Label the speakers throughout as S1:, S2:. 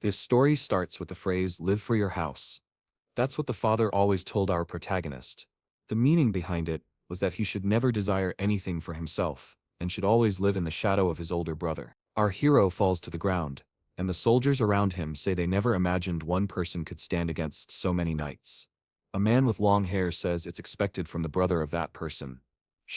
S1: This story starts with the phrase, "live for your house." That's what the father always told our protagonist. The meaning behind it was that he should never desire anything for himself, and should always live in the shadow of his older brother. Our hero falls to the ground, and the soldiers around him say they never imagined one person could stand against so many knights. A man with long hair says it's expected from the brother of that person.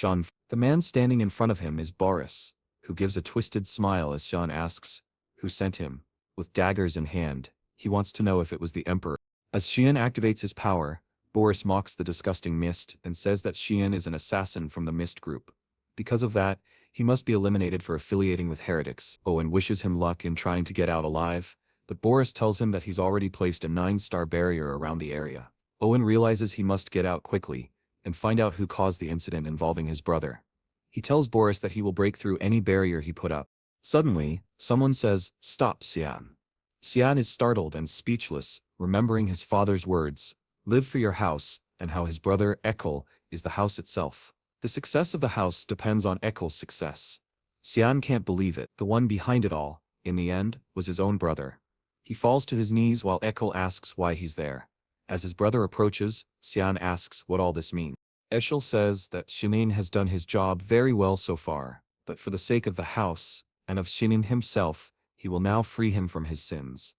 S1: The man standing in front of him is Boris, who gives a twisted smile as Sean asks, "Who sent him?" With daggers in hand, he wants to know if it was the Emperor. As Xian activates his power, Boris mocks the disgusting Mist and says that Xian is an assassin from the Mist group. Because of that, he must be eliminated for affiliating with heretics. Owen wishes him luck in trying to get out alive, but Boris tells him that he's already placed a 9-star barrier around the area. Owen realizes he must get out quickly and find out who caused the incident involving his brother. He tells Boris that he will break through any barrier he put up. Suddenly, someone says, "Stop, Xian." Xian is startled and speechless, remembering his father's words, "Live for your house," and how his brother, Ekal, is the house itself. The success of the house depends on Ekal's success. Xian can't believe it. The one behind it all, in the end, was his own brother. He falls to his knees while Ekal asks why he's there. As his brother approaches, Xian asks what all this means. Eshel says that Shinin has done his job very well so far, but for the sake of the house, and of Shinin himself, he will now free him from his sins.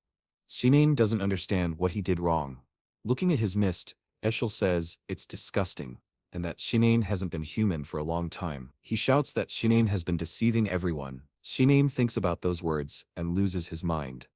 S1: Shinin doesn't understand what he did wrong. Looking at his mist, Eshel says it's disgusting, and that Shinin hasn't been human for a long time. He shouts that Shinin has been deceiving everyone. Shinin thinks about those words and loses his mind.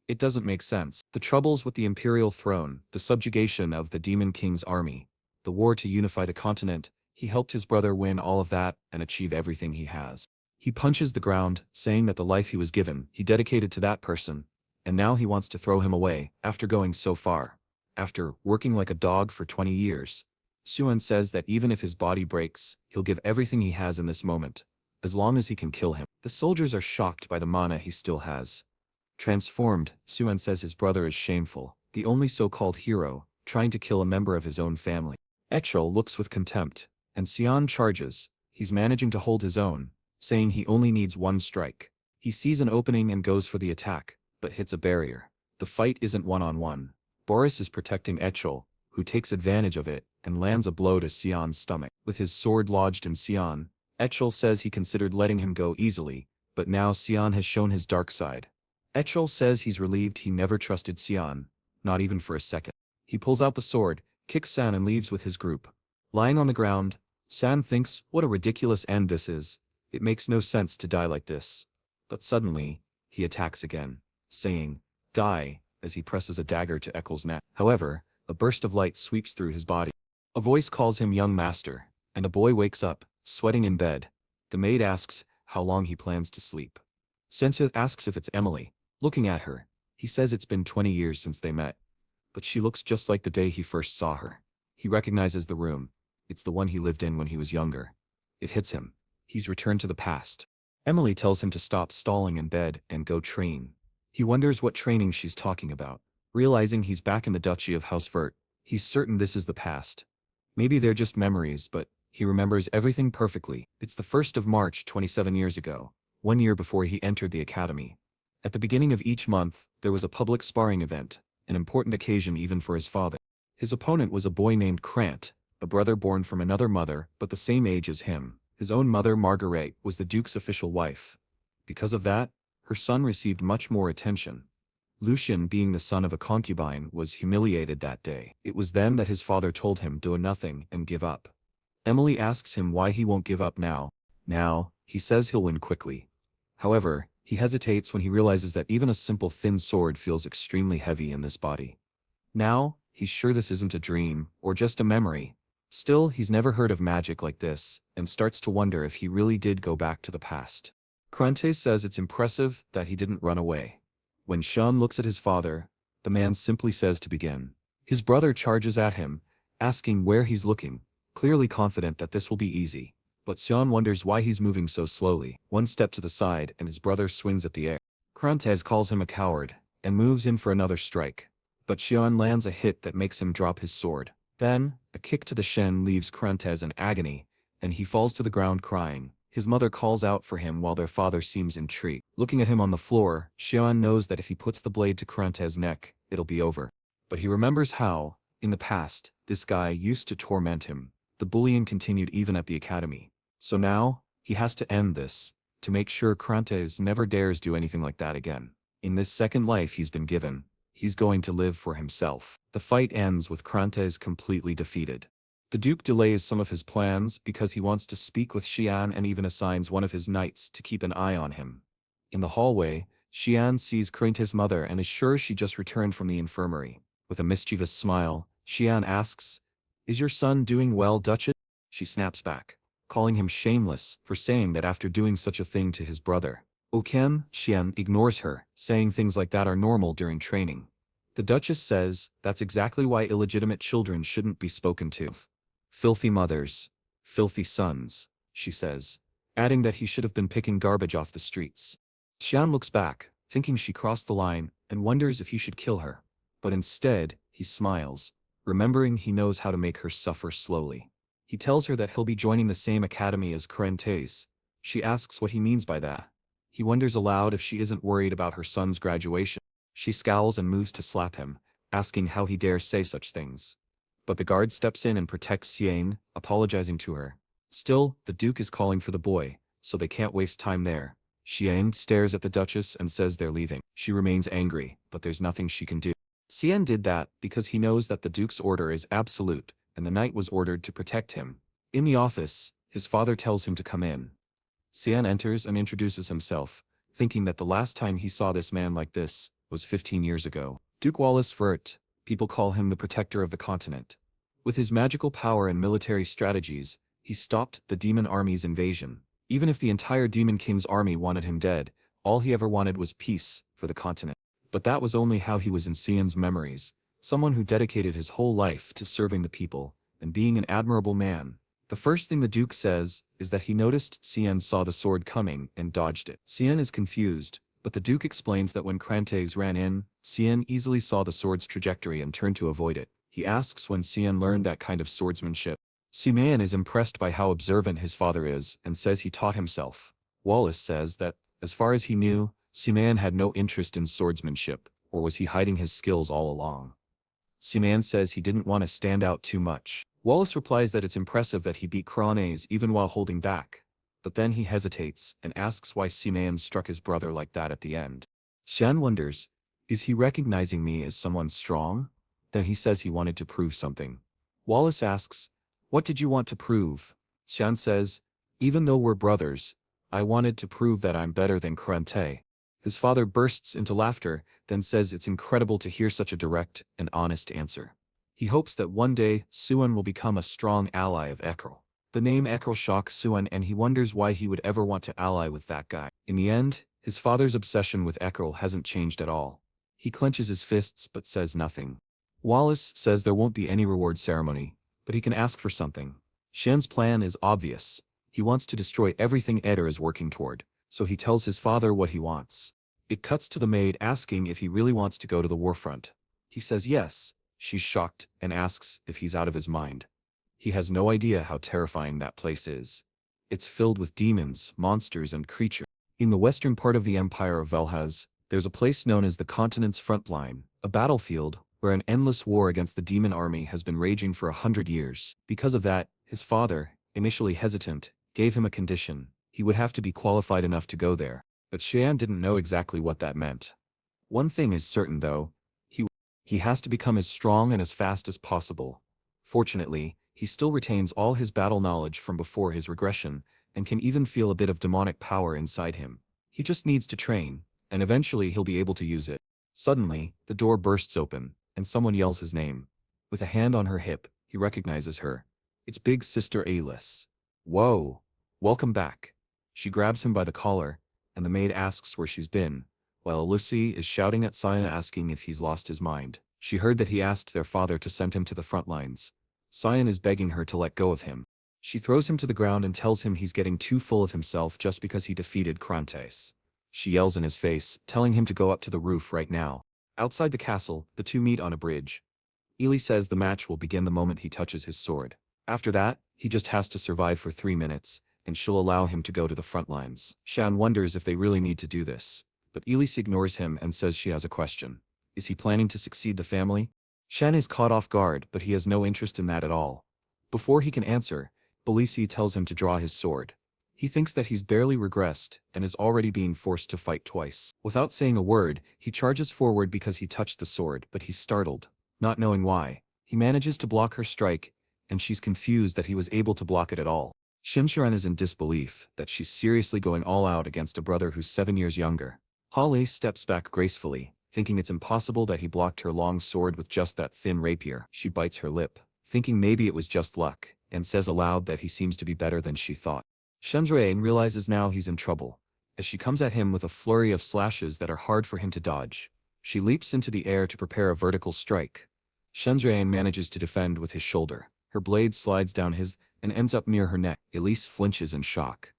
S1: It doesn't make sense. The troubles with the imperial throne, the subjugation of the Demon King's army, the war to unify the continent, he helped his brother win all of that and achieve everything he has. He punches the ground, saying that the life he was given, he dedicated to that person, and now he wants to throw him away, after going so far. After working like a dog for 20 years. Suan says that even if his body breaks, he'll give everything he has in this moment, as long as he can kill him. The soldiers are shocked by the mana he still has. Transformed, Suan says his brother is shameful, the only so-called hero, trying to kill a member of his own family. Echel looks with contempt, and Xian charges. He's managing to hold his own, saying he only needs one strike. He sees an opening and goes for the attack, but hits a barrier. The fight isn't one-on-one. Boris is protecting Echel, who takes advantage of it, and lands a blow to Xian's stomach. With his sword lodged in Xian, Echel says he considered letting him go easily, but now Xian has shown his dark side. Echel says he's relieved he never trusted Xian, not even for a second. He pulls out the sword, kicks San and leaves with his group. Lying on the ground, San thinks what a ridiculous end this is. It makes no sense to die like this. But suddenly, he attacks again, saying, "Die," as he presses a dagger to Echel's neck. However, a burst of light sweeps through his body. A voice calls him young master, and a boy wakes up, sweating in bed. The maid asks how long he plans to sleep. Sensei asks if it's Emily. Looking at her, he says it's been 20 years since they met. But she looks just like the day he first saw her. He recognizes the room. It's the one he lived in when he was younger. It hits him. He's returned to the past. Emily tells him to stop stalling in bed and go train. He wonders what training she's talking about. Realizing he's back in the Duchy of House Vert, he's certain this is the past. Maybe they're just memories, but he remembers everything perfectly. It's the 1st of March 27 years ago, 1 year before he entered the academy. At the beginning of each month, there was a public sparring event, an important occasion even for his father. His opponent was a boy named Krant, a brother born from another mother but the same age as him. His own mother, Marguerite, was the Duke's official wife. Because of that, her son received much more attention. Lucien, being the son of a concubine, was humiliated that day. It was then that his father told him do nothing and give up. Emily asks him why he won't give up now. Now, he says he'll win quickly. However, he hesitates when he realizes that even a simple thin sword feels extremely heavy in this body. Now, he's sure this isn't a dream, or just a memory. Still, he's never heard of magic like this, and starts to wonder if he really did go back to the past. Krante says it's impressive that he didn't run away. When Sean looks at his father, the man simply says to begin. His brother charges at him, asking where he's looking, clearly confident that this will be easy. But Sean wonders why he's moving so slowly. One step to the side and his brother swings at the air. Krantez calls him a coward, and moves in for another strike. But Sean lands a hit that makes him drop his sword. Then, a kick to the shin leaves Krantez in agony, and he falls to the ground crying. His mother calls out for him while their father seems intrigued. Looking at him on the floor, Cyan knows that if he puts the blade to Krante's neck, it'll be over. But he remembers how, in the past, this guy used to torment him. The bullying continued even at the academy. So now, he has to end this, to make sure Krantes never dares do anything like that again. In this second life he's been given, he's going to live for himself. The fight ends with Krantes completely defeated. The Duke delays some of his plans because he wants to speak with Cyan and even assigns one of his knights to keep an eye on him. In the hallway, Cyan sees Krante's mother and is sure she just returned from the infirmary. With a mischievous smile, Cyan asks, "Is your son doing well, Duchess?" She snaps back, calling him shameless for saying that after doing such a thing to his brother. Oken, Cyan ignores her, saying things like that are normal during training. The Duchess says that's exactly why illegitimate children shouldn't be spoken to. Filthy mothers, filthy sons, she says, adding that he should have been picking garbage off the streets. Cyan looks back, thinking she crossed the line, and wonders if he should kill her. But instead, he smiles, remembering he knows how to make her suffer slowly. He tells her that he'll be joining the same academy as Krantes. She asks what he means by that. He wonders aloud if she isn't worried about her son's graduation. She scowls and moves to slap him, asking how he dares say such things. But the guard steps in and protects Cyan, apologizing to her. Still, the Duke is calling for the boy, so they can't waste time there. Cyan stares at the Duchess and says they're leaving. She remains angry, but there's nothing she can do. Cyan did that because he knows that the Duke's order is absolute, and the knight was ordered to protect him. In the office, his father tells him to come in. Cyan enters and introduces himself, thinking that the last time he saw this man like this was 15 years ago. Duke Vert, people call him the protector of the continent. With his magical power and military strategies, he stopped the demon army's invasion. Even if the entire Demon King's army wanted him dead, all he ever wanted was peace for the continent. But that was only how he was in Cyan's memories, someone who dedicated his whole life to serving the people and being an admirable man. The first thing the Duke says is that he noticed Cyan saw the sword coming and dodged it. Cyan is confused, but the Duke explains that when Krantes ran in, Cyan easily saw the sword's trajectory and turned to avoid it. He asks when Cyan learned that kind of swordsmanship. Cyan is impressed by how observant his father is and says he taught himself. Wallace says that, as far as he knew, Cyan had no interest in swordsmanship, or was he hiding his skills all along? Cyan says he didn't want to stand out too much. Wallace replies that it's impressive that he beat Krantes even while holding back, but then he hesitates and asks why Cyan struck his brother like that at the end. Cyan wonders, is he recognizing me as someone strong? Then he says he wanted to prove something. Wallace asks, what did you want to prove? Cyan says, even though we're brothers, I wanted to prove that I'm better than Krantes. His father bursts into laughter, then says it's incredible to hear such a direct and honest answer. He hopes that one day, Suan will become a strong ally of Ekrel. The name Ekrel shocks Suan and he wonders why he would ever want to ally with that guy. In the end, his father's obsession with Ekrel hasn't changed at all. He clenches his fists but says nothing. Wallace says there won't be any reward ceremony, but he can ask for something. Shen's plan is obvious. He wants to destroy everything Eder is working toward, so he tells his father what he wants. It cuts to the maid asking if he really wants to go to the warfront. He says yes. She's shocked and asks if he's out of his mind. He has no idea how terrifying that place is. It's filled with demons, monsters, and creatures. In the western part of the Empire of Velhaz, there's a place known as the continent's front line, a battlefield where an endless war against the demon army has been raging for 100 years. Because of that, his father, initially hesitant, gave him a condition. He would have to be qualified enough to go there. But Cyan didn't know exactly what that meant. One thing is certain though, he has to become as strong and as fast as possible. Fortunately, he still retains all his battle knowledge from before his regression, and can even feel a bit of demonic power inside him. He just needs to train, and eventually he'll be able to use it. Suddenly, the door bursts open, and someone yells his name. With a hand on her hip, he recognizes her. It's big sister Alice. Whoa! Welcome back. She grabs him by the collar, and the maid asks where she's been, while Lucy is shouting at Cyan asking if he's lost his mind. She heard that he asked their father to send him to the front lines. Cyan is begging her to let go of him. She throws him to the ground and tells him he's getting too full of himself just because he defeated Krantes. She yells in his face, telling him to go up to the roof right now. Outside the castle, the two meet on a bridge. Ely says the match will begin the moment he touches his sword. After that, he just has to survive for 3 minutes, and she'll allow him to go to the front lines. Shan wonders if they really need to do this, but Elise ignores him and says she has a question. Is he planning to succeed the family? Shan is caught off guard, but he has no interest in that at all. Before he can answer, Belisi tells him to draw his sword. He thinks that he's barely regressed and is already being forced to fight twice. Without saying a word, he charges forward because he touched the sword, but he's startled, not knowing why. He manages to block her strike, and she's confused that he was able to block it at all. Shinshiren is in disbelief that she's seriously going all out against a brother who's 7 years younger. Hale steps back gracefully, thinking it's impossible that he blocked her long sword with just that thin rapier. She bites her lip, thinking maybe it was just luck, and says aloud that he seems to be better than she thought. Shendrain realizes now he's in trouble, as she comes at him with a flurry of slashes that are hard for him to dodge. She leaps into the air to prepare a vertical strike. Shendrain manages to defend with his shoulder. Her blade slides down his and ends up near her neck. Elise flinches in shock,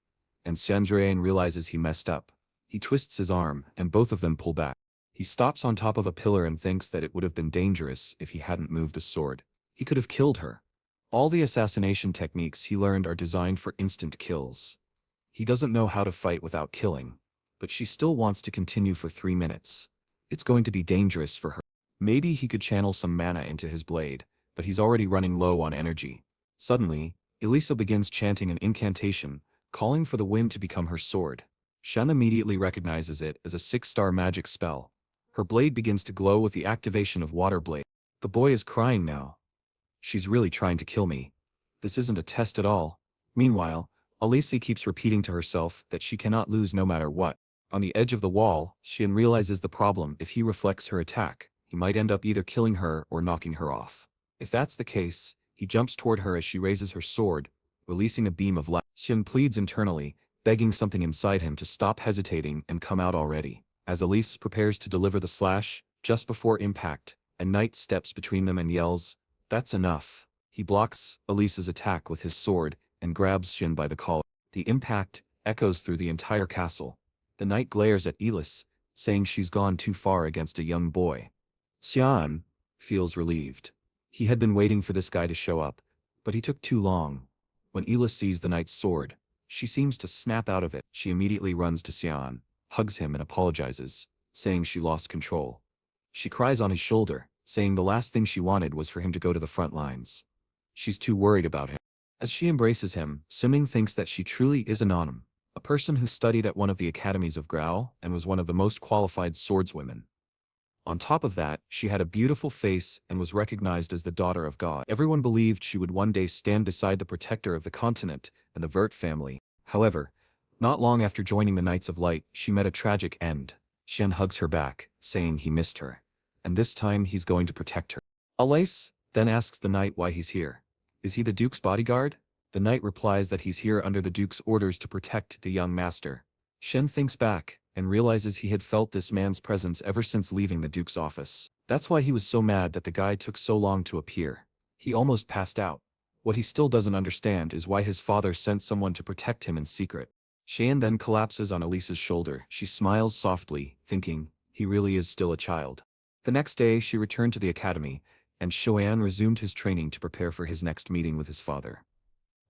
S1: and Shendrain realizes he messed up. He twists his arm, and both of them pull back. He stops on top of a pillar and thinks that it would have been dangerous if he hadn't moved the sword. He could have killed her. All the assassination techniques he learned are designed for instant kills. He doesn't know how to fight without killing, but she still wants to continue for 3 minutes. It's going to be dangerous for her. Maybe he could channel some mana into his blade, but he's already running low on energy. Suddenly, Elisa begins chanting an incantation, calling for the wind to become her sword. Shen immediately recognizes it as a 6-star magic spell. Her blade begins to glow with the activation of water blade. The boy is crying now. She's really trying to kill me. This isn't a test at all. Meanwhile, Elise keeps repeating to herself that she cannot lose no matter what. On the edge of the wall, Shen realizes the problem. If he reflects her attack, he might end up either killing her or knocking her off. If that's the case, he jumps toward her as she raises her sword, releasing a beam of light. Shen pleads internally, begging something inside him to stop hesitating and come out already. As Elise prepares to deliver the slash, just before impact, a knight steps between them and yells, "That's enough." He blocks Elise's attack with his sword and grabs Shen by the collar. The impact echoes through the entire castle. The knight glares at Elise, saying she's gone too far against a young boy. Cyan feels relieved. He had been waiting for this guy to show up, but he took too long. When Elise sees the knight's sword, she seems to snap out of it. She immediately runs to Cyan, hugs him and apologizes, saying she lost control. She cries on his shoulder, saying the last thing she wanted was for him to go to the front lines. She's too worried about him. As she embraces him, Simming thinks that she truly is an Onim, a person who studied at one of the academies of Grau and was one of the most qualified swordswomen. On top of that, she had a beautiful face and was recognized as the daughter of God. Everyone believed she would one day stand beside the protector of the continent and the Vert family. However, not long after joining the Knights of Light, she met a tragic end. Shen hugs her back, saying he missed her, and this time he's going to protect her. Elise then asks the knight why he's here. Is he the Duke's bodyguard? The knight replies that he's here under the Duke's orders to protect the young master. Shen thinks back and realizes he had felt this man's presence ever since leaving the Duke's office. That's why he was so mad that the guy took so long to appear. He almost passed out. What he still doesn't understand is why his father sent someone to protect him in secret. Shen then collapses on Elise's shoulder. She smiles softly, thinking, he really is still a child. The next day she returned to the academy, and Shoan resumed his training to prepare for his next meeting with his father.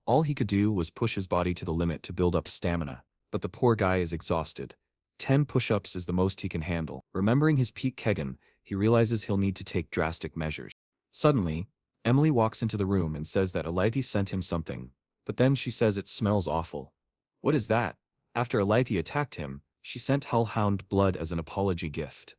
S1: All he could do was push his body to the limit to build up stamina, but the poor guy is exhausted. 10 push-ups is the most he can handle. Remembering his peak Kegan, he realizes he'll need to take drastic measures. Suddenly, Emily walks into the room and says that Alaiti sent him something, but then she says it smells awful. What is that? After Alaiti attacked him, she sent Hellhound blood as an apology gift.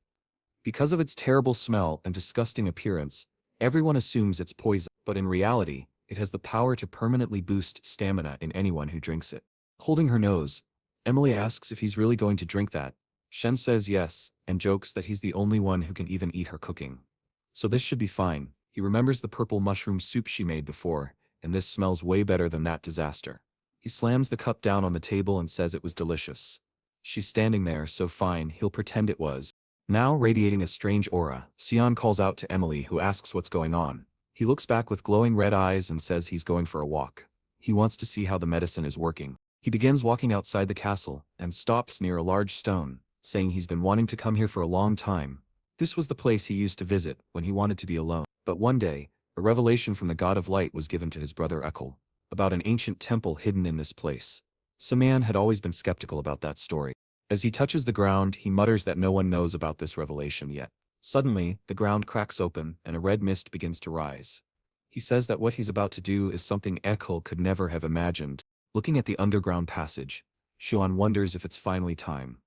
S1: Because of its terrible smell and disgusting appearance, everyone assumes it's poison, but in reality, it has the power to permanently boost stamina in anyone who drinks it. Holding her nose, Emily asks if he's really going to drink that. Shen says yes, and jokes that he's the only one who can even eat her cooking. So this should be fine. He remembers the purple mushroom soup she made before, and this smells way better than that disaster. He slams the cup down on the table and says it was delicious. She's standing there, so fine, he'll pretend it was. Now radiating a strange aura, Cyan calls out to Emily, who asks what's going on. He looks back with glowing red eyes and says he's going for a walk. He wants to see how the medicine is working. He begins walking outside the castle, and stops near a large stone, saying he's been wanting to come here for a long time. This was the place he used to visit when he wanted to be alone. But one day, a revelation from the God of Light was given to his brother Ekal, about an ancient temple hidden in this place. Saman had always been skeptical about that story. As he touches the ground, he mutters that no one knows about this revelation yet. Suddenly, the ground cracks open and a red mist begins to rise. He says that what he's about to do is something Ekul could never have imagined. Looking at the underground passage, Xuan wonders if it's finally time.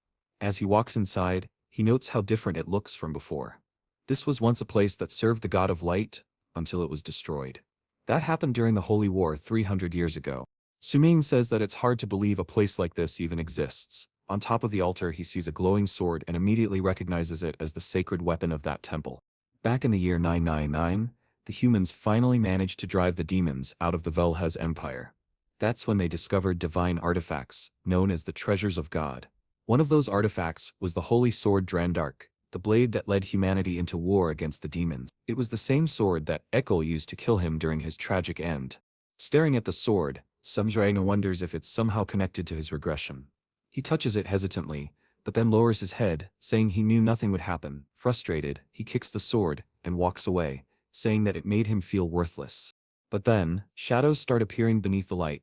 S1: As he walks inside, he notes how different it looks from before. This was once a place that served the god of light, until it was destroyed. That happened during the Holy War 300 years ago. Suming says that it's hard to believe a place like this even exists. On top of the altar he sees a glowing sword and immediately recognizes it as the sacred weapon of that temple. Back in the year 999, the humans finally managed to drive the demons out of the Velha's empire. That's when they discovered divine artifacts, known as the Treasures of God. One of those artifacts was the holy sword Drandark, the blade that led humanity into war against the demons. It was the same sword that Ekul used to kill him during his tragic end. Staring at the sword, Sumjranga wonders if it's somehow connected to his regression. He touches it hesitantly, but then lowers his head, saying he knew nothing would happen. Frustrated, he kicks the sword and walks away, saying that it made him feel worthless. But then, shadows start appearing beneath the light.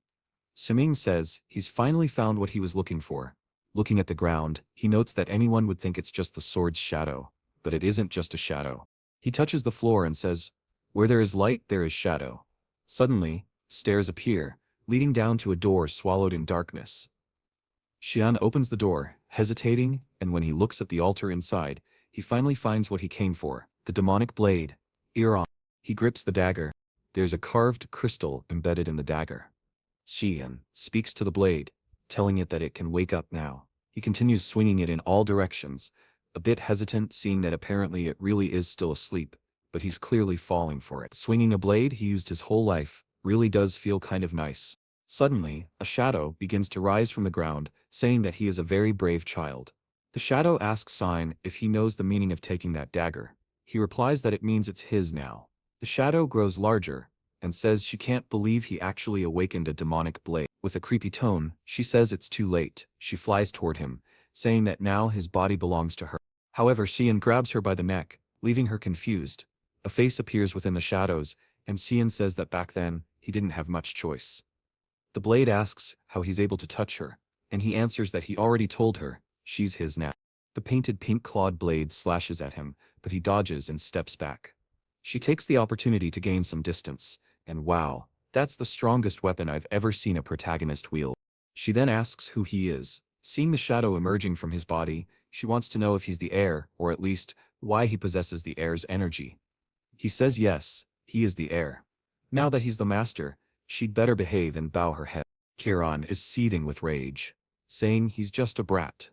S1: Suming says he's finally found what he was looking for. Looking at the ground, he notes that anyone would think it's just the sword's shadow, but it isn't just a shadow. He touches the floor and says, "Where there is light, there is shadow." Suddenly, stairs appear, leading down to a door swallowed in darkness. Xian opens the door, hesitating, and when he looks at the altar inside, he finally finds what he came for, the demonic blade. Ear on. He grips the dagger. There's a carved crystal embedded in the dagger. Xian speaks to the blade, telling it that it can wake up now. He continues swinging it in all directions, a bit hesitant seeing that apparently it really is still asleep, but he's clearly falling for it. Swinging a blade he used his whole life really does feel kind of nice. Suddenly, a shadow begins to rise from the ground, saying that he is a very brave child. The shadow asks Cyan if he knows the meaning of taking that dagger. He replies that it means it's his now. The shadow grows larger, and says she can't believe he actually awakened a demonic blade. With a creepy tone, she says it's too late. She flies toward him, saying that now his body belongs to her. However, Xian grabs her by the neck, leaving her confused. A face appears within the shadows, and Xian says that back then, he didn't have much choice. The blade asks how he's able to touch her, and he answers that he already told her, she's his now. The painted pink-clawed blade slashes at him, but he dodges and steps back. She takes the opportunity to gain some distance, and wow, that's the strongest weapon I've ever seen a protagonist wield. She then asks who he is. Seeing the shadow emerging from his body, she wants to know if he's the heir, or at least, why he possesses the heir's energy. He says yes, he is the heir. Now that he's the master, she'd better behave and bow her head. Kiran is seething with rage, saying he's just a brat.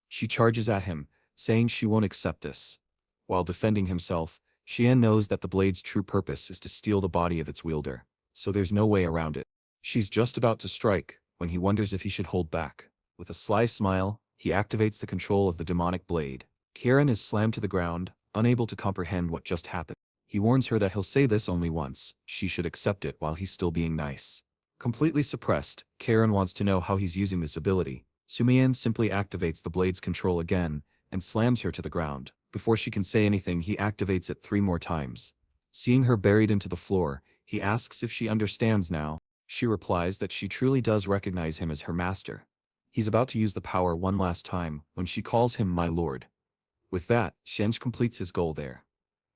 S1: She charges at him, saying she won't accept this. While defending himself, Xian knows that the blade's true purpose is to steal the body of its wielder, so there's no way around it. She's just about to strike, when he wonders if he should hold back. With a sly smile, he activates the control of the demonic blade. Kiran is slammed to the ground, unable to comprehend what just happened. He warns her that he'll say this only once, she should accept it while he's still being nice. Completely suppressed, Kiran wants to know how he's using this ability. Sumian simply activates the blade's control again, and slams her to the ground. Before she can say anything he activates it 3 more times. Seeing her buried into the floor, he asks if she understands now. She replies that she truly does recognize him as her master. He's about to use the power one last time, when she calls him my lord. With that, Shenj completes his goal there.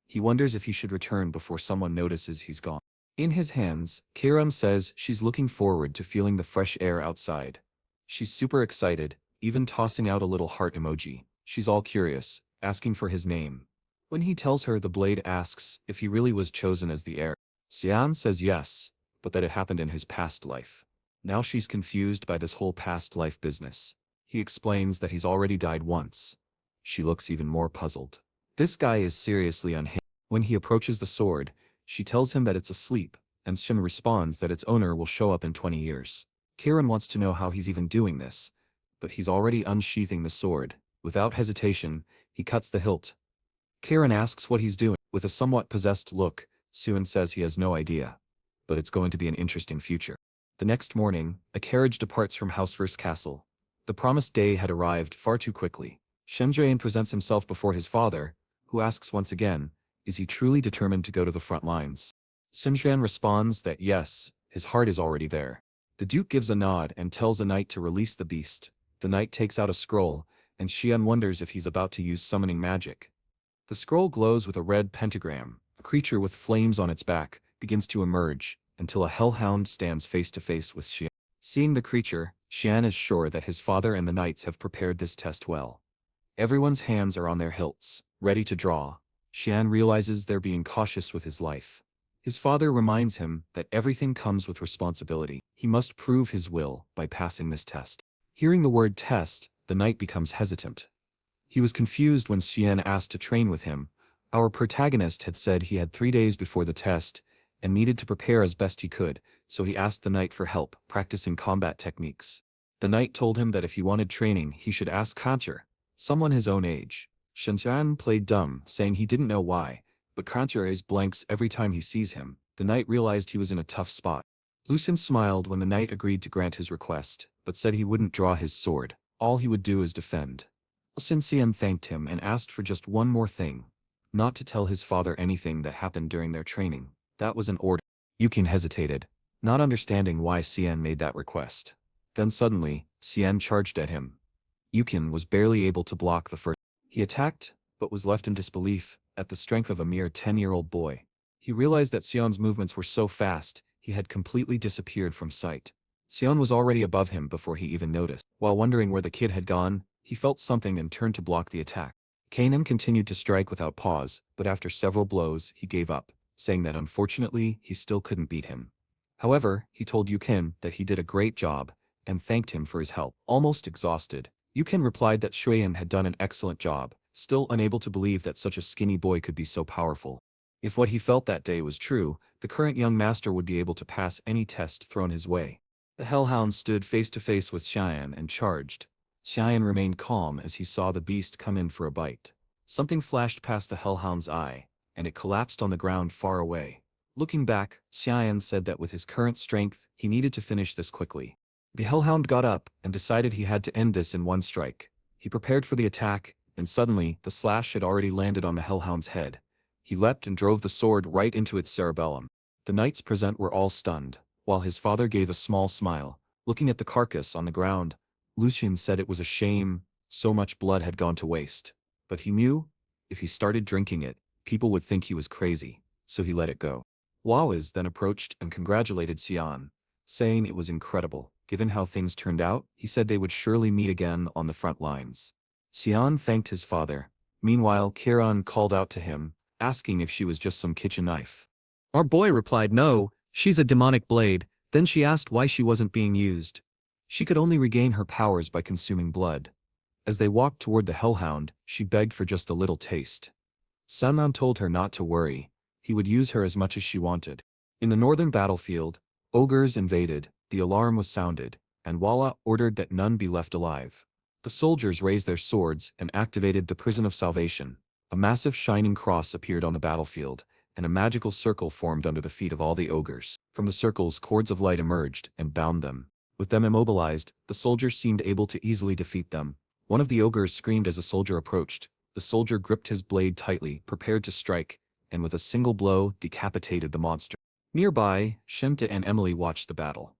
S1: He wonders if he should return before someone notices he's gone. In his hands, Kiran says she's looking forward to feeling the fresh air outside. She's super excited, even tossing out a little heart emoji. She's all curious, asking for his name. When he tells her, the blade asks if he really was chosen as the heir. Xian says yes, but that it happened in his past life. Now she's confused by this whole past life business. He explains that he's already died once. She looks even more puzzled. This guy is seriously unhinged. When he approaches the sword, she tells him that it's asleep, and Shin responds that its owner will show up in 20 years. Kiran wants to know how he's even doing this, but he's already unsheathing the sword. Without hesitation, he cuts the hilt. Kiran asks what he's doing. With a somewhat possessed look, Suin says he has no idea. But it's going to be an interesting future. The next morning, a carriage departs from Houseverse Castle. The promised day had arrived far too quickly. Shemdrayan presents himself before his father, who asks once again, is he truly determined to go to the front lines? Simshan responds that yes, his heart is already there. The Duke gives a nod and tells the knight to release the beast. The knight takes out a scroll, and Cyan wonders if he's about to use summoning magic. The scroll glows with a red pentagram. A creature with flames on its back begins to emerge, until a hellhound stands face to face with Cyan. Seeing the creature, Cyan is sure that his father and the knights have prepared this test well. Everyone's hands are on their hilts, ready to draw. Cyan realizes they're being cautious with his life. His father reminds him that everything comes with responsibility. He must prove his will by passing this test. Hearing the word test, the knight becomes hesitant. He was confused when Cyan asked to train with him. Our protagonist had said he had 3 days before the test and needed to prepare as best he could, so he asked the knight for help practicing combat techniques. The knight told him that if he wanted training, he should ask Chancellor, someone his own age. Cyan played dumb, saying he didn't know why, but Chancellor blanks every time he sees him. The knight realized he was in a tough spot. Lucien smiled when the knight agreed to grant his request, but said he wouldn't draw his sword. All he would do is defend. Cyan thanked him and asked for just one more thing. Not to tell his father anything that happened during their training. That was an order. Yukin hesitated, not understanding why Cyan made that request. Then suddenly, Cyan charged at him. Yukin was barely able to block the first. He attacked, but was left in disbelief at the strength of a mere 10-year-old boy. He realized that Cyan's movements were so fast, he had completely disappeared from sight. Cyan was already above him before he even noticed. While wondering where the kid had gone, he felt something and turned to block the attack. Kanan continued to strike without pause, but after several blows, he gave up, saying that unfortunately, he still couldn't beat him. However, he told Yukin that he did a great job, and thanked him for his help. Almost exhausted, Yukin replied that Shuyan had done an excellent job, still unable to believe that such a skinny boy could be so powerful. If what he felt that day was true, the current young master would be able to pass any test thrown his way. The hellhound stood face to face with Cyan and charged. Cyan remained calm as he saw the beast come in for a bite. Something flashed past the hellhound's eye, and it collapsed on the ground far away. Looking back, Cyan said that with his current strength, he needed to finish this quickly. The hellhound got up and decided he had to end this in one strike. He prepared for the attack, and suddenly, the slash had already landed on the hellhound's head. He leapt and drove the sword right into its cerebellum. The knights present were all stunned, while his father gave a small smile. Looking at the carcass on the ground, Lucien said it was a shame, so much blood had gone to waste. But he knew, if he started drinking it, people would think he was crazy, so he let it go. Wawiz then approached and congratulated Cyan, saying it was incredible. Given how things turned out, he said they would surely meet again on the front lines. Cyan thanked his father. Meanwhile, Kiran called out to him, asking if she was just some kitchen knife.
S2: Our boy replied no, she's a demonic blade. Then she asked why she wasn't being used.
S1: She could only regain her powers by consuming blood. As they walked toward the hellhound, she begged for just a little taste. Sanman told her not to worry, he would use her as much as she wanted. In the northern battlefield, ogres invaded, the alarm was sounded, and Walla ordered that none be left alive. The soldiers raised their swords and activated the Prison of Salvation. A massive shining cross appeared on the battlefield, and a magical circle formed under the feet of all the ogres. From the circles, cords of light emerged and bound them. With them immobilized, the soldiers seemed able to easily defeat them. One of the ogres screamed as a soldier approached. The soldier gripped his blade tightly, prepared to strike, and with a single blow, decapitated the monster. Nearby, Shemta and Emily watched the battle.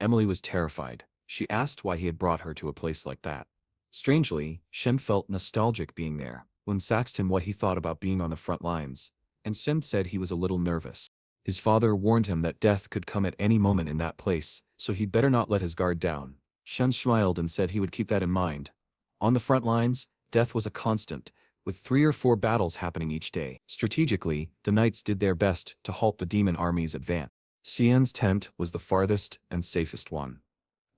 S1: Emily was terrified. She asked why he had brought her to a place like that. Strangely, Shem felt nostalgic being there. When asked him what he thought about being on the front lines, and Shem said he was a little nervous. His father warned him that death could come at any moment in that place, so he'd better not let his guard down. Shem smiled and said he would keep that in mind. On the front lines, death was a constant, with 3 or 4 battles happening each day. Strategically, the knights did their best to halt the demon army's advance. Cyan's tent was the farthest and safest one.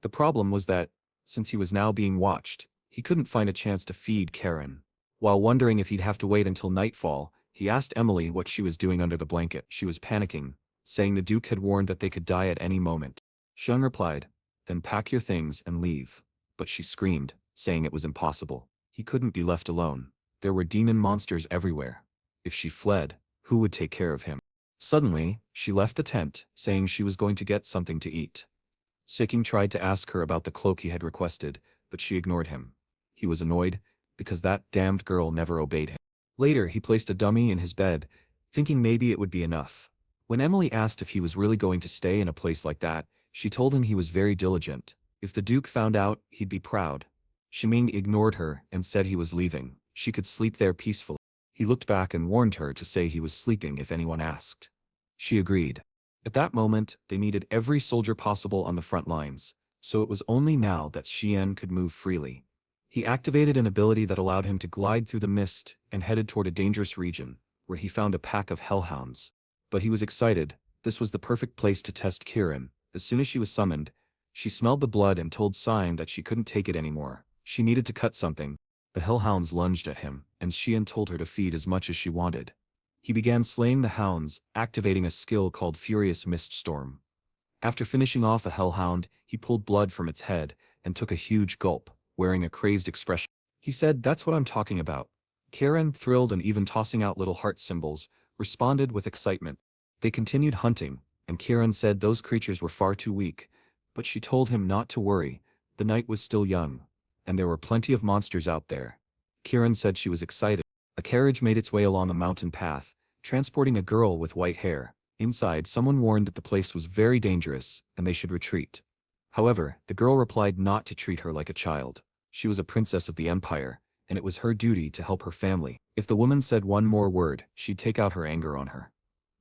S1: The problem was that, since he was now being watched, he couldn't find a chance to feed Karen. While wondering if he'd have to wait until nightfall, he asked Emily what she was doing under the blanket. She was panicking, saying the Duke had warned that they could die at any moment. Shun replied, "Then pack your things and leave." But she screamed, saying it was impossible. He couldn't be left alone. There were demon monsters everywhere. If she fled, who would take care of him? Suddenly, she left the tent, saying she was going to get something to eat. Seking tried to ask her about the cloak he had requested, but she ignored him. He was annoyed, because that damned girl never obeyed him. Later, he placed a dummy in his bed, thinking maybe it would be enough. When Emily asked if he was really going to stay in a place like that, She told him he was very diligent. If the Duke found out, he'd be proud. Shiming ignored her and said he was leaving. She could sleep there peacefully. He looked back and warned her to say he was sleeping if anyone asked. She agreed. At that moment, they needed every soldier possible on the front lines, so it was only now that Xian could move freely. He activated an ability that allowed him to glide through the mist and headed toward a dangerous region, where he found a pack of hellhounds. But he was excited. This was the perfect place to test Kirin. As soon as she was summoned, she smelled the blood and told Cyan that she couldn't take it anymore. She needed to cut something. The hellhounds lunged at him, and Xian told her to feed as much as she wanted. He began slaying the hounds, activating a skill called Furious Mist Storm. After finishing off a hellhound, he pulled blood from its head and took a huge gulp, wearing a crazed expression. He said, "That's what I'm talking about." Kirin, thrilled and even tossing out little heart symbols, responded with excitement. They continued hunting, and Kirin said those creatures were far too weak, but she told him not to worry. The night was still young, and there were plenty of monsters out there. Kirin said she was excited. A carriage made its way along a mountain path, transporting a girl with white hair. Inside, someone warned that the place was very dangerous, and they should retreat. However, the girl replied not to treat her like a child. She was a princess of the empire, and it was her duty to help her family. If the woman said one more word, she'd take out her anger on her.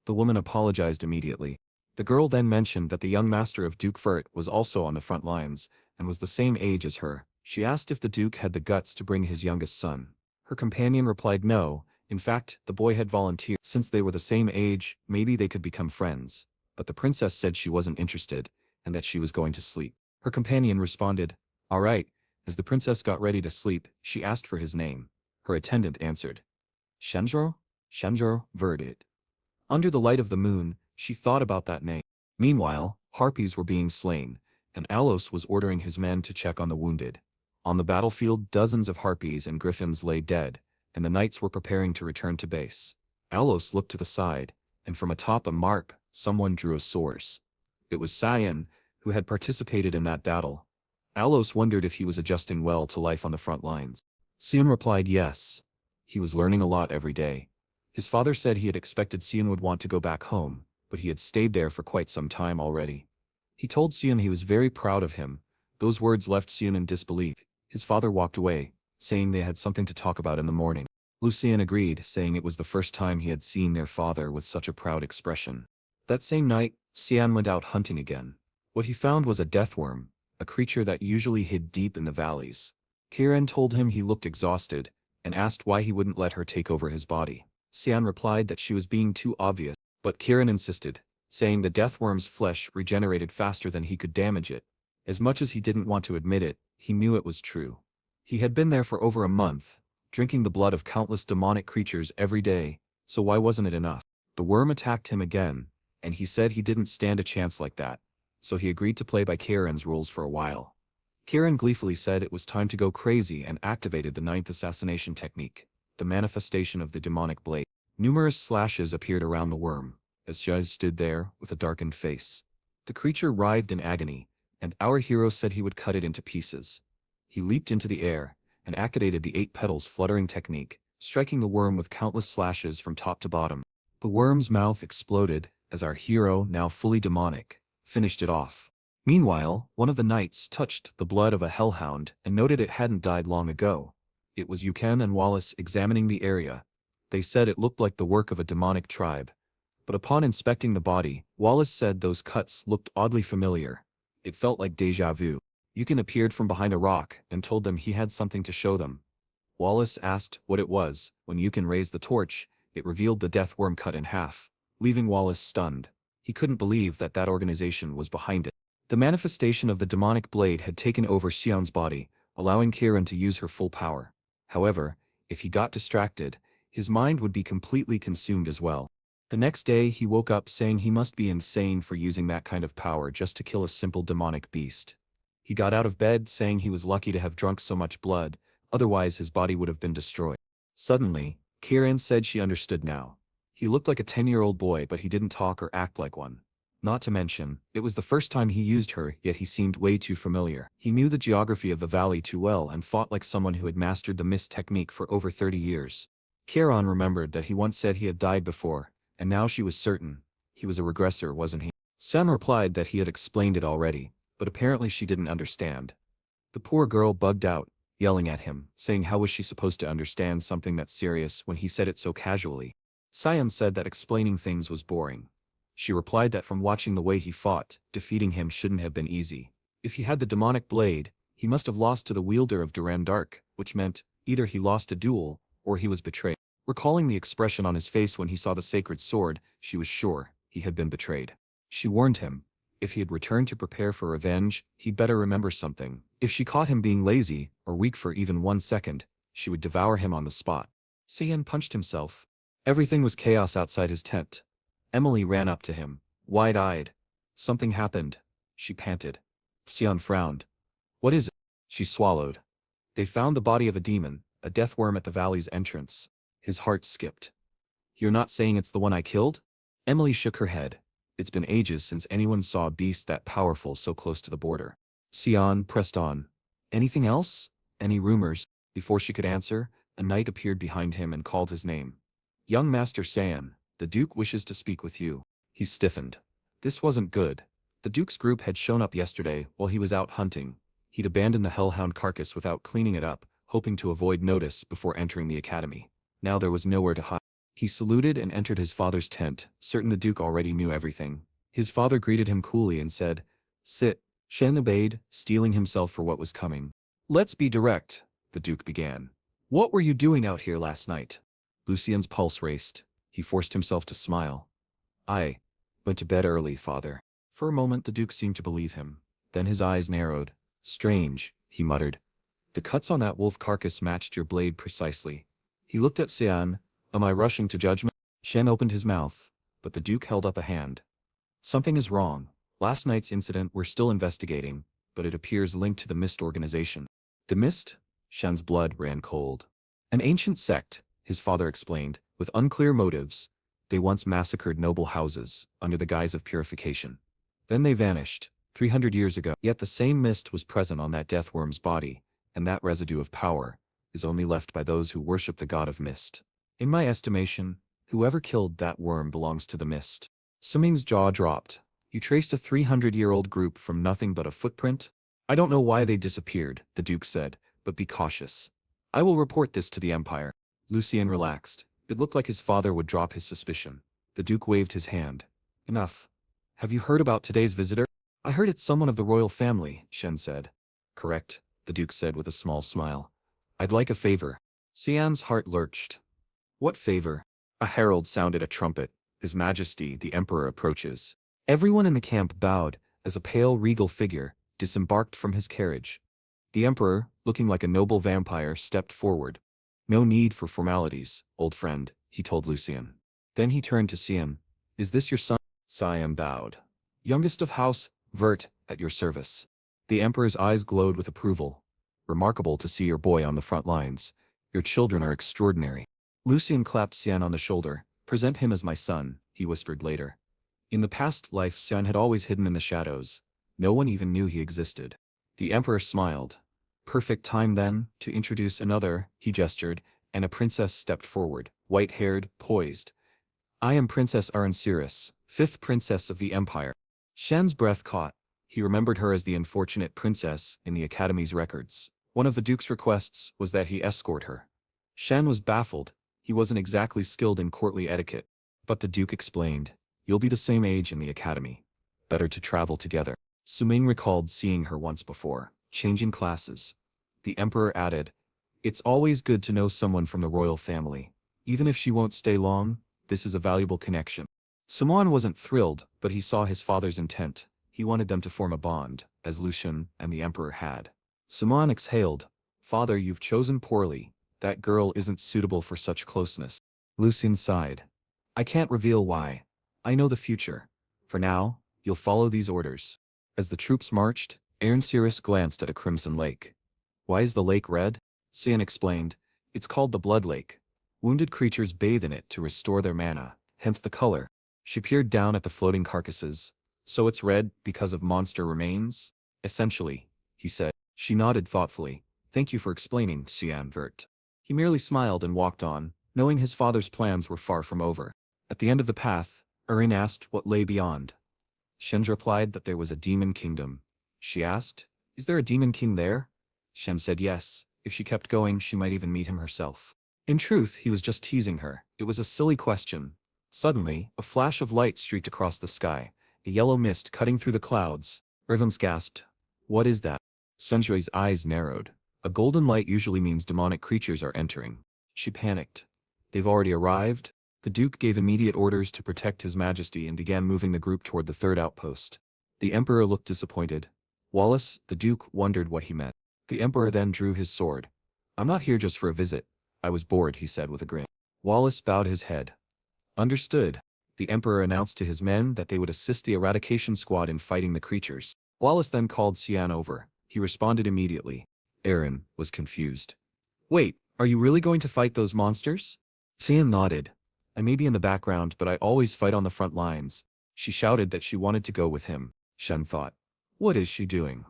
S1: The woman apologized immediately. The girl then mentioned that the young master of Duke Vert was also on the front lines, and was the same age as her. She asked if the Duke had the guts to bring his youngest son. Her companion replied no. In fact, the boy had volunteered. Since they were the same age, maybe they could become friends. But the princess said she wasn't interested, and that she was going to sleep. Her companion responded, "All right." As the princess got ready to sleep, she asked for his name. Her attendant answered, Chancellor Vert. Under the light of the moon, she thought about that name. Meanwhile, harpies were being slain, and Alos was ordering his men to check on the wounded. On the battlefield, dozens of harpies and griffins lay dead, and the knights were preparing to return to base. Alos looked to the side, and from atop a mark, someone drew a source. It was Cyan, who had participated in that battle. Alos wondered if he was adjusting well to life on the front lines. Cyan replied yes. He was learning a lot every day. His father said he had expected Cyan would want to go back home, but he had stayed there for quite some time already. He told Cyan he was very proud of him. Those words left Cyan in disbelief. His father walked away, saying they had something to talk about in the morning. Lucien agreed, saying it was the first time he had seen their father with such a proud expression. That same night, Cyan went out hunting again. What he found was a deathworm, a creature that usually hid deep in the valleys. Kirin told him he looked exhausted, and asked why he wouldn't let her take over his body. Cyan replied that she was being too obvious, but Kirin insisted, saying the deathworm's flesh regenerated faster than he could damage it. As much as he didn't want to admit it, he knew it was true. He had been there for over a month, drinking the blood of countless demonic creatures every day, so why wasn't it enough? The worm attacked him again, and he said he didn't stand a chance like that, so he agreed to play by Kirin's rules for a while. Kirin gleefully said it was time to go crazy and activated the 9th assassination technique, the manifestation of the demonic blade. Numerous slashes appeared around the worm, as Shaz stood there with a darkened face. The creature writhed in agony, and our hero said he would cut it into pieces. He leaped into the air, and activated the 8 petals fluttering technique, striking the worm with countless slashes from top to bottom. The worm's mouth exploded, as our hero, now fully demonic, finished it off. Meanwhile, one of the knights touched the blood of a hellhound and noted it hadn't died long ago. It was Yuken and Wallace examining the area. They said it looked like the work of a demonic tribe. But upon inspecting the body, Wallace said those cuts looked oddly familiar. It felt like déjà vu. Yuken appeared from behind a rock and told them he had something to show them. Wallace asked what it was. When Yuken raised the torch, it revealed the death worm cut in half, leaving Wallace stunned. He couldn't believe that that organization was behind it. The manifestation of the demonic blade had taken over Xian's body, allowing Kirin to use her full power. However, if he got distracted, his mind would be completely consumed as well. The next day he woke up saying he must be insane for using that kind of power just to kill a simple demonic beast. He got out of bed saying he was lucky to have drunk so much blood, otherwise his body would have been destroyed. Suddenly, Kirin said she understood now. He looked like a 10-year-old boy, but he didn't talk or act like one. Not to mention, it was the first time he used her, yet he seemed way too familiar. He knew the geography of the valley too well and fought like someone who had mastered the mist technique for over 30 years. Kirin remembered that he once said he had died before, and now she was certain. He was a regressor, wasn't he? Cyan replied that he had explained it already, but apparently she didn't understand. The poor girl bugged out, yelling at him, saying how was she supposed to understand something that's serious when he said it so casually. Cyan said that explaining things was boring. She replied that from watching the way he fought, defeating him shouldn't have been easy. If he had the demonic blade, he must have lost to the wielder of Duran Dark, which meant either he lost a duel, or he was betrayed. Recalling the expression on his face when he saw the sacred sword, she was sure he had been betrayed. She warned him, if he had returned to prepare for revenge, he'd better remember something. If she caught him being lazy, or weak for even 1 second, she would devour him on the spot. Cyan punched himself. Everything was chaos outside his tent. Emily ran up to him, wide-eyed. Something happened, she panted. Cyan frowned. What is it? She swallowed. They found the body of a demon, a death worm at the valley's entrance. His heart skipped. You're not saying it's the one I killed? Emily shook her head. It's been ages since anyone saw a beast that powerful so close to the border. Cyan pressed on. Anything else? Any rumors? Before she could answer, a knight appeared behind him and called his name. Young Master Cyan, the Duke wishes to speak with you. He stiffened. This wasn't good. The Duke's group had shown up yesterday while he was out hunting. He'd abandoned the hellhound carcass without cleaning it up, hoping to avoid notice before entering the academy. Now there was nowhere to hide. He saluted and entered his father's tent, certain the Duke already knew everything. His father greeted him coolly and said, "Sit." Shen obeyed, steeling himself for what was coming. "Let's be direct," the Duke began. "What were you doing out here last night?" Lucien's pulse raced. He forced himself to smile. "I went to bed early, father." For a moment the Duke seemed to believe him. Then his eyes narrowed. "Strange," he muttered. "The cuts on that wolf carcass matched your blade precisely." He looked at Cyan. "Am I rushing to judgment?" Shen opened his mouth, but the Duke held up a hand. "Something is wrong. Last night's incident we're still investigating, but it appears linked to the Mist organization." "The Mist?" Shen's blood ran cold. "An ancient sect," his father explained, "with unclear motives. They once massacred noble houses, under the guise of purification. Then they vanished, 300 years ago. Yet the same mist was present on that death worm's body, and that residue of power is only left by those who worship the god of mist. In my estimation, whoever killed that worm belongs to the mist." Suming's jaw dropped. "You traced a 300-year-old group from nothing but a footprint?" "I don't know why they disappeared," the Duke said, "but be cautious. I will report this to the Empire." Lucien relaxed. It looked like his father would drop his suspicion. The Duke waved his hand. "Enough. Have you heard about today's visitor?" "I heard it's someone of the royal family," Shen said. "Correct," the Duke said with a small smile. "I'd like a favor." Cyan's heart lurched. "What favor?" A herald sounded a trumpet. "His Majesty, the Emperor approaches." Everyone in the camp bowed, as a pale regal figure disembarked from his carriage. The Emperor, looking like a noble vampire, stepped forward. "No need for formalities, old friend," he told Lucien. Then he turned to Cyan. "Is this your son?" Cyan bowed. "Youngest of House Vert, at your service." The Emperor's eyes glowed with approval. "Remarkable to see your boy on the front lines. Your children are extraordinary." Lucien clapped Cyan on the shoulder. "Present him as my son," he whispered later. In the past life Cyan had always hidden in the shadows. No one even knew he existed. The Emperor smiled. "Perfect time then, to introduce another," he gestured, and a princess stepped forward, white-haired, poised. "I am Princess Aranciris, 5th Princess of the Empire." Shen's breath caught. He remembered her as the unfortunate princess in the Academy's records. One of the Duke's requests was that he escort her. Shen was baffled. He wasn't exactly skilled in courtly etiquette. But the Duke explained, "You'll be the same age in the Academy. Better to travel together." Suming recalled seeing her once before, changing classes. The Emperor added, "It's always good to know someone from the royal family. Even if she won't stay long, this is a valuable connection." Simon wasn't thrilled, but he saw his father's intent. He wanted them to form a bond, as Lucien and the Emperor had. Simon exhaled. "Father, you've chosen poorly. That girl isn't suitable for such closeness." Lucien sighed. "I can't reveal why. I know the future. For now, you'll follow these orders." As the troops marched, Aranciris glanced at a crimson lake. "Why is the lake red?" Cyan explained. "It's called the Blood Lake. Wounded creatures bathe in it to restore their mana, hence the color." She peered down at the floating carcasses. "So it's red because of monster remains?" "Essentially," he said. She nodded thoughtfully. "Thank you for explaining, Cyan Vert." He merely smiled and walked on, knowing his father's plans were far from over. At the end of the path, Erin asked what lay beyond. Shen replied that there was a demon kingdom. She asked, "Is there a demon king there?" Shen said yes. If she kept going, she might even meet him herself. In truth, he was just teasing her. It was a silly question. Suddenly, a flash of light streaked across the sky, a yellow mist cutting through the clouds. Ervins gasped. "What is that?" Sunjui's eyes narrowed. A golden light usually means demonic creatures are entering. She panicked. "They've already arrived?" The Duke gave immediate orders to protect His Majesty and began moving the group toward the third outpost. The Emperor looked disappointed. Wallace, the Duke, wondered what he meant. The Emperor then drew his sword. "I'm not here just for a visit. I was bored," he said with a grin. Wallace bowed his head. "Understood." The Emperor announced to his men that they would assist the eradication squad in fighting the creatures. Wallace then called Cyan over. He responded immediately. Aaron was confused. "Wait, are you really going to fight those monsters?" Cyan nodded. "I may be in the background, but I always fight on the front lines." She shouted that she wanted to go with him. Shen thought, "What is she doing?"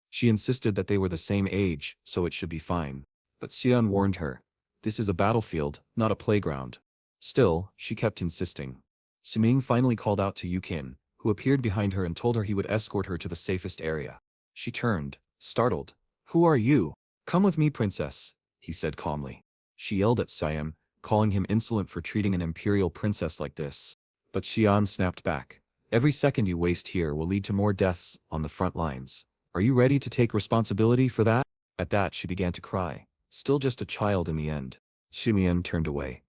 S1: She insisted that they were the same age, so it should be fine. But Cyan warned her. "This is a battlefield, not a playground." Still, she kept insisting. Suming finally called out to Yukin, who appeared behind her and told her he would escort her to the safest area. She turned, startled. "Who are you?" "Come with me, princess," he said calmly. She yelled at Cyan, calling him insolent for treating an imperial princess like this. But Xian snapped back. "Every second you waste here will lead to more deaths on the front lines. Are you ready to take responsibility for that?" At that she began to cry. Still just a child in the end. Xumian turned away.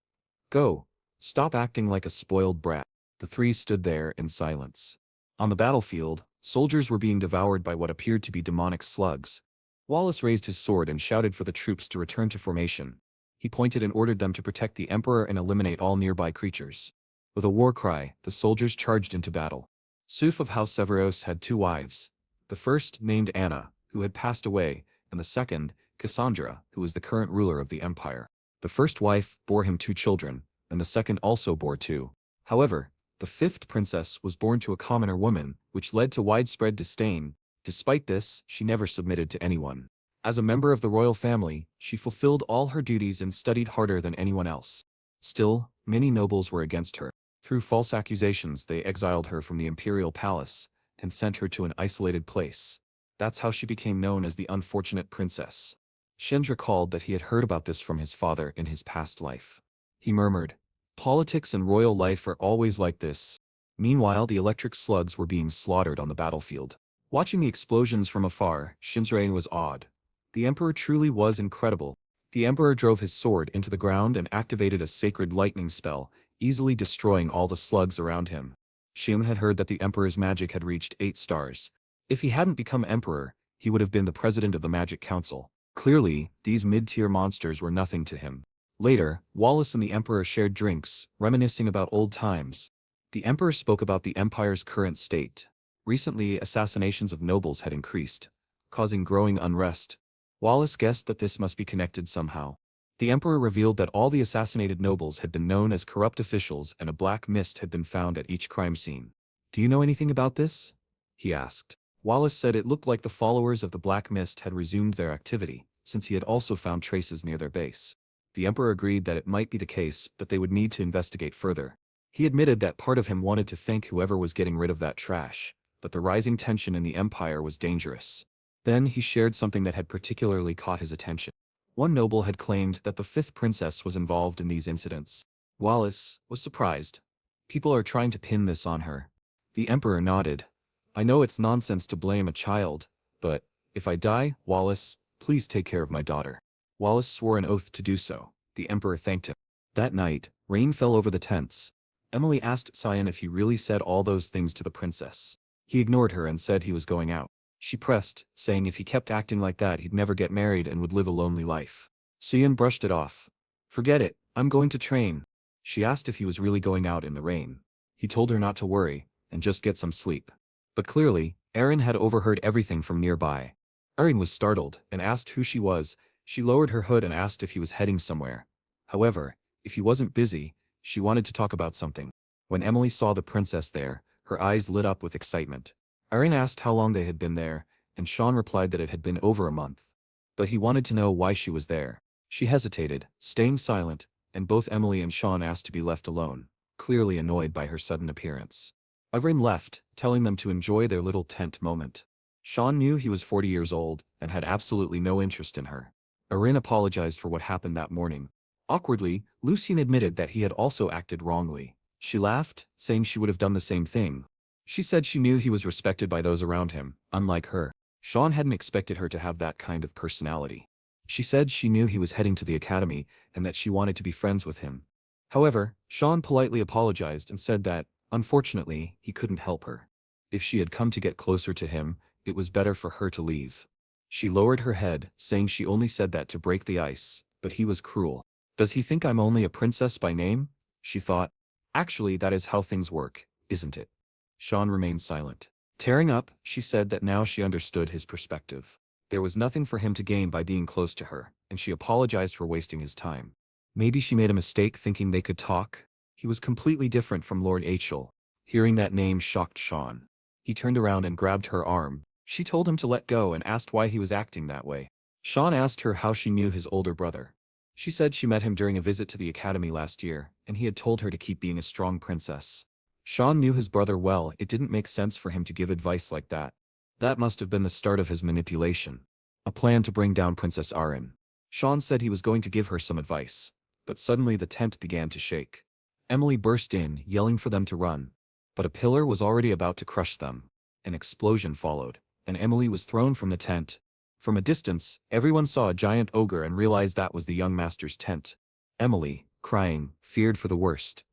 S1: "Go. Stop acting like a spoiled brat." The three stood there in silence. On the battlefield, soldiers were being devoured by what appeared to be demonic slugs. Wallace raised his sword and shouted for the troops to return to formation. He pointed and ordered them to protect the Emperor and eliminate all nearby creatures. With a war cry, the soldiers charged into battle. Suf of House Severos had two wives. The first, named Anna, who had passed away, and the second, Cassandra, who was the current ruler of the empire. The first wife bore him two children, and the second also bore two. However, the fifth princess was born to a commoner woman, which led to widespread disdain. Despite this, she never submitted to anyone. As a member of the royal family, she fulfilled all her duties and studied harder than anyone else. Still, many nobles were against her. Through false accusations, they exiled her from the imperial palace and sent her to an isolated place. That's how she became known as the unfortunate princess. Shen recalled that he had heard about this from his father in his past life. He murmured, "Politics and royal life are always like this." Meanwhile, the electric slugs were being slaughtered on the battlefield. Watching the explosions from afar, Shinrain was awed. The Emperor truly was incredible. The Emperor drove his sword into the ground and activated a sacred lightning spell, easily destroying all the slugs around him. Shin had heard that the Emperor's magic had reached 8 stars. If he hadn't become Emperor, he would have been the president of the Magic Council. Clearly, these mid-tier monsters were nothing to him. Later, Wallace and the Emperor shared drinks, reminiscing about old times. The Emperor spoke about the Empire's current state. Recently, assassinations of nobles had increased, causing growing unrest. Wallace guessed that this must be connected somehow. The Emperor revealed that all the assassinated nobles had been known as corrupt officials and a black mist had been found at each crime scene. "Do you know anything about this?" he asked. Wallace said it looked like the followers of the Black Mist had resumed their activity, since he had also found traces near their base. The Emperor agreed that it might be the case, but they would need to investigate further. He admitted that part of him wanted to thank whoever was getting rid of that trash, but the rising tension in the Empire was dangerous. Then he shared something that had particularly caught his attention. One noble had claimed that the fifth princess was involved in these incidents. Wallace was surprised. "People are trying to pin this on her." The Emperor nodded. "I know it's nonsense to blame a child, but if I die, Wallace, please take care of my daughter." Wallace swore an oath to do so. The Emperor thanked him. That night, rain fell over the tents. Emily asked Cyan if he really said all those things to the princess. He ignored her and said he was going out. She pressed, saying if he kept acting like that he'd never get married and would live a lonely life. Cyan brushed it off. "Forget it, I'm going to train." She asked if he was really going out in the rain. He told her not to worry, and just get some sleep. But clearly, Erin had overheard everything from nearby. Erin was startled and asked who she was. She lowered her hood and asked if he was heading somewhere. However, if he wasn't busy, she wanted to talk about something. When Emily saw the princess there, her eyes lit up with excitement. Erin asked how long they had been there, and Sean replied that it had been over a month. But he wanted to know why she was there. She hesitated, staying silent, and both Emily and Sean asked to be left alone, clearly annoyed by her sudden appearance. Everyone left, telling them to enjoy their little tent moment. Sean knew he was 40 years old and had absolutely no interest in her. Erin apologized for what happened that morning. Awkwardly, Lucien admitted that he had also acted wrongly. She laughed, saying she would have done the same thing. She said she knew he was respected by those around him, unlike her. Sean hadn't expected her to have that kind of personality. She said she knew he was heading to the academy and that she wanted to be friends with him. However, Sean politely apologized and said that, unfortunately, he couldn't help her. If she had come to get closer to him, it was better for her to leave. She lowered her head, saying she only said that to break the ice, but he was cruel. Does he think I'm only a princess by name? She thought. Actually, that is how things work, isn't it? Sean remained silent. Tearing up, she said that now she understood his perspective. There was nothing for him to gain by being close to her, and she apologized for wasting his time. Maybe she made a mistake thinking they could talk. He was completely different from Lord Achel. Hearing that name shocked Sean. He turned around and grabbed her arm. She told him to let go and asked why he was acting that way. Sean asked her how she knew his older brother. She said she met him during a visit to the academy last year, and he had told her to keep being a strong princess. Sean knew his brother well. It didn't make sense for him to give advice like that. That must have been the start of his manipulation. A plan to bring down Princess Arin. Sean said he was going to give her some advice. But suddenly the tent began to shake. Emily burst in, yelling for them to run. But a pillar was already about to crush them. An explosion followed, and Emily was thrown from the tent. From a distance, everyone saw a giant ogre and realized that was the young master's tent. Emily, crying, feared for the worst.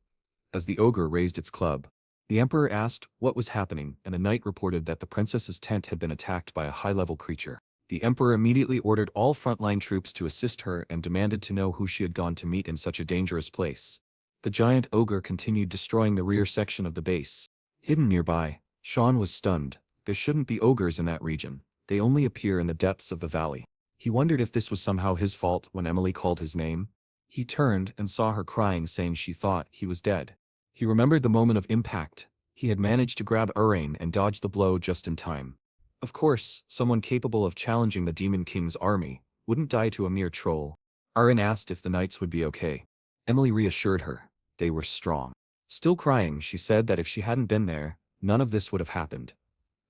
S1: As the ogre raised its club, the emperor asked what was happening, and the knight reported that the princess's tent had been attacked by a high-level creature. The emperor immediately ordered all frontline troops to assist her and demanded to know who she had gone to meet in such a dangerous place. The giant ogre continued destroying the rear section of the base. Hidden nearby, Sean was stunned. There shouldn't be ogres in that region. They only appear in the depths of the valley. He wondered if this was somehow his fault when Emily called his name. He turned and saw her crying, saying she thought he was dead. He remembered the moment of impact. He had managed to grab Urain and dodge the blow just in time. Of course, someone capable of challenging the Demon King's army wouldn't die to a mere troll. Urain asked if the knights would be okay. Emily reassured her. They were strong. Still crying, she said that if she hadn't been there, none of this would have happened.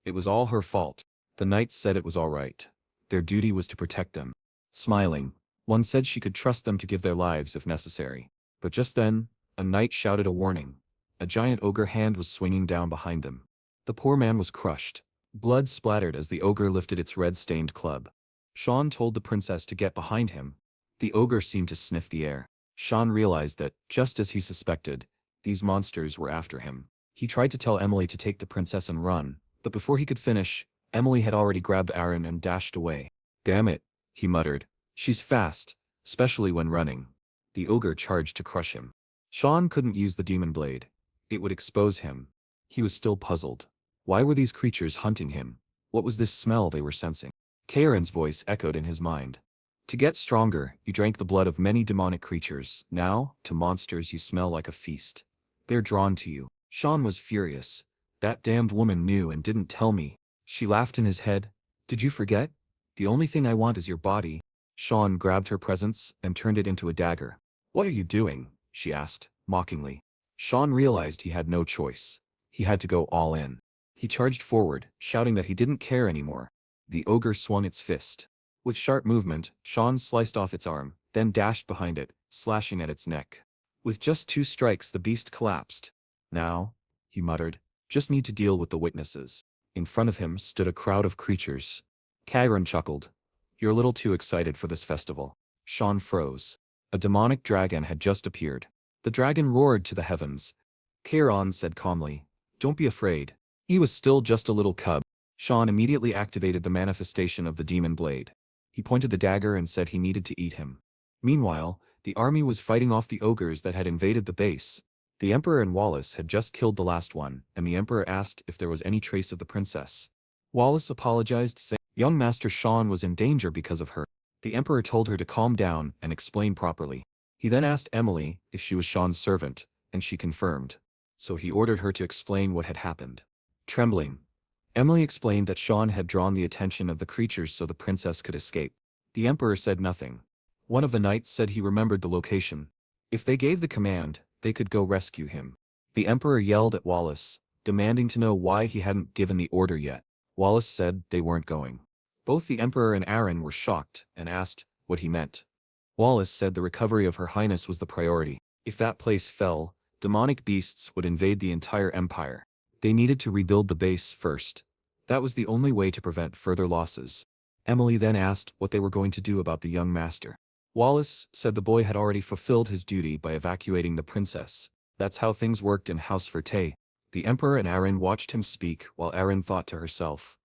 S1: It was all her fault. The knights said it was all right. Their duty was to protect them. Smiling, one said she could trust them to give their lives if necessary. But just then, a knight shouted a warning. A giant ogre hand was swinging down behind them. The poor man was crushed. Blood splattered as the ogre lifted its red-stained club. Sean told the princess to get behind him. The ogre seemed to sniff the air. Sean realized that, just as he suspected, these monsters were after him. He tried to tell Emily to take the princess and run, but before he could finish, Emily had already grabbed Aaron and dashed away. "Damn it," he muttered. "She's fast, especially when running." The ogre charged to crush him. Sean couldn't use the demon blade. It would expose him. He was still puzzled. Why were these creatures hunting him? What was this smell they were sensing? Karen's voice echoed in his mind. To get stronger, you drank the blood of many demonic creatures. Now, to monsters you smell like a feast. They're drawn to you. Sean was furious. That damned woman knew and didn't tell me. She laughed in his head. Did you forget? The only thing I want is your body. Sean grabbed her presence and turned it into a dagger. What are you doing? She asked, mockingly. Sean realized he had no choice. He had to go all in. He charged forward, shouting that he didn't care anymore. The ogre swung its fist. With sharp movement, Sean sliced off its arm, then dashed behind it, slashing at its neck. With just 2 strikes the beast collapsed. Now, he muttered, just need to deal with the witnesses. In front of him stood a crowd of creatures. Kagran chuckled. You're a little too excited for this festival. Sean froze. A demonic dragon had just appeared. The dragon roared to the heavens. Charon said calmly, "Don't be afraid." He was still just a little cub. Sean immediately activated the manifestation of the demon blade. He pointed the dagger and said he needed to eat him. Meanwhile, the army was fighting off the ogres that had invaded the base. The Emperor and Wallace had just killed the last one, and the Emperor asked if there was any trace of the princess. Wallace apologized, saying young Master Sean was in danger because of her. The Emperor told her to calm down and explain properly. He then asked Emily if she was Sean's servant, and she confirmed. So he ordered her to explain what had happened. Trembling, Emily explained that Sean had drawn the attention of the creatures so the princess could escape. The Emperor said nothing. One of the knights said he remembered the location. If they gave the command, they could go rescue him. The Emperor yelled at Wallace, demanding to know why he hadn't given the order yet. Wallace said they weren't going. Both the Emperor and Aaron were shocked and asked what he meant. Wallace said the recovery of Her Highness was the priority. If that place fell, demonic beasts would invade the entire empire. They needed to rebuild the base first. That was the only way to prevent further losses. Emily then asked what they were going to do about the young master. Wallace said the boy had already fulfilled his duty by evacuating the princess. That's how things worked in House Verte. The Emperor and Aaron watched him speak while Aaron thought to herself,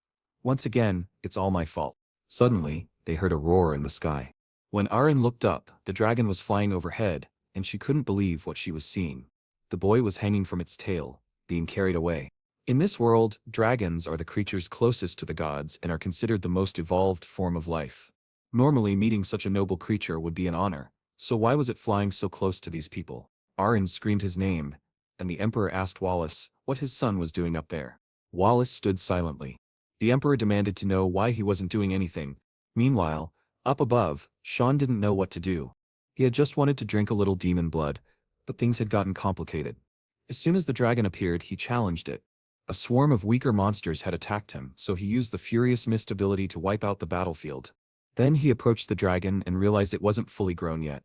S1: "Once again, it's all my fault." Suddenly, they heard a roar in the sky. When Aaron looked up, the dragon was flying overhead, and she couldn't believe what she was seeing. The boy was hanging from its tail, being carried away. In this world, dragons are the creatures closest to the gods and are considered the most evolved form of life. Normally, meeting such a noble creature would be an honor, so why was it flying so close to these people? Aaron screamed his name, and the Emperor asked Wallace what his son was doing up there. Wallace stood silently. The Emperor demanded to know why he wasn't doing anything. Meanwhile, up above, Sean didn't know what to do. He had just wanted to drink a little demon blood, but things had gotten complicated. As soon as the dragon appeared, he challenged it. A swarm of weaker monsters had attacked him, so he used the Furious Mist ability to wipe out the battlefield. Then he approached the dragon and realized it wasn't fully grown yet.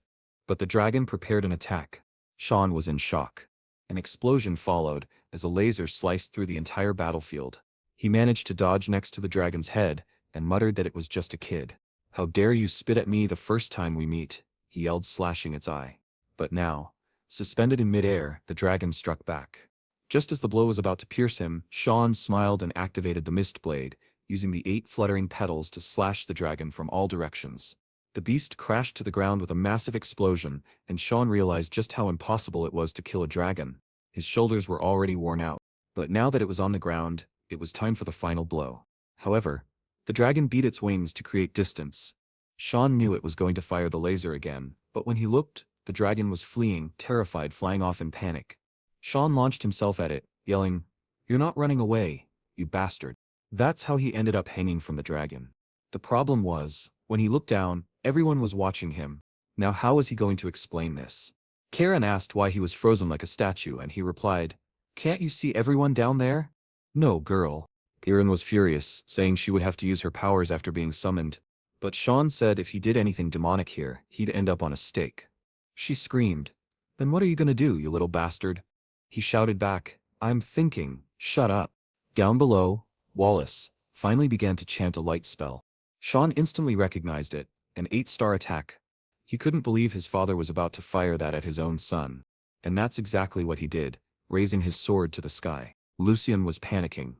S1: But the dragon prepared an attack. Sean was in shock. An explosion followed, as a laser sliced through the entire battlefield. He managed to dodge next to the dragon's head, and muttered that it was just a kid. "How dare you spit at me the first time we meet," he yelled, slashing its eye. But now, suspended in midair, the dragon struck back. Just as the blow was about to pierce him, Sean smiled and activated the mist blade, using the 8 fluttering petals to slash the dragon from all directions. The beast crashed to the ground with a massive explosion, and Sean realized just how impossible it was to kill a dragon. His shoulders were already worn out. But now that it was on the ground, it was time for the final blow. However, the dragon beat its wings to create distance. Sean knew it was going to fire the laser again, but when he looked, the dragon was fleeing, terrified, flying off in panic. Sean launched himself at it, yelling, "You're not running away, you bastard." That's how he ended up hanging from the dragon. The problem was, when he looked down, everyone was watching him. Now how was he going to explain this? Karen asked why he was frozen like a statue, and he replied, "Can't you see everyone down there?" "No, girl." Karen was furious, saying she would have to use her powers after being summoned. But Sean said if he did anything demonic here, he'd end up on a stake. She screamed, "Then what are you gonna do, you little bastard?" He shouted back, "I'm thinking, shut up." Down below, Wallace finally began to chant a light spell. Sean instantly recognized it, an 8-star attack. He couldn't believe his father was about to fire that at his own son. And that's exactly what he did, raising his sword to the sky. Lucian was panicking.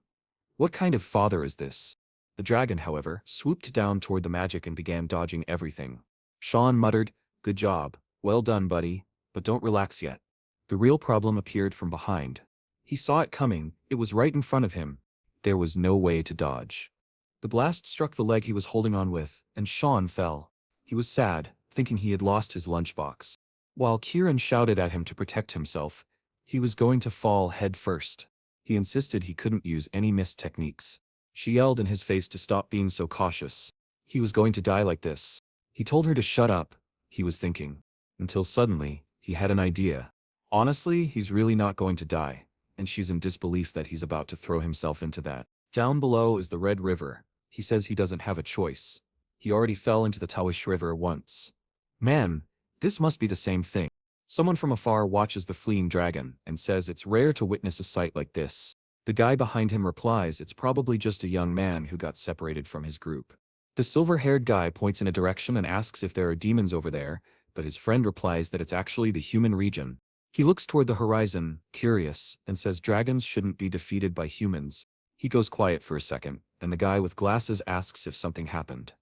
S1: What kind of father is this? The dragon, however, swooped down toward the magic and began dodging everything. Sean muttered, "Good job, well done, buddy, but don't relax yet." The real problem appeared from behind. He saw it coming, it was right in front of him. There was no way to dodge. The blast struck the leg he was holding on with, and Sean fell. He was sad, thinking he had lost his lunchbox. While Kieran shouted at him to protect himself, he was going to fall head first. He insisted he couldn't use any mist techniques. She yelled in his face to stop being so cautious. He was going to die like this. He told her to shut up, he was thinking. Until suddenly, he had an idea. Honestly, he's really not going to die, and she's in disbelief that he's about to throw himself into that. Down below is the Red River. He says he doesn't have a choice. He already fell into the Tawish River once. Man, this must be the same thing. Someone from afar watches the fleeing dragon and says it's rare to witness a sight like this. The guy behind him replies it's probably just a young man who got separated from his group. The silver-haired guy points in a direction and asks if there are demons over there, but his friend replies that it's actually the human region. He looks toward the horizon, curious, and says dragons shouldn't be defeated by humans. He goes quiet for a second, and the guy with glasses asks if something happened.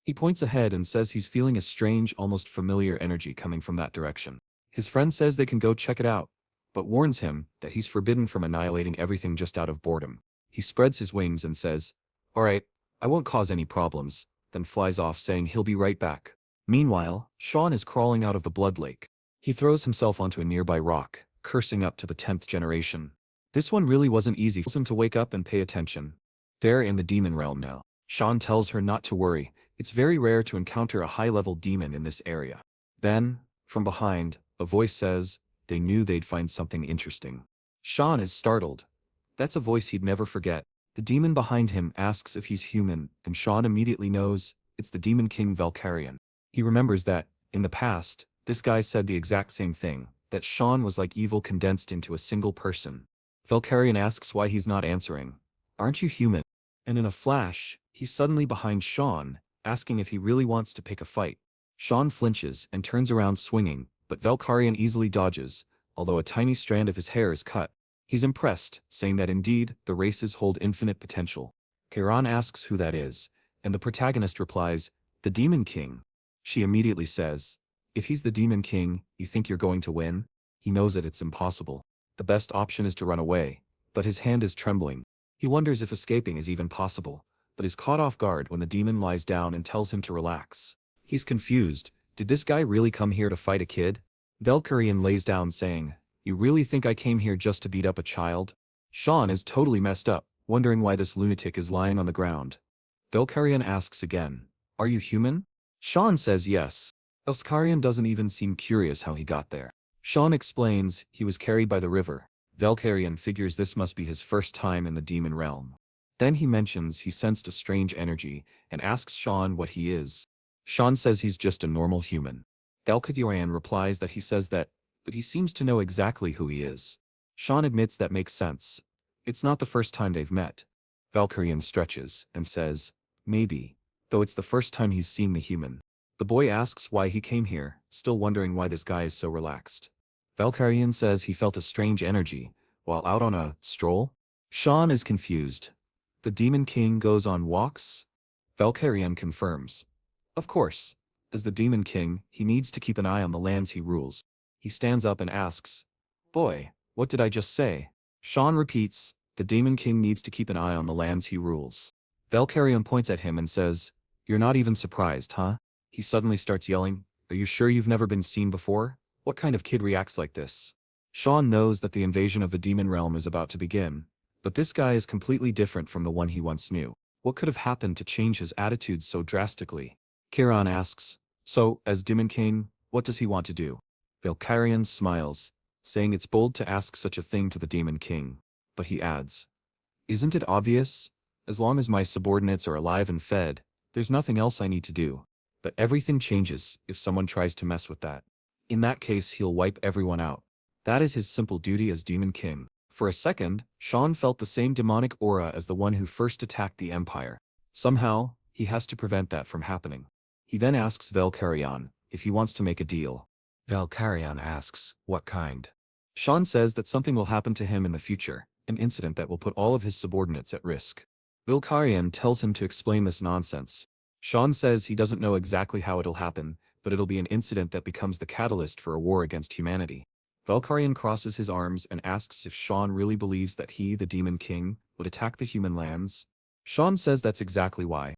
S1: He points ahead and says he's feeling a strange, almost familiar energy coming from that direction. His friend says they can go check it out, but warns him that he's forbidden from annihilating everything just out of boredom. He spreads his wings and says, "All right, I won't cause any problems," then flies off saying he'll be right back. Meanwhile, Sean is crawling out of the blood lake. He throws himself onto a nearby rock, cursing up to the 10th generation. This one really wasn't easy for him to wake up and pay attention. They're in the demon realm now. Sean tells her not to worry, it's very rare to encounter a high-level demon in this area. Then, from behind, a voice says, they knew they'd find something interesting. Sean is startled. That's a voice he'd never forget. The demon behind him asks if he's human, and Sean immediately knows it's the Demon King Valkyrian. He remembers that, in the past, this guy said the exact same thing, that Sean was like evil condensed into a single person. Valkyrian asks why he's not answering. Aren't you human? And in a flash, he's suddenly behind Sean, asking if he really wants to pick a fight. Sean flinches and turns around swinging, but Valkyrian easily dodges, although a tiny strand of his hair is cut. He's impressed, saying that indeed, the races hold infinite potential. Kairan asks who that is, and the protagonist replies, the Demon King. She immediately says, if he's the Demon King, you think you're going to win? He knows that it's impossible. The best option is to run away, but his hand is trembling. He wonders if escaping is even possible, but is caught off guard when the demon lies down and tells him to relax. He's confused. Did this guy really come here to fight a kid? Valkyrian lays down saying, you really think I came here just to beat up a child? Sean is totally messed up, wondering why this lunatic is lying on the ground. Valkyrian asks again, are you human? Sean says yes. Valkyrian doesn't even seem curious how he got there. Sean explains he was carried by the river. Valkyrian figures this must be his first time in the demon realm. Then he mentions he sensed a strange energy and asks Sean what he is. Sean says he's just a normal human. Valkyrian replies that he says that, but he seems to know exactly who he is. Sean admits that makes sense. It's not the first time they've met. Valkyrian stretches and says, maybe, though it's the first time he's seen the human. The boy asks why he came here, still wondering why this guy is so relaxed. Valkyrian says he felt a strange energy, while out on a stroll. Sean is confused. The Demon King goes on walks? Valkyrian confirms. Of course. As the Demon King, he needs to keep an eye on the lands he rules. He stands up and asks, boy, what did I just say? Sean repeats, the Demon King needs to keep an eye on the lands he rules. Valkyrian points at him and says, you're not even surprised, huh? He suddenly starts yelling, are you sure you've never been seen before? What kind of kid reacts like this? Sean knows that the invasion of the demon realm is about to begin, but this guy is completely different from the one he once knew. What could have happened to change his attitude so drastically? Kiran asks, so, as Demon King, what does he want to do? Valkyrian smiles, saying it's bold to ask such a thing to the Demon King. But he adds, isn't it obvious? As long as my subordinates are alive and fed, there's nothing else I need to do. But everything changes if someone tries to mess with that. In that case, he'll wipe everyone out. That is his simple duty as Demon King. For a second, Sean felt the same demonic aura as the one who first attacked the Empire. Somehow, he has to prevent that from happening. He then asks Valkyrian if he wants to make a deal. Valkyrian asks, what kind? Sean says that something will happen to him in the future, an incident that will put all of his subordinates at risk. Valkyrian tells him to explain this nonsense. Sean says he doesn't know exactly how it'll happen, but it'll be an incident that becomes the catalyst for a war against humanity. Valkyrian crosses his arms and asks if Sean really believes that he, the Demon King, would attack the human lands. Sean says that's exactly why.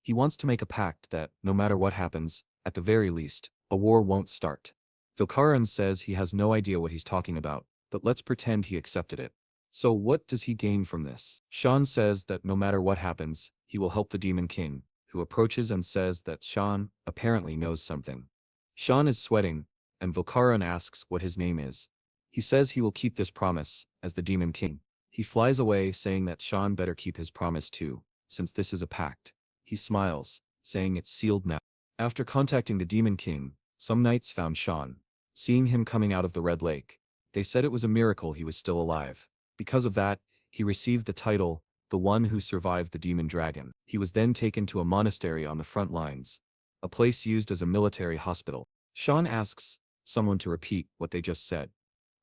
S1: He wants to make a pact that, no matter what happens, at the very least, a war won't start. Valkyrian says he has no idea what he's talking about, but let's pretend he accepted it. So what does he gain from this? Sean says that no matter what happens, he will help the Demon King, who approaches and says that Sean apparently knows something. Sean is sweating, and Valkyrian asks what his name is. He says he will keep this promise, as the Demon King. He flies away saying that Sean better keep his promise too, since this is a pact. He smiles, saying it's sealed now. After contacting the Demon King, some knights found Sean. Seeing him coming out of the Red Lake, they said it was a miracle he was still alive. Because of that, he received the title, the one who survived the demon dragon. He was then taken to a monastery on the front lines, a place used as a military hospital. Sean asks someone to repeat what they just said.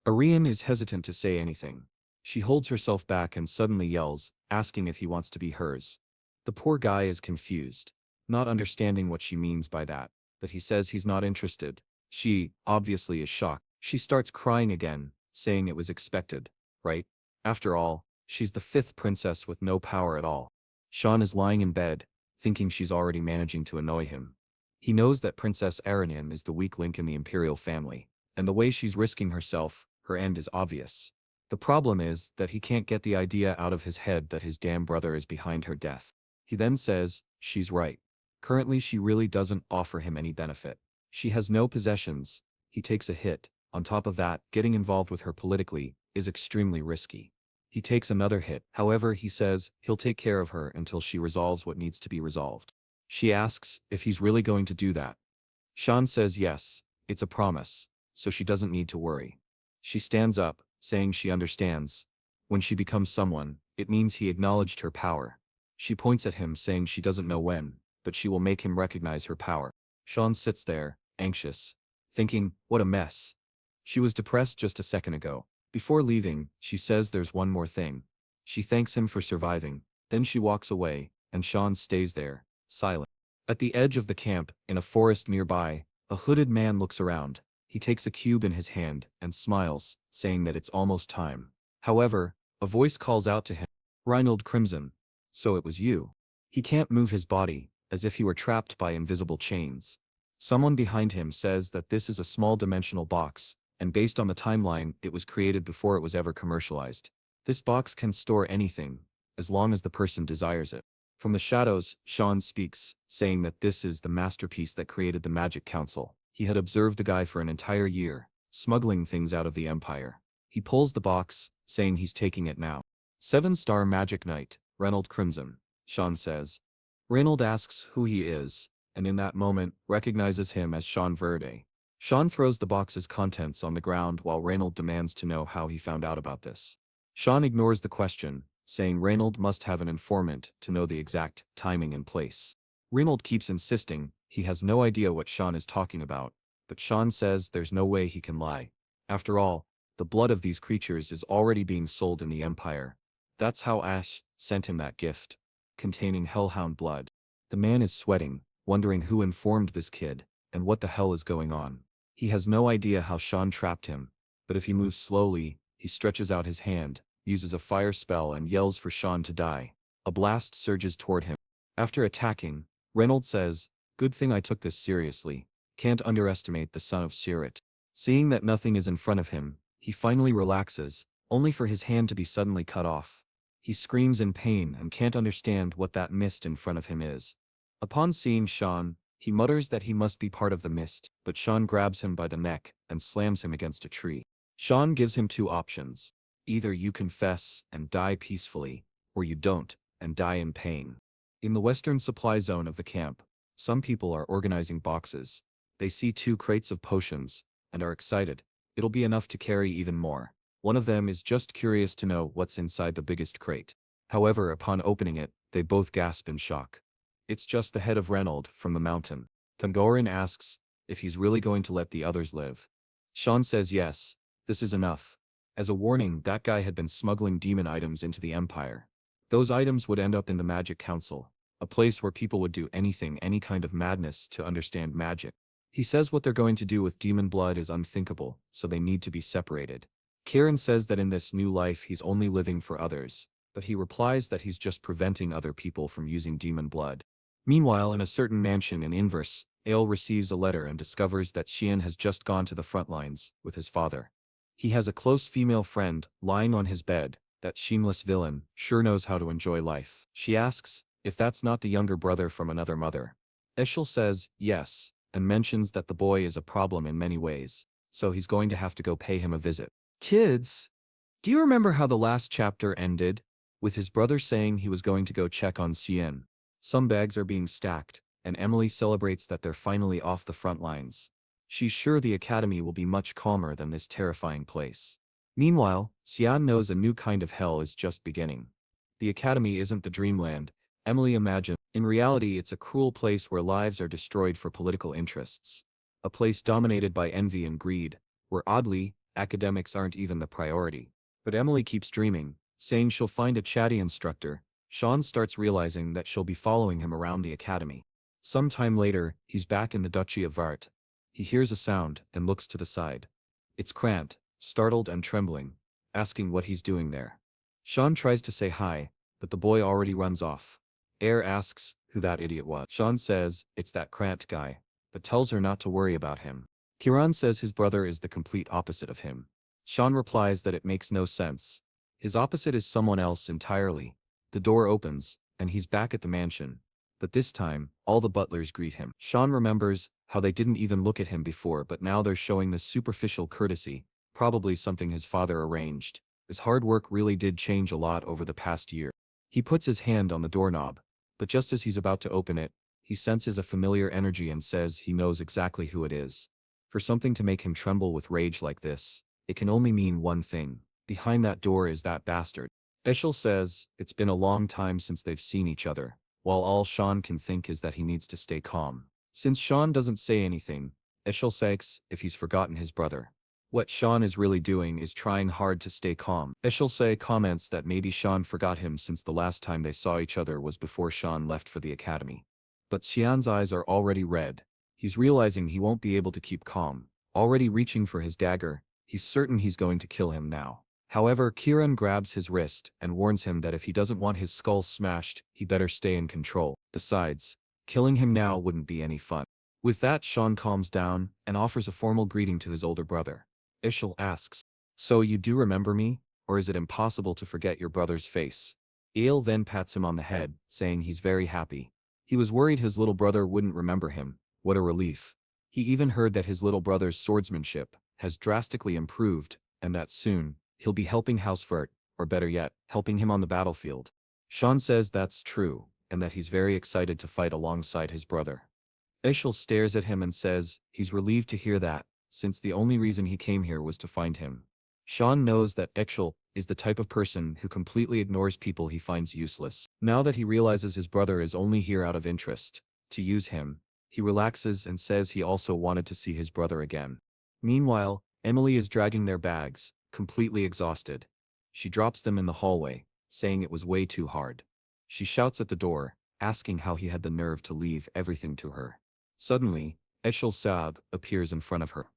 S1: Ariane is hesitant to say anything. She holds herself back and suddenly yells, asking if he wants to be hers. The poor guy is confused, not understanding what she means by that, but he says he's not interested. She, obviously, is shocked. She starts crying again, saying it was expected, right? After all, she's the fifth princess with no power at all. Sean is lying in bed, thinking she's already managing to annoy him. He knows that Princess Aranim is the weak link in the imperial family, and the way she's risking herself, her end is obvious. The problem is that he can't get the idea out of his head that his damn brother is behind her death. He then says, she's right. Currently she really doesn't offer him any benefit. She has no possessions. He takes a hit. On top of that, getting involved with her politically is extremely risky. He takes another hit. However, he says he'll take care of her until she resolves what needs to be resolved. She asks if he's really going to do that. Sean says yes, it's a promise, so she doesn't need to worry. She stands up, saying she understands. When she becomes someone, it means he acknowledged her power. She points at him saying she doesn't know when, but she will make him recognize her power. Sean sits there, anxious, thinking, what a mess. She was depressed just a second ago. Before leaving, she says there's one more thing. She thanks him for surviving, then she walks away, and Sean stays there, silent. At the edge of the camp, in a forest nearby, a hooded man looks around. He takes a cube in his hand and smiles, saying that it's almost time. However, a voice calls out to him, Reinald Crimson. So it was you. He can't move his body, as if he were trapped by invisible chains. Someone behind him says that this is a small dimensional box, and based on the timeline, it was created before it was ever commercialized. This box can store anything, as long as the person desires it. From the shadows, Sean speaks, saying that this is the masterpiece that created the Magic Council. He had observed the guy for an entire year, smuggling things out of the Empire. He pulls the box, saying he's taking it now. 7-star Magic Knight, Reynold Crimson, Sean says. Reynold asks who he is, and in that moment, recognizes him as Cyan Vert. Sean throws the box's contents on the ground while Reynold demands to know how he found out about this. Sean ignores the question, saying Reynold must have an informant to know the exact timing and place. Reynold keeps insisting he has no idea what Sean is talking about, but Sean says there's no way he can lie. After all, the blood of these creatures is already being sold in the Empire. That's how Ash sent him that gift, containing hellhound blood. The man is sweating, wondering who informed this kid, and what the hell is going on. He has no idea how Sean trapped him, but if he moves slowly, he stretches out his hand, uses a fire spell and yells for Sean to die. A blast surges toward him. After attacking, Reynold says, good thing I took this seriously. Can't underestimate the son of Shirit. Seeing that nothing is in front of him, he finally relaxes, only for his hand to be suddenly cut off. He screams in pain and can't understand what that mist in front of him is. Upon seeing Sean, he mutters that he must be part of the mist, but Sean grabs him by the neck and slams him against a tree. Sean gives him two options. Either you confess and die peacefully, or you don't, and die in pain. In the western supply zone of the camp, some people are organizing boxes. They see 2 crates of potions, and are excited. It'll be enough to carry even more. One of them is just curious to know what's inside the biggest crate. However, upon opening it, they both gasp in shock. It's just the head of Reynold from the mountain. Tangoran asks if he's really going to let the others live. Sean says yes, this is enough. As a warning, that guy had been smuggling demon items into the Empire. Those items would end up in the Magic Council, a place where people would do anything, any kind of madness to understand magic. He says what they're going to do with demon blood is unthinkable, so they need to be separated. Kieran says that in this new life he's only living for others, but he replies that he's just preventing other people from using demon blood. Meanwhile, in a certain mansion in Inverse, Ale receives a letter and discovers that Xian has just gone to the front lines with his father. He has a close female friend lying on his bed. That shameless villain sure knows how to enjoy life. She asks if that's not the younger brother from another mother. Eshel says yes, and mentions that the boy is a problem in many ways, so he's going to have to go pay him a visit. Kids, do you remember how the last chapter ended? With his brother saying he was going to go check on Xian. Some bags are being stacked, and Emily celebrates that they're finally off the front lines. She's sure the academy will be much calmer than this terrifying place. Meanwhile, Xian knows a new kind of hell is just beginning. The academy isn't the dreamland Emily imagined. In reality, it's a cruel place where lives are destroyed for political interests. A place dominated by envy and greed, where oddly, academics aren't even the priority. But Emily keeps dreaming, saying she'll find a chatty instructor. Sean starts realizing that she'll be following him around the academy. Some time later, he's back in the Duchy of Vart. He hears a sound and looks to the side. It's Krant, startled and trembling, asking what he's doing there. Sean tries to say hi, but the boy already runs off. Air asks who that idiot was. Sean says it's that cramped guy, but tells her not to worry about him. Kiran says his brother is the complete opposite of him. Sean replies that it makes no sense. His opposite is someone else entirely. The door opens, and he's back at the mansion. But this time, all the butlers greet him. Sean remembers how they didn't even look at him before, but now they're showing this superficial courtesy, probably something his father arranged. His hard work really did change a lot over the past year. He puts his hand on the doorknob, but just as he's about to open it, he senses a familiar energy and says he knows exactly who it is. For something to make him tremble with rage like this, it can only mean one thing. Behind that door is that bastard. Eshel says it's been a long time since they've seen each other, while all Sean can think is that he needs to stay calm. Since Sean doesn't say anything, Eshel asks if he's forgotten his brother. What Sean is really doing is trying hard to stay calm. Eshel comments that maybe Sean forgot him since the last time they saw each other was before Sean left for the academy. But Xian's eyes are already red. He's realizing he won't be able to keep calm. Already reaching for his dagger, he's certain he's going to kill him now. However, Kiran grabs his wrist and warns him that if he doesn't want his skull smashed, he better stay in control. Besides, killing him now wouldn't be any fun. With that, Sean calms down and offers a formal greeting to his older brother. Ishal asks, "So you do remember me, or is it impossible to forget your brother's face?" Ail then pats him on the head, saying he's very happy. He was worried his little brother wouldn't remember him. What a relief. He even heard that his little brother's swordsmanship has drastically improved, and that soon, he'll be helping House Vert, or better yet, helping him on the battlefield. Sean says that's true, and that he's very excited to fight alongside his brother. Ishal stares at him and says he's relieved to hear that, since the only reason he came here was to find him. Sean knows that Ishal is the type of person who completely ignores people he finds useless. Now that he realizes his brother is only here out of interest, to use him, he relaxes and says he also wanted to see his brother again. Meanwhile, Emily is dragging their bags, completely exhausted. She drops them in the hallway, saying it was way too hard. She shouts at the door, asking how he had the nerve to leave everything to her. Suddenly, Eshel Saab appears in front of her.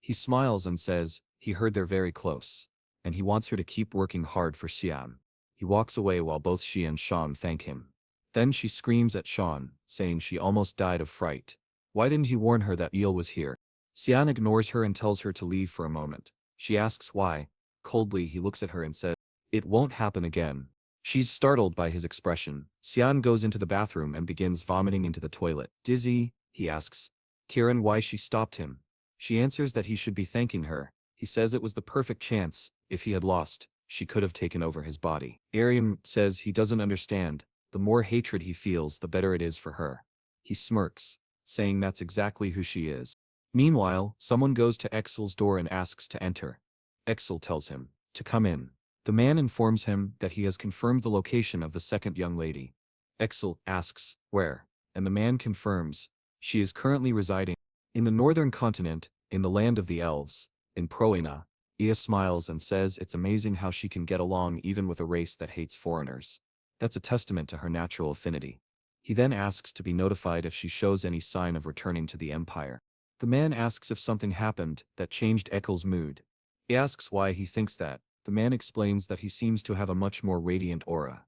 S1: He smiles and says he heard they're very close, and he wants her to keep working hard for Siam. He walks away while both she and Sean thank him. Then she screams at Sean, saying she almost died of fright. Why didn't he warn her that Eel was here? Sian ignores her and tells her to leave for a moment. She asks why. Coldly he looks at her and says, "It won't happen again." She's startled by his expression. Sian goes into the bathroom and begins vomiting into the toilet. Dizzy, he asks Kiran why she stopped him. She answers that he should be thanking her. He says it was the perfect chance. If he had lost, she could have taken over his body. Ariam says he doesn't understand. The more hatred he feels, the better it is for her. He smirks, saying that's exactly who she is. Meanwhile, someone goes to Exel's door and asks to enter. Exel tells him to come in. The man informs him that he has confirmed the location of the second young lady. Exel asks where, and the man confirms she is currently residing in the northern continent, in the land of the elves, in Proena. Ia smiles and says it's amazing how she can get along even with a race that hates foreigners. That's a testament to her natural affinity. He then asks to be notified if she shows any sign of returning to the Empire. The man asks if something happened that changed Ekel's mood. He asks why he thinks that. The man explains that he seems to have a much more radiant aura.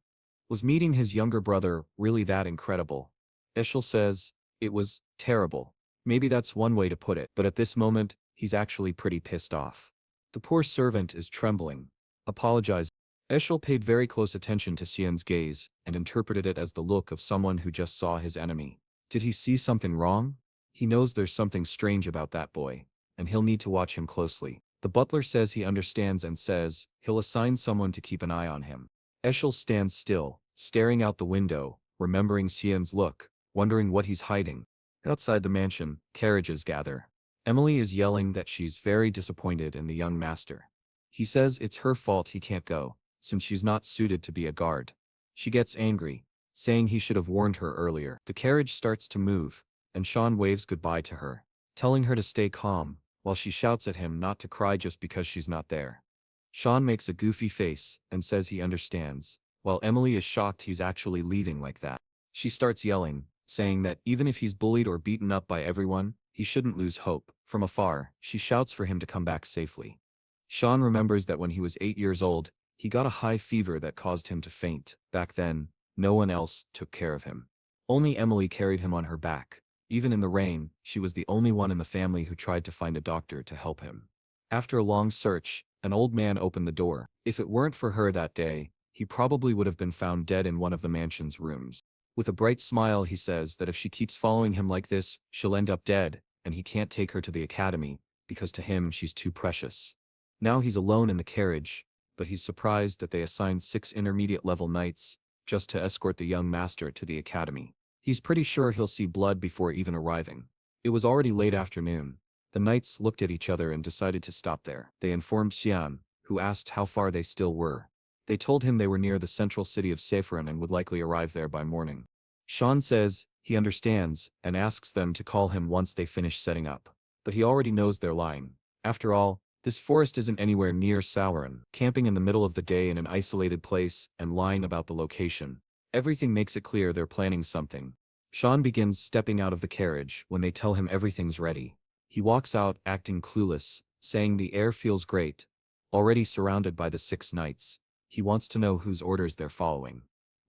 S1: Was meeting his younger brother really that incredible? Eshel says, it was terrible. Maybe that's one way to put it, but at this moment, he's actually pretty pissed off. The poor servant is trembling. Apologizing. Eshel paid very close attention to Xian's gaze and interpreted it as the look of someone who just saw his enemy. Did he see something wrong? He knows there's something strange about that boy, and he'll need to watch him closely. The butler says he understands and says he'll assign someone to keep an eye on him. Eshel stands still, staring out the window, remembering Xian's look, wondering what he's hiding. Outside the mansion, carriages gather. Emily is yelling that she's very disappointed in the young master. He says it's her fault he can't go, since she's not suited to be a guard. She gets angry, saying he should have warned her earlier. The carriage starts to move, and Sean waves goodbye to her, telling her to stay calm, while she shouts at him not to cry just because she's not there. Sean makes a goofy face and says he understands, while Emily is shocked he's actually leaving like that. She starts yelling, saying that even if he's bullied or beaten up by everyone, he shouldn't lose hope. From afar, she shouts for him to come back safely. Sean remembers that when he was 8 years old, he got a high fever that caused him to faint. Back then, no one else took care of him. Only Emily carried him on her back. Even in the rain, she was the only one in the family who tried to find a doctor to help him. After a long search, an old man opened the door. If it weren't for her that day, he probably would have been found dead in one of the mansion's rooms. With a bright smile, he says that if she keeps following him like this, she'll end up dead, and he can't take her to the academy, because to him she's too precious. Now he's alone in the carriage, but he's surprised that they assigned 6 intermediate-level knights just to escort the young master to the academy. He's pretty sure he'll see blood before even arriving. It was already late afternoon. The knights looked at each other and decided to stop there. They informed Cyan, who asked how far they still were. They told him they were near the central city of Saffron and would likely arrive there by morning. Sean says he understands and asks them to call him once they finish setting up. But he already knows they're lying. After all, this forest isn't anywhere near Sauron. Camping in the middle of the day in an isolated place and lying about the location. Everything makes it clear they're planning something. Sean begins stepping out of the carriage when they tell him everything's ready. He walks out acting clueless, saying the air feels great. Already surrounded by the 6 knights, he wants to know whose orders they're following.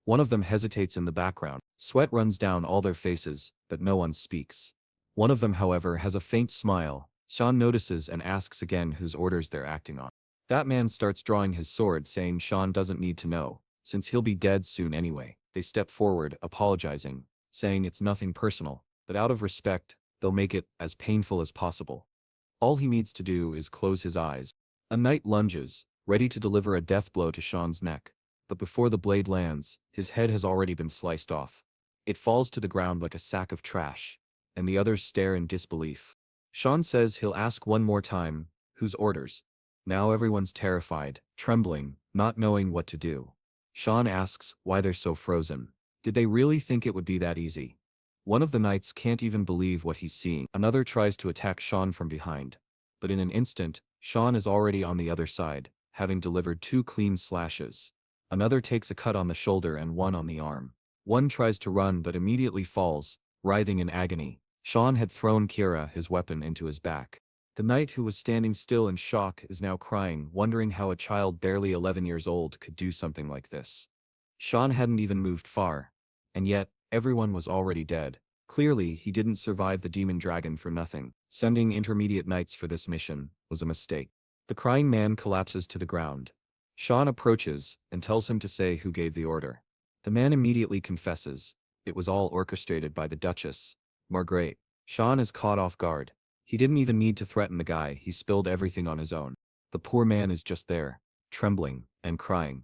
S1: One of them hesitates in the background. Sweat runs down all their faces, but no one speaks. One of them, however, has a faint smile. Sean notices and asks again whose orders they're acting on. That man starts drawing his sword, saying Sean doesn't need to know, since he'll be dead soon anyway. They step forward, apologizing, saying it's nothing personal, but out of respect, they'll make it as painful as possible. All he needs to do is close his eyes. A knight lunges, ready to deliver a death blow to Sean's neck, but before the blade lands, his head has already been sliced off. It falls to the ground like a sack of trash, and the others stare in disbelief. Sean says he'll ask one more time, whose orders? Now everyone's terrified, trembling, not knowing what to do. Sean asks why they're so frozen. Did they really think it would be that easy? One of the knights can't even believe what he's seeing. Another tries to attack Sean from behind. But in an instant, Sean is already on the other side, having delivered 2 clean slashes. Another takes a cut on the shoulder and one on the arm. One tries to run but immediately falls, writhing in agony. Sean had thrown Kira, his weapon, into his back. The knight, who was standing still in shock, is now crying, wondering how a child barely 11 years old could do something like this. Sean hadn't even moved far. And yet, everyone was already dead. Clearly, he didn't survive the demon dragon for nothing. Sending intermediate knights for this mission was a mistake. The crying man collapses to the ground. Sean approaches and tells him to say who gave the order. The man immediately confesses. It was all orchestrated by the Duchess, Margaret. Sean is caught off guard. He didn't even need to threaten the guy, he spilled everything on his own. The poor man is just there, trembling and crying.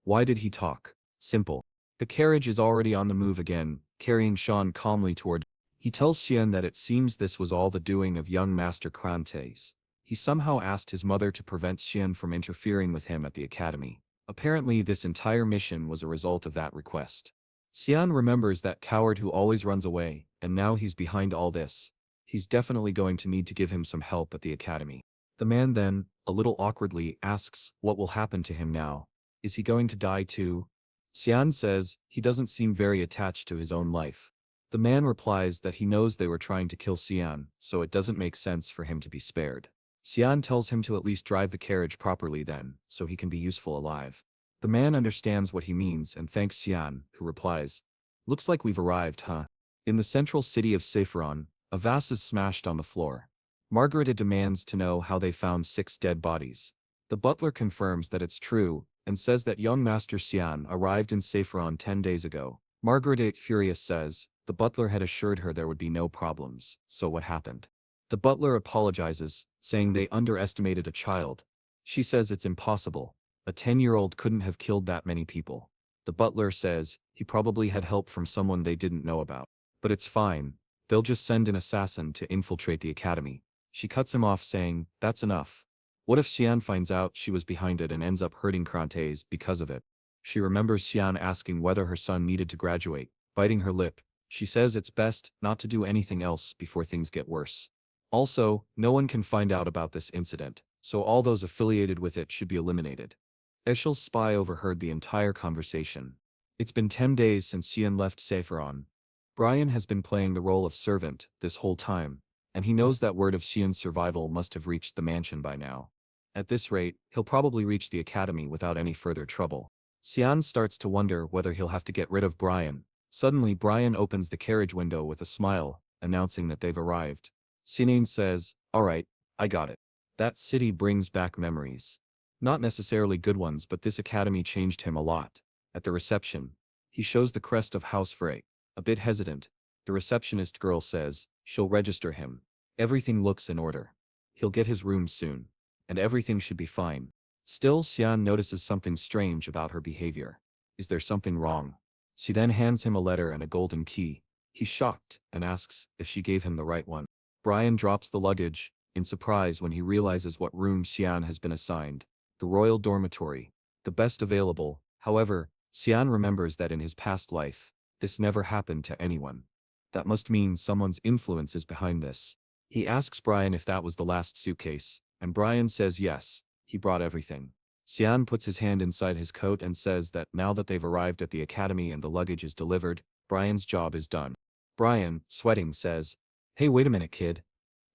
S1: Why did he talk? Simple. The carriage is already on the move again, carrying Sean calmly toward. He tells Cyan that it seems this was all the doing of young Master Crantes. He somehow asked his mother to prevent Cyan from interfering with him at the academy. Apparently this entire mission was a result of that request. Cyan remembers that coward who always runs away, and now he's behind all this. He's definitely going to need to give him some help at the academy. The man then, a little awkwardly, asks what will happen to him now. Is he going to die too? Cyan says he doesn't seem very attached to his own life. The man replies that he knows they were trying to kill Cyan, so it doesn't make sense for him to be spared. Cyan tells him to at least drive the carriage properly then, so he can be useful alive. The man understands what he means and thanks Cyan, who replies, "Looks like we've arrived, huh?" In the central city of Saffron, a vase is smashed on the floor. Margaret demands to know how they found 6 dead bodies. The butler confirms that it's true, and says that young Master Cyan arrived in Saffron 10 days ago. Margaret, furious, says the butler had assured her there would be no problems, so what happened? The butler apologizes, saying they underestimated a child. She says it's impossible. A 10-year-old couldn't have killed that many people. The butler says he probably had help from someone they didn't know about. But it's fine. They'll just send an assassin to infiltrate the academy. She cuts him off, saying, that's enough. What if Cyan finds out she was behind it and ends up hurting Crantes because of it? She remembers Cyan asking whether her son needed to graduate. Biting her lip, she says it's best not to do anything else before things get worse. Also, no one can find out about this incident, so all those affiliated with it should be eliminated. Eshel's spy overheard the entire conversation. It's been 10 days since Cyan left Saffron. Brian has been playing the role of servant this whole time, and he knows that word of Cyan's survival must have reached the mansion by now. At this rate, he'll probably reach the academy without any further trouble. Cyan starts to wonder whether he'll have to get rid of Brian, Suddenly Brian opens the carriage window with a smile, announcing that they've arrived. Cyan says, "Alright, I got it." That city brings back memories. Not necessarily good ones, but this academy changed him a lot. At the reception, he shows the crest of House Frey. A bit hesitant, the receptionist girl says, she'll register him. Everything looks in order. He'll get his room soon. And everything should be fine. Still, Cyan notices something strange about her behavior. Is there something wrong? She then hands him a letter and a golden key. He's shocked and asks if she gave him the right one. Brian drops the luggage, in surprise when he realizes what room Cyan has been assigned. The royal dormitory. The best available. However, Cyan remembers that in his past life, this never happened to anyone. That must mean someone's influence is behind this. He asks Brian if that was the last suitcase, and Brian says yes, he brought everything. Cyan puts his hand inside his coat and says that now that they've arrived at the academy and the luggage is delivered, Brian's job is done. Brian, sweating, says, "Hey, wait a minute, kid."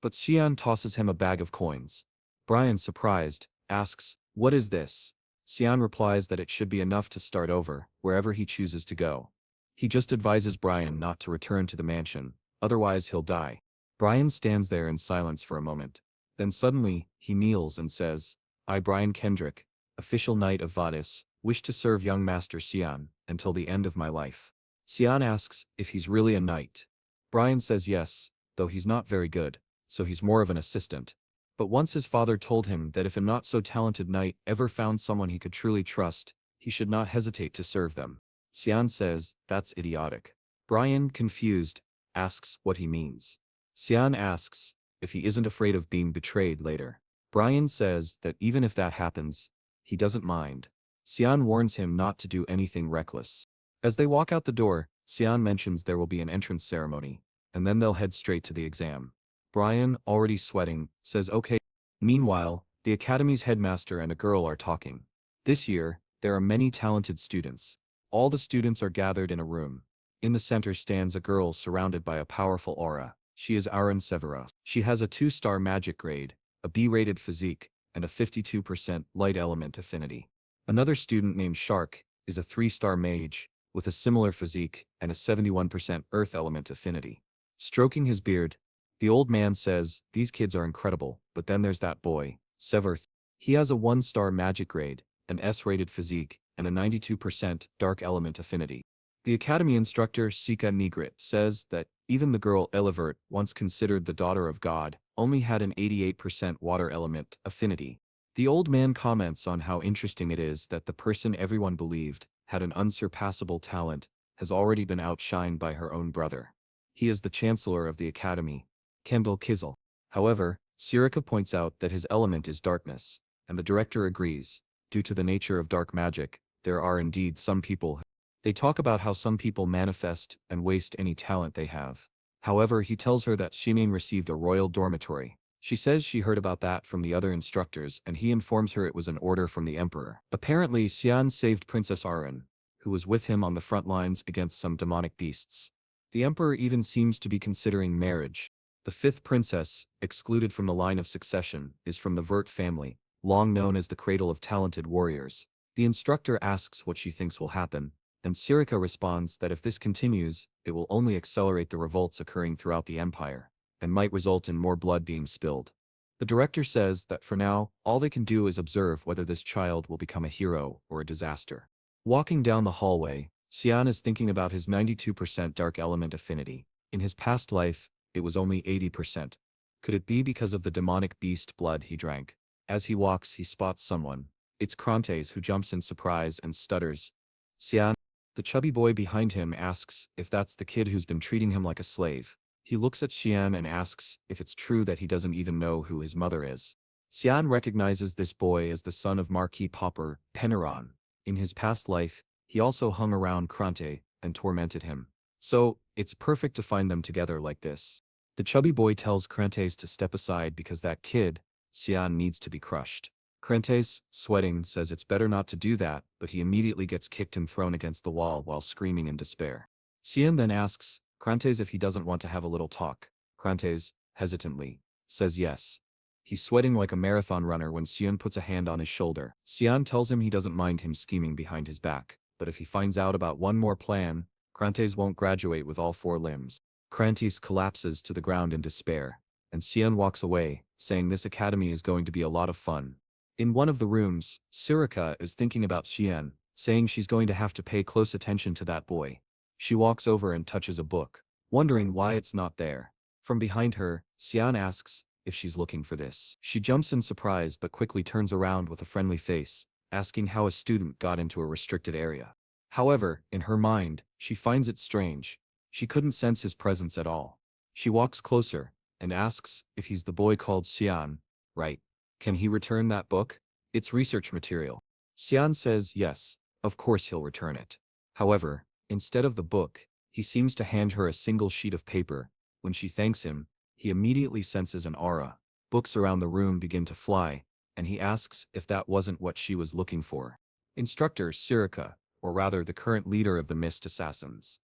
S1: But Cyan tosses him a bag of coins. Brian, surprised, asks, "What is this?" Cyan replies that it should be enough to start over, wherever he chooses to go. He just advises Brian not to return to the mansion, otherwise he'll die. Brian stands there in silence for a moment. Then suddenly, he kneels and says, "I, Brian Kendrick, official knight of Vadis, wish to serve young Master Cyan until the end of my life." Cyan asks if he's really a knight. Brian says yes, though he's not very good, so he's more of an assistant. But once his father told him that if a not-so-talented knight ever found someone he could truly trust, he should not hesitate to serve them. Cyan says, "That's idiotic." Brian, confused, asks what he means. Cyan asks if he isn't afraid of being betrayed later. Brian says that even if that happens, he doesn't mind. Cyan warns him not to do anything reckless. As they walk out the door, Cyan mentions there will be an entrance ceremony, and then they'll head straight to the exam. Brian, already sweating, says okay. Meanwhile, the academy's headmaster and a girl are talking. This year, there are many talented students. All the students are gathered in a room. In the center stands a girl surrounded by a powerful aura. She is Aaron Severa. She has a 2-star magic grade, a B-rated physique, and a 52% light element affinity. Another student named Shark is a 3-star mage, with a similar physique and a 71% earth element affinity. Stroking his beard, the old man says, "These kids are incredible, but then there's that boy, Severth. He has a 1-star magic grade, an S-rated physique, and a 92% dark element affinity." The academy instructor Sika Nigrit says that even the girl Elevert, once considered the daughter of God, only had an 88% water element affinity. The old man comments on how interesting it is that the person everyone believed had an unsurpassable talent has already been outshined by her own brother. He is the Chancellor of the academy, Kendall Kizel. However, Sirika points out that his element is darkness, and the director agrees. Due to the nature of dark magic, there are indeed some people. They talk about how some people manifest and waste any talent they have. However, he tells her that Shimin received a royal dormitory. She says she heard about that from the other instructors, and he informs her it was an order from the emperor. Apparently, Cyan saved Princess Arin, who was with him on the front lines against some demonic beasts. The emperor even seems to be considering marriage. The 5th princess, excluded from the line of succession, is from the Vert family, long known as the cradle of talented warriors. The instructor asks what she thinks will happen, and Sirika responds that if this continues, it will only accelerate the revolts occurring throughout the empire, and might result in more blood being spilled. The director says that for now, all they can do is observe whether this child will become a hero or a disaster. Walking down the hallway, Cyan is thinking about his 92% dark element affinity. In his past life, it was only 80%. Could it be because of the demonic beast blood he drank? As he walks, he spots someone. It's Crantes, who jumps in surprise and stutters. "Cyan?" The chubby boy behind him asks if that's the kid who's been treating him like a slave. He looks at Cyan and asks if it's true that he doesn't even know who his mother is. Cyan recognizes this boy as the son of Marquis Popper, Peneron. In his past life, he also hung around Crante and tormented him. So, it's perfect to find them together like this. The chubby boy tells Crantes to step aside because that kid, Cyan, needs to be crushed. Crantes, sweating, says it's better not to do that, but he immediately gets kicked and thrown against the wall while screaming in despair. Cyan then asks Crantes if he doesn't want to have a little talk. Crantes, hesitantly, says yes. He's sweating like a marathon runner when Cyan puts a hand on his shoulder. Cyan tells him he doesn't mind him scheming behind his back, but if he finds out about one more plan, Crantes won't graduate with all four limbs. Crantes collapses to the ground in despair, and Cyan walks away, saying this academy is going to be a lot of fun. In one of the rooms, Surika is thinking about Cyan, saying she's going to have to pay close attention to that boy. She walks over and touches a book, wondering why it's not there. From behind her, Cyan asks if she's looking for this. She jumps in surprise but quickly turns around with a friendly face, asking how a student got into a restricted area. However, in her mind, she finds it strange. She couldn't sense his presence at all. She walks closer and asks if he's the boy called Cyan, right? Can he return that book? It's research material. Cyan says yes, of course he'll return it. However, instead of the book, he seems to hand her a single sheet of paper. When she thanks him, he immediately senses an aura. Books around the room begin to fly, and he asks if that wasn't what she was looking for. Instructor Surika, or rather the current leader of the Mist Assassins.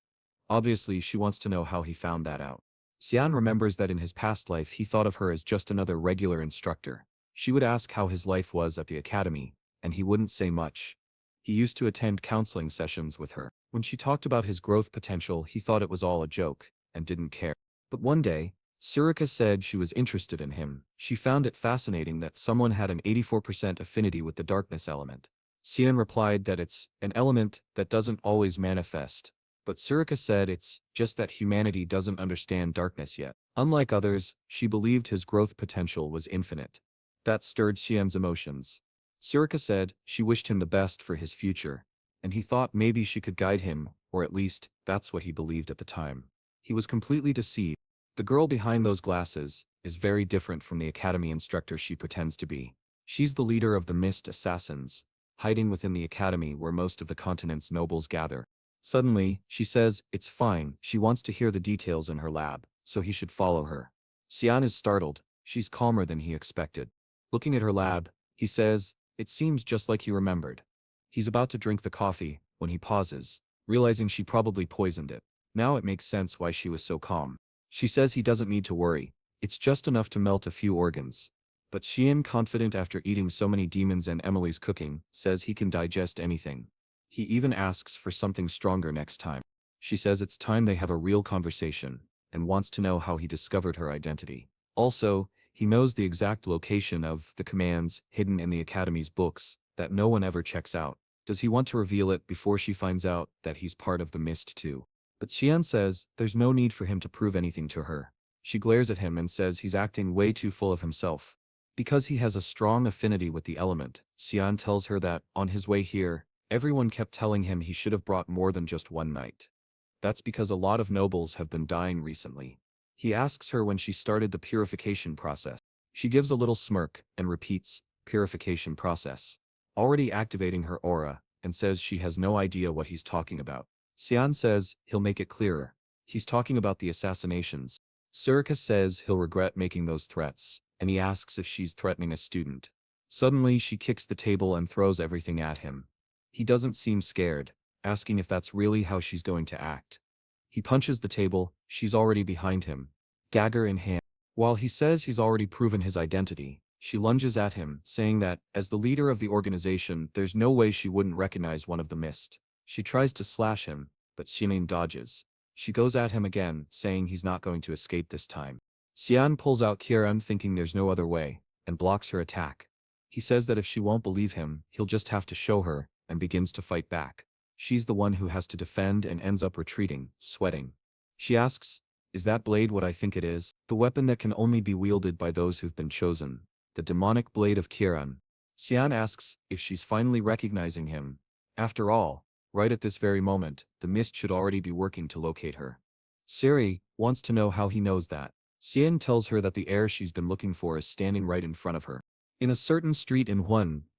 S1: Obviously, she wants to know how he found that out. Cyan remembers that in his past life he thought of her as just another regular instructor. She would ask how his life was at the academy, and he wouldn't say much. He used to attend counseling sessions with her. When she talked about his growth potential, he thought it was all a joke, and didn't care. But one day, Surika said she was interested in him. She found it fascinating that someone had an 84% affinity with the darkness element. Cyan replied that it's an element that doesn't always manifest. But Surika said it's just that humanity doesn't understand darkness yet. Unlike others, she believed his growth potential was infinite. That stirred Cyan's emotions. Surika said she wished him the best for his future, and he thought maybe she could guide him, or at least, that's what he believed at the time. He was completely deceived. The girl behind those glasses is very different from the academy instructor she pretends to be. She's the leader of the Mist Assassins, hiding within the academy where most of the continent's nobles gather. Suddenly, she says it's fine, she wants to hear the details in her lab, so he should follow her. Cyan is startled. She's calmer than he expected. Looking at her lab, he says, it seems just like he remembered. He's about to drink the coffee, when he pauses, realizing she probably poisoned it. Now it makes sense why she was so calm. She says he doesn't need to worry, it's just enough to melt a few organs. But Cyan, confident after eating so many demons and Emily's cooking, says he can digest anything. He even asks for something stronger next time. She says it's time they have a real conversation, and wants to know how he discovered her identity. Also, he knows the exact location of the commands hidden in the Academy's books that no one ever checks out. Does he want to reveal it before she finds out that he's part of the Mist too? But Cyan says there's no need for him to prove anything to her. She glares at him and says he's acting way too full of himself. Because he has a strong affinity with the element, Cyan tells her that, on his way here, everyone kept telling him he should have brought more than just one knight. That's because a lot of nobles have been dying recently. He asks her when she started the purification process. She gives a little smirk and repeats, purification process, already activating her aura, and says she has no idea what he's talking about. Cyan says he'll make it clearer. He's talking about the assassinations. Surika says he'll regret making those threats, and he asks if she's threatening a student. Suddenly she kicks the table and throws everything at him. He doesn't seem scared, asking if that's really how she's going to act. He punches the table, she's already behind him, dagger in hand. While he says he's already proven his identity, she lunges at him, saying that, as the leader of the organization, there's no way she wouldn't recognize one of the Mist. She tries to slash him, but Cyan dodges. She goes at him again, saying he's not going to escape this time. Cyan pulls out Kieran, thinking there's no other way, and blocks her attack. He says that if she won't believe him, he'll just have to show her, and begins to fight back. She's the one who has to defend and ends up retreating, sweating. She asks, is that blade what I think it is? The weapon that can only be wielded by those who've been chosen. The demonic blade of Kieran. Cyan asks if she's finally recognizing him. After all, right at this very moment, the Mist should already be working to locate her. Siri wants to know how he knows that. Cyan tells her that the heir she's been looking for is standing right in front of her. In a certain street in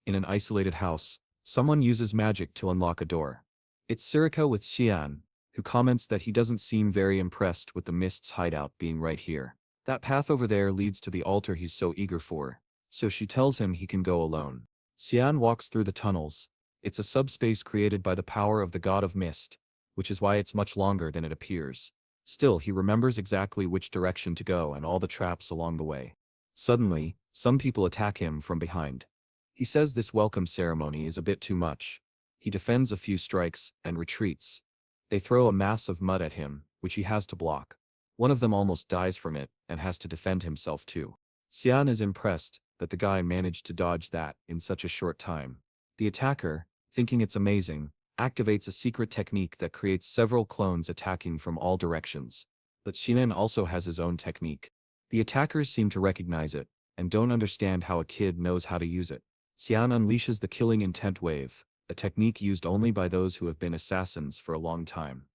S1: an isolated house, someone uses magic to unlock a door. It's Surika with Cyan, who comments that he doesn't seem very impressed with the Mist's hideout being right here. That path over there leads to the altar he's so eager for, so she tells him he can go alone. Cyan walks through the tunnels. It's a subspace created by the power of the god of Mist, which is why it's much longer than it appears. Still, he remembers exactly which direction to go and all the traps along the way. Suddenly, some people attack him from behind. He says this welcome ceremony is a bit too much. He defends a few strikes and retreats. They throw a mass of mud at him, which he has to block. One of them almost dies from it, and has to defend himself too. Cyan is impressed that the guy managed to dodge that in such a short time. The attacker, thinking it's amazing, activates a secret technique that creates several clones attacking from all directions. But Shinan also has his own technique. The attackers seem to recognize it, and don't understand how a kid knows how to use it. Cyan unleashes the killing intent wave, a technique used only by those who have been assassins for a long time.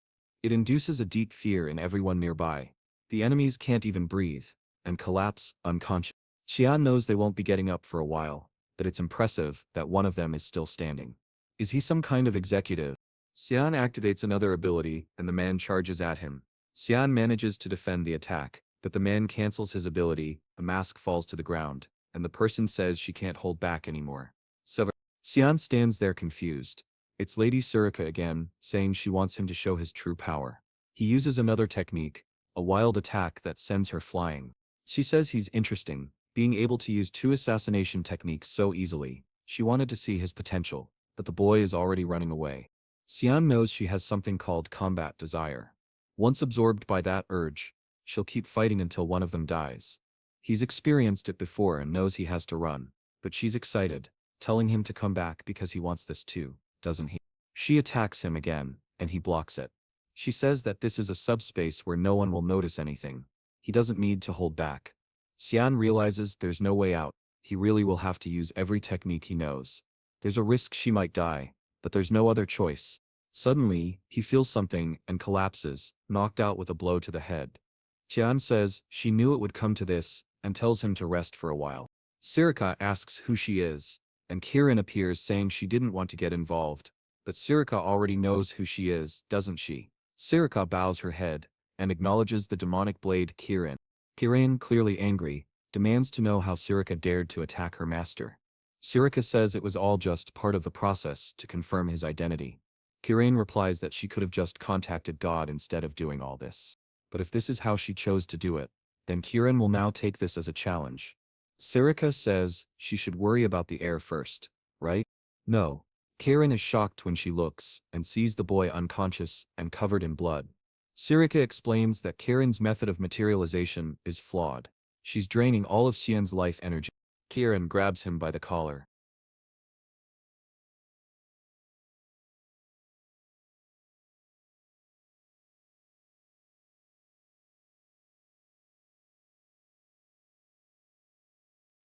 S1: It induces a deep fear in everyone nearby. The enemies can't even breathe, and collapse, unconscious. Cyan knows they won't be getting up for a while, but it's impressive that one of them is still standing. Is he some kind of executive? Cyan activates another ability, and the man charges at him. Cyan manages to defend the attack, but the man cancels his ability, a mask falls to the ground, and the person says she can't hold back anymore. Cyan stands there confused. It's Lady Surika again, saying she wants him to show his true power. He uses another technique, a wild attack that sends her flying. She says he's interesting, being able to use two assassination techniques so easily. She wanted to see his potential, but the boy is already running away. Cyan knows she has something called combat desire. Once absorbed by that urge, she'll keep fighting until one of them dies. He's experienced it before and knows he has to run, but she's excited, telling him to come back because he wants this too, doesn't he? She attacks him again, and he blocks it. She says that this is a subspace where no one will notice anything. He doesn't need to hold back. Cyan realizes there's no way out. He really will have to use every technique he knows. There's a risk she might die, but there's no other choice. Suddenly, he feels something and collapses, knocked out with a blow to the head. Cyan says she knew it would come to this, and tells him to rest for a while. Surika asks who she is, and Kirin appears saying she didn't want to get involved, but Surika already knows who she is, doesn't she? Surika bows her head, and acknowledges the demonic blade Kirin. Kirin, clearly angry, demands to know how Surika dared to attack her master. Surika says it was all just part of the process to confirm his identity. Kirin replies that she could have just contacted God instead of doing all this. But if this is how she chose to do it, then Kirin will now take this as a challenge. Surika says she should worry about the heir first, right? No. Kirin is shocked when she looks and sees the boy unconscious and covered in blood. Surika explains that Kirin's method of materialization is flawed. She's draining all of Xian's life energy. Kirin grabs him by the collar.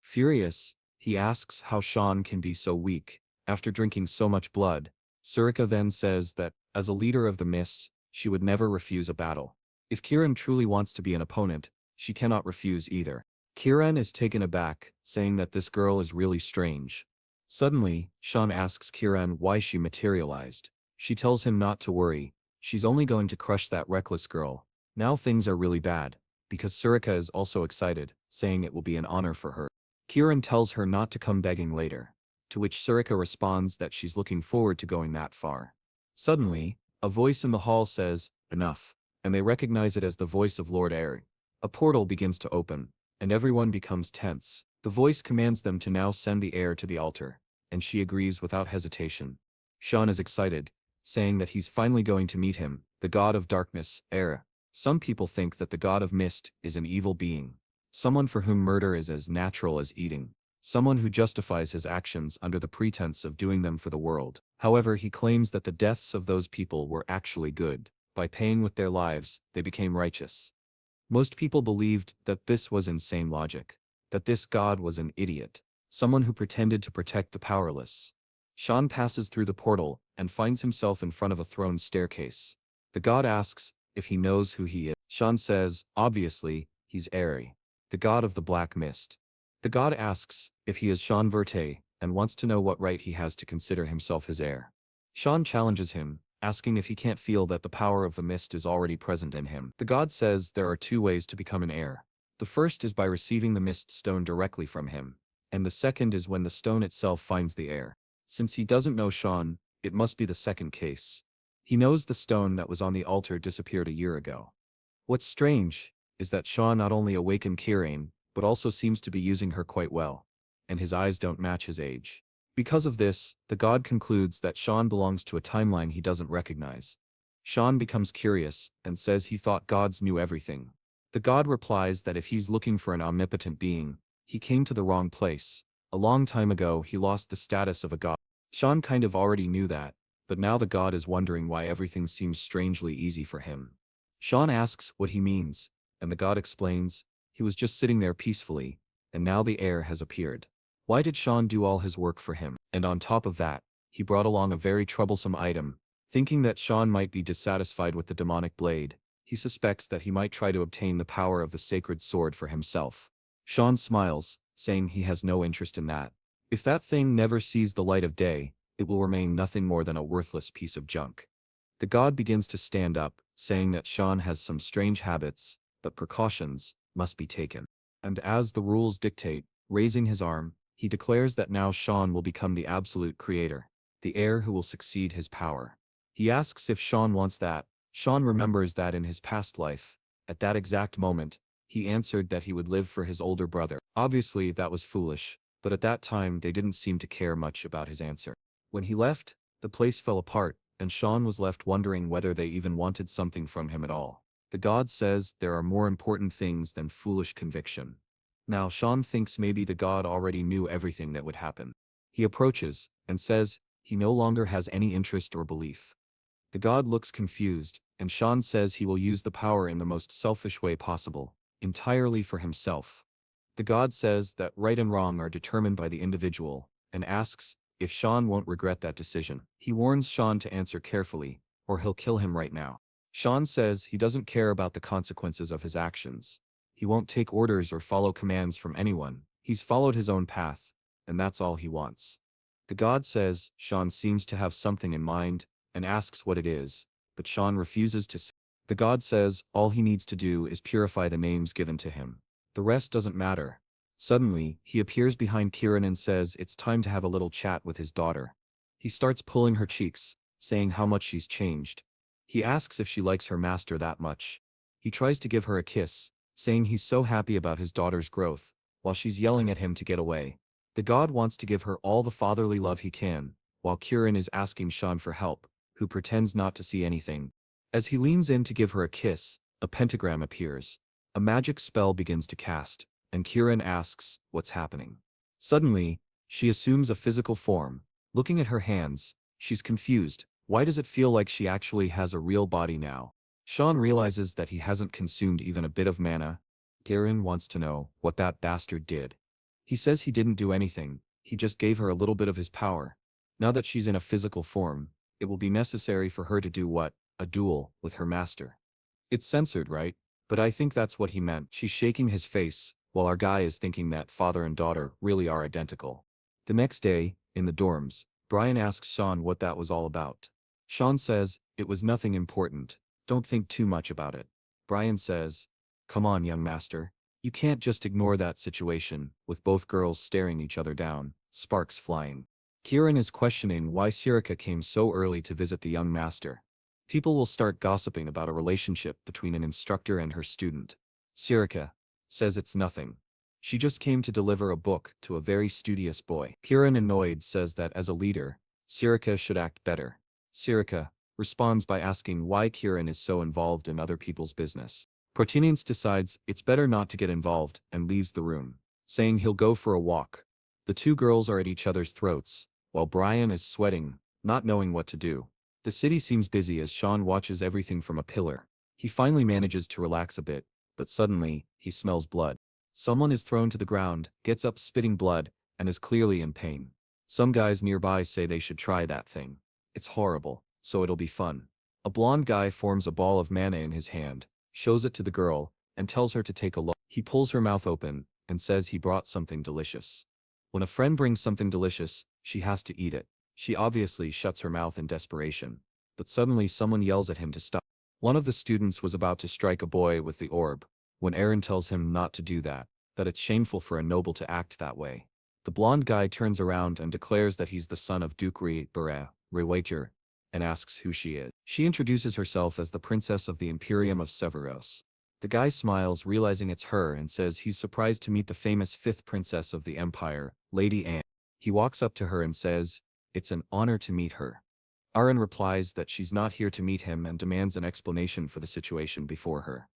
S1: Furious, he asks how Sean can be so weak, after drinking so much blood. Surika then says that, as a leader of the Mists, she would never refuse a battle. If Kirin truly wants to be an opponent, she cannot refuse either. Kirin is taken aback, saying that this girl is really strange. Suddenly, Sean asks Kirin why she materialized. She tells him not to worry, she's only going to crush that reckless girl. Now things are really bad, because Surika is also excited, saying it will be an honor for her. Kirin tells her not to come begging later, to which Surika responds that she's looking forward to going that far. Suddenly, a voice in the hall says, "Enough," and they recognize it as the voice of Lord Air. A portal begins to open, and everyone becomes tense. The voice commands them to now send the heir to the altar, and she agrees without hesitation. Sean is excited, saying that he's finally going to meet him, the god of darkness, Air. Some people think that the god of mist is an evil being. Someone for whom murder is as natural as eating. Someone who justifies his actions under the pretense of doing them for the world. However, he claims that the deaths of those people were actually good. By paying with their lives, they became righteous. Most people believed that this was insane logic. That this god was an idiot. Someone who pretended to protect the powerless. Sean passes through the portal and finds himself in front of a throne staircase. The god asks if he knows who he is. Sean says, obviously, he's Eri, the god of the black mist. The god asks if he is Cyan Vert and wants to know what right he has to consider himself his heir. Sean challenges him, asking if he can't feel that the power of the mist is already present in him. The god says there are two ways to become an heir. The first is by receiving the mist stone directly from him, and the second is when the stone itself finds the heir. Since he doesn't know Sean, it must be the second case. He knows the stone that was on the altar disappeared a year ago. What's strange is that Sean not only awakened Kirin, but also seems to be using her quite well, and his eyes don't match his age. Because of this, the god concludes that Sean belongs to a timeline he doesn't recognize. Sean becomes curious and says he thought gods knew everything. The god replies that if he's looking for an omnipotent being, he came to the wrong place. A long time ago he lost the status of a god. Sean kind of already knew that, but now the god is wondering why everything seems strangely easy for him. Sean asks what he means, and the god explains, he was just sitting there peacefully, and now the heir has appeared. Why did Sean do all his work for him? And on top of that, he brought along a very troublesome item. Thinking that Sean might be dissatisfied with the demonic blade, he suspects that he might try to obtain the power of the sacred sword for himself. Sean smiles, saying he has no interest in that. If that thing never sees the light of day, it will remain nothing more than a worthless piece of junk. The god begins to stand up, saying that Sean has some strange habits, but precautions must be taken. And as the rules dictate, raising his arm, he declares that now Sean will become the absolute creator, the heir who will succeed his power. He asks if Sean wants that. Sean remembers that in his past life, at that exact moment, he answered that he would live for his older brother. Obviously that was foolish, but at that time they didn't seem to care much about his answer. When he left, the place fell apart, and Sean was left wondering whether they even wanted something from him at all. The god says there are more important things than foolish conviction. Now Sean thinks maybe the god already knew everything that would happen. He approaches, and says he no longer has any interest or belief. The god looks confused, and Sean says he will use the power in the most selfish way possible, entirely for himself. The god says that right and wrong are determined by the individual, and asks if Sean won't regret that decision. He warns Sean to answer carefully, or he'll kill him right now. Sean says he doesn't care about the consequences of his actions. He won't take orders or follow commands from anyone. He's followed his own path, and that's all he wants. The god says Sean seems to have something in mind, and asks what it is, but Sean refuses to say. The god says all he needs to do is purify the names given to him. The rest doesn't matter. Suddenly, he appears behind Kieran and says it's time to have a little chat with his daughter. He starts pulling her cheeks, saying how much she's changed. He asks if she likes her master that much. He tries to give her a kiss, saying he's so happy about his daughter's growth, while she's yelling at him to get away. The god wants to give her all the fatherly love he can, while Kieran is asking Sean for help, who pretends not to see anything. As he leans in to give her a kiss, a pentagram appears. A magic spell begins to cast, and Kieran asks what's happening. Suddenly, she assumes a physical form. Looking at her hands, she's confused. Why does it feel like she actually has a real body now? Sean realizes that he hasn't consumed even a bit of mana. Kieran wants to know what that bastard did. He says he didn't do anything, he just gave her a little bit of his power. Now that she's in a physical form, it will be necessary for her to do what? A duel with her master. It's censored, right? But I think that's what he meant. She's shaking his face, while our guy is thinking that father and daughter really are identical. The next day, in the dorms, Brian asks Sean what that was all about. Sean says, it was nothing important, don't think too much about it. Brian says, come on young master, you can't just ignore that situation, with both girls staring each other down, sparks flying. Kieran is questioning why Sirika came so early to visit the young master. People will start gossiping about a relationship between an instructor and her student. Sirika says it's nothing. She just came to deliver a book to a very studious boy. Kieran, annoyed, says that as a leader, Sirika should act better. Sirika responds by asking why Kieran is so involved in other people's business. Protinence decides it's better not to get involved and leaves the room, saying he'll go for a walk. The two girls are at each other's throats, while Brian is sweating, not knowing what to do. The city seems busy as Sean watches everything from a pillar. He finally manages to relax a bit, but suddenly, he smells blood. Someone is thrown to the ground, gets up spitting blood, and is clearly in pain. Some guys nearby say they should try that thing. It's horrible, so it'll be fun. A blonde guy forms a ball of mana in his hand, shows it to the girl, and tells her to take a look. He pulls her mouth open, and says he brought something delicious. When a friend brings something delicious, she has to eat it. She obviously shuts her mouth in desperation, but suddenly someone yells at him to stop. One of the students was about to strike a boy with the orb, when Aaron tells him not to do that it's shameful for a noble to act that way. The blonde guy turns around and declares that he's the son of Duke Rewager, and asks who she is. She introduces herself as the princess of the Imperium of Severos. The guy smiles, realizing it's her, and says he's surprised to meet the famous fifth princess of the Empire, Lady Anne. He walks up to her and says, it's an honor to meet her. Aaron replies that she's not here to meet him and demands an explanation for the situation before her.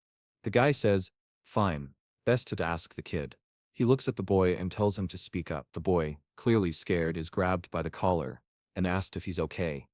S1: The guy says, fine, best to ask the kid. He looks at the boy and tells him to speak up. The boy, clearly scared, is grabbed by the collar and asked if he's okay.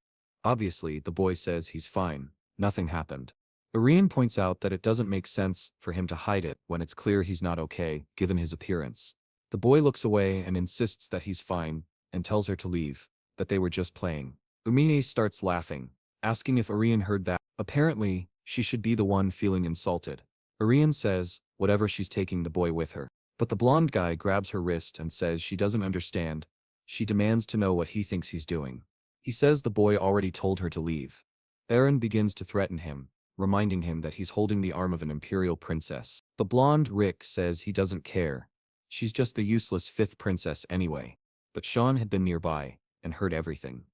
S1: Obviously, the boy says he's fine, nothing happened. Arian points out that it doesn't make sense for him to hide it when it's clear he's not okay, given his appearance. The boy looks away and insists that he's fine, and tells her to leave, that they were just playing. Umine starts laughing, asking if Arian heard that. Apparently, she should be the one feeling insulted. Arian says, whatever, she's taking the boy with her. But the blonde guy grabs her wrist and says she doesn't understand. She demands to know what he thinks he's doing. He says the boy already told her to leave. Aaron begins to threaten him, reminding him that he's holding the arm of an imperial princess. The blonde Rick says he doesn't care. She's just the useless fifth princess anyway. But Sean had been nearby and heard everything.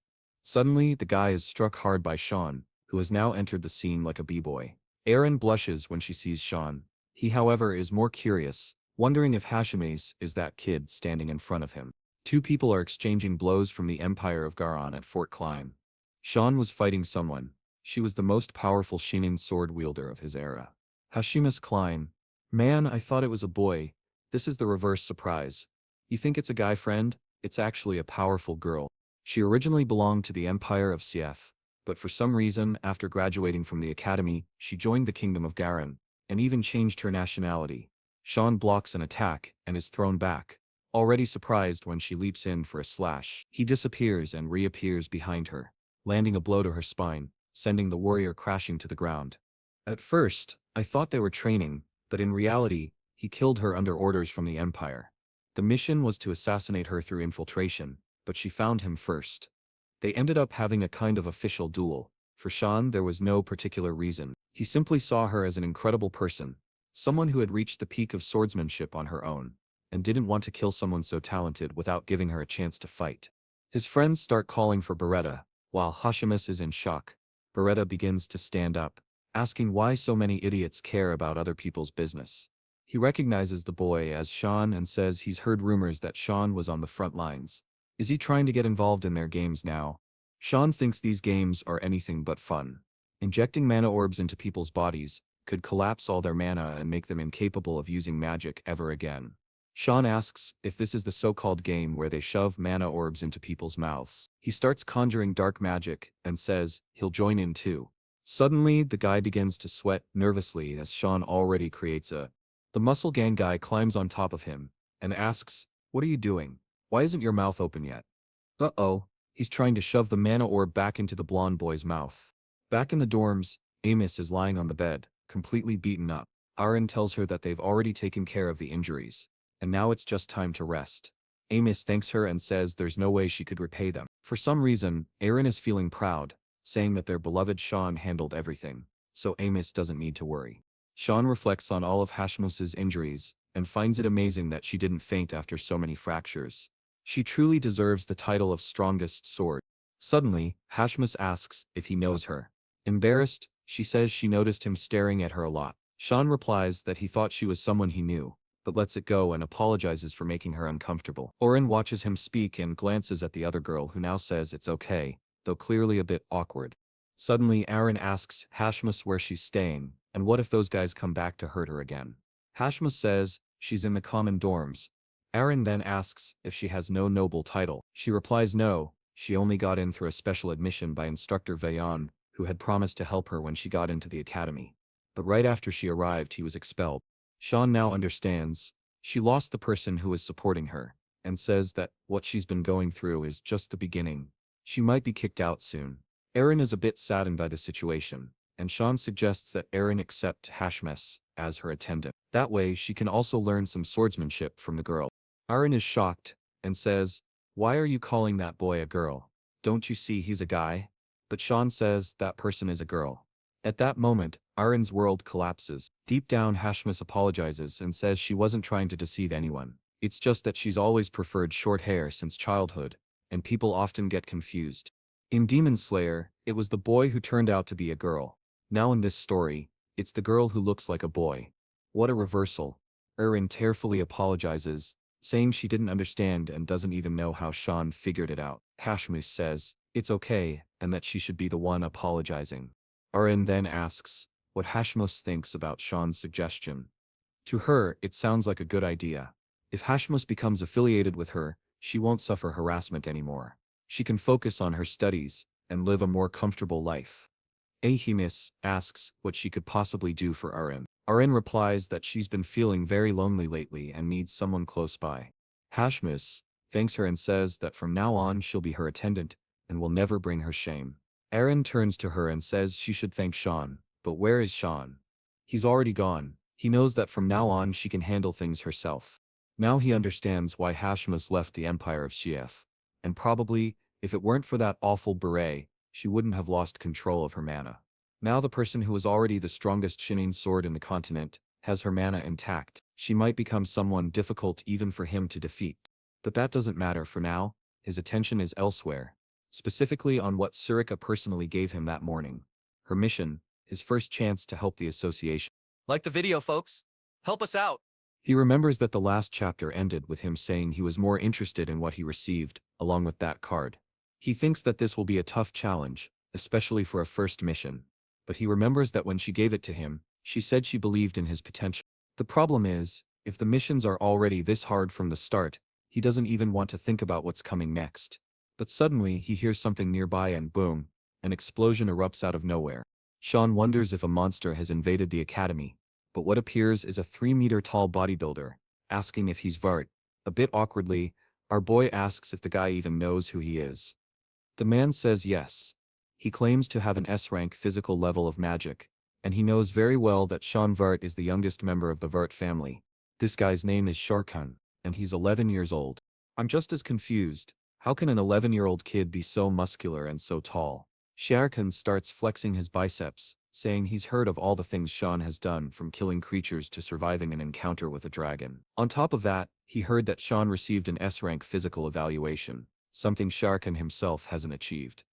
S1: Suddenly, the guy is struck hard by Sean, who has now entered the scene like a b-boy. Aaron blushes when she sees Sean. He, however, is more curious, wondering if Hashimes is that kid standing in front of him. Two people are exchanging blows from the Empire of Garan at Fort Klein. Sean was fighting someone. She was the most powerful Shinin sword wielder of his era. Hashimes Klein. Man, I thought it was a boy. This is the reverse surprise. You think it's a guy friend? It's actually a powerful girl. She originally belonged to the Empire of CF, but for some reason, after graduating from the academy, she joined the Kingdom of Garan, and even changed her nationality. Sean blocks an attack and is thrown back, already surprised when she leaps in for a slash. He disappears and reappears behind her, landing a blow to her spine, sending the warrior crashing to the ground. At first, I thought they were training, but in reality, he killed her under orders from the Empire. The mission was to assassinate her through infiltration, but she found him first. They ended up having a kind of official duel. For Sean, there was no particular reason. He simply saw her as an incredible person, someone who had reached the peak of swordsmanship on her own, and didn't want to kill someone so talented without giving her a chance to fight. His friends start calling for Beretta, while Hashimes is in shock. Beretta begins to stand up, asking why so many idiots care about other people's business. He recognizes the boy as Sean and says he's heard rumors that Sean was on the front lines. Is he trying to get involved in their games now? Sean thinks these games are anything but fun. Injecting mana orbs into people's bodies could collapse all their mana and make them incapable of using magic ever again. Sean asks if this is the so-called game where they shove mana orbs into people's mouths. He starts conjuring dark magic and says he'll join in too. Suddenly, the guy begins to sweat nervously as Sean already creates a. The muscle gang guy climbs on top of him and asks, "What are you doing? Why isn't your mouth open yet?" Uh-oh, he's trying to shove the mana orb back into the blonde boy's mouth. Back in the dorms, Amos is lying on the bed, completely beaten up. Aaron tells her that they've already taken care of the injuries, and now it's just time to rest. Amos thanks her and says there's no way she could repay them. For some reason, Aaron is feeling proud, saying that their beloved Sean handled everything, so Amos doesn't need to worry. Sean reflects on all of Hashimos's injuries, and finds it amazing that she didn't faint after so many fractures. She truly deserves the title of strongest sword. Suddenly, Hashimos asks if he knows her. Embarrassed, she says she noticed him staring at her a lot. Sean replies that he thought she was someone he knew, but lets it go and apologizes for making her uncomfortable. Oren watches him speak and glances at the other girl who now says it's okay, though clearly a bit awkward. Suddenly, Aaron asks Hashimos where she's staying, and what if those guys come back to hurt her again. Hashimos says she's in the common dorms. Aaron then asks if she has no noble title. She replies no, she only got in through a special admission by Instructor Vayan, who had promised to help her when she got into the academy. But right after she arrived, he was expelled. Sean now understands. She lost the person who was supporting her, and says that what she's been going through is just the beginning. She might be kicked out soon. Aaron is a bit saddened by the situation, and Sean suggests that Aaron accept Hashmes as her attendant. That way she can also learn some swordsmanship from the girl. Aaron is shocked, and says, "Why are you calling that boy a girl? Don't you see he's a guy?" But Sean says that person is a girl. At that moment, Aaron's world collapses. Deep down, Hashmes apologizes and says she wasn't trying to deceive anyone. It's just that she's always preferred short hair since childhood, and people often get confused. In Demon Slayer, it was the boy who turned out to be a girl. Now in this story, it's the girl who looks like a boy. What a reversal. Aaron tearfully apologizes, saying she didn't understand and doesn't even know how Sean figured it out. Hashmus says, "It's okay, and that she should be the one apologizing. Arin then asks what Hashmos thinks about Sean's suggestion. To her, it sounds like a good idea. If Hashmos becomes affiliated with her, she won't suffer harassment anymore. She can focus on her studies and live a more comfortable life. Ahimis asks what she could possibly do for Arin. Arin replies that she's been feeling very lonely lately and needs someone close by. Hashmis thanks her and says that from now on she'll be her attendant and will never bring her shame. Arin turns to her and says she should thank Sean, but where is Sean? He's already gone. He knows that from now on she can handle things herself. Now he understands why Hashmis left the Empire of Shief. And probably, if it weren't for that awful beret, she wouldn't have lost control of her mana. Now the person who was already the strongest Shining sword in the continent has her mana intact. She might become someone difficult even for him to defeat. But that doesn't matter for now. His attention is elsewhere. Specifically on what Surika personally gave him that morning. Her mission, his first chance to help the association.
S2: Like the video, folks? Help us out!
S1: He remembers that the last chapter ended with him saying he was more interested in what he received, along with that card. He thinks that this will be a tough challenge, especially for a first mission. But he remembers that when she gave it to him, she said she believed in his potential. The problem is, if the missions are already this hard from the start, he doesn't even want to think about what's coming next. But suddenly he hears something nearby and boom, an explosion erupts out of nowhere. Sean wonders if a monster has invaded the academy, but what appears is a 3-meter-tall bodybuilder, asking if he's Vert. A bit awkwardly, our boy asks if the guy even knows who he is. The man says yes. He claims to have an S-rank physical level of magic, and he knows very well that Cyan Vert is the youngest member of the Vert family. This guy's name is Sharkan, and he's 11 years old. I'm just as confused. How can an 11-year-old kid be so muscular and so tall? Sharkan starts flexing his biceps, saying he's heard of all the things Sean has done, from killing creatures to surviving an encounter with a dragon. On top of that, he heard that Sean received an S-rank physical evaluation, something Sharkan himself hasn't achieved.